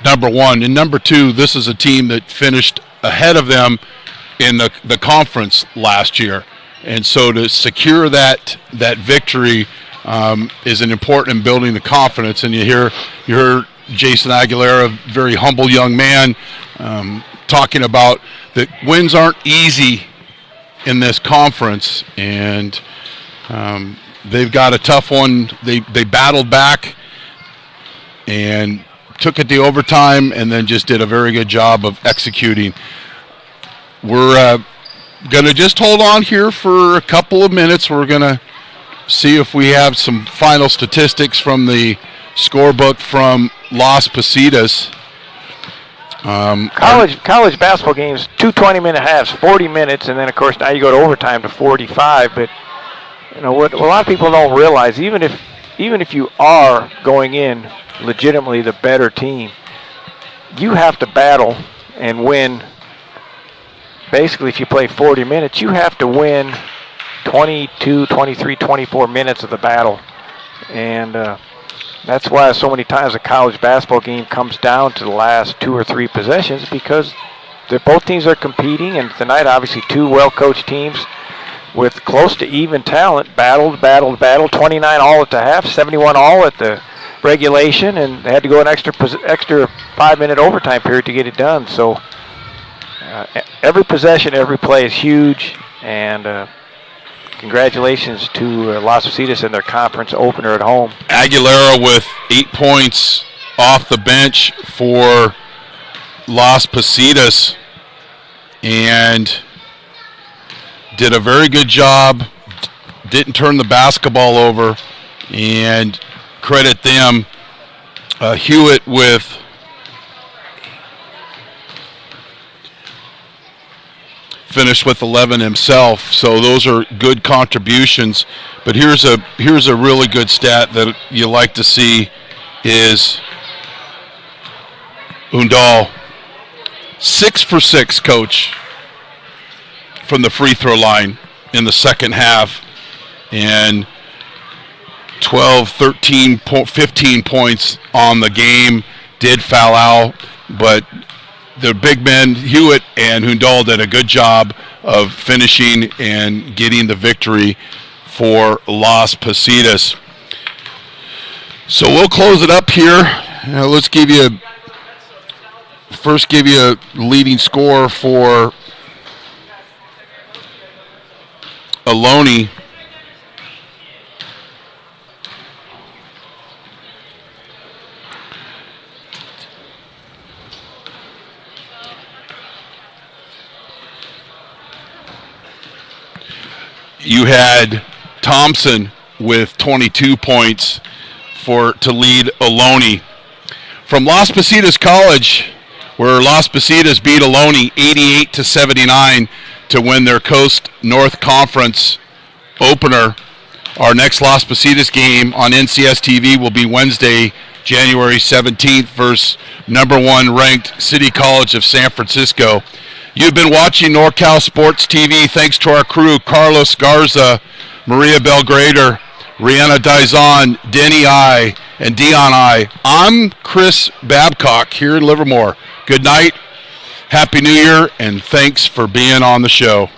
number one, and number two, this is a team that finished ahead of them in the conference last year, and so to secure that victory is an important in building the confidence. And you heard Jason Aguilera, a very humble young man, talking about that wins aren't easy in this conference, and they've got a tough one. They battled back and took it to overtime, and then just did a very good job of executing. We're going to just hold on here for a couple of minutes. We're going to see if we have some final statistics from the scorebook from Las Positas. College basketball games, 2 20-minute halves, 40 minutes, and then, of course, now you go to overtime to 45. But, you know, what a lot of people don't realize, even if you are going in legitimately the better team, you have to battle and win. Basically, if you play 40 minutes, you have to win 22, 23, 24 minutes of the battle. And that's why so many times a college basketball game comes down to the last 2 or 3 possessions, because both teams are competing. And tonight, obviously, 2 well-coached teams with close to even talent battled, 29 all at the half, 71 all at the regulation, and they had to go an extra 5-minute overtime period to get it done. So every possession, every play is huge, and congratulations to Las Positas in their conference opener at home. Aguilera with 8 points off the bench for Las Positas and did a very good job. Didn't turn the basketball over, and credit them. Hewitt finished with 11 himself, so those are good contributions. But here's a really good stat that you like to see is Undal, 6 for 6, coach, from the free throw line in the second half, and 12, 13, 15 points on the game. Did foul out, but the big men, Hewitt and Hundal, did a good job of finishing and getting the victory for Las Positas. So we'll close it up here. Let's give you a leading score for Ohlone. You had Thompson with 22 points to lead Ohlone. From Las Positas College, where Las Positas beat Ohlone 88-79 to win their Coast North Conference opener. Our next Las Positas game on NCS TV will be Wednesday, January 17th versus number 1 ranked City College of San Francisco. You've been watching NorCal Sports TV. Thanks to our crew, Carlos Garza, Maria Belgrader, Rihanna Dizon, Denny I, and Dion I. I'm Chris Babcock here in Livermore. Good night, Happy New Year, and thanks for being on the show.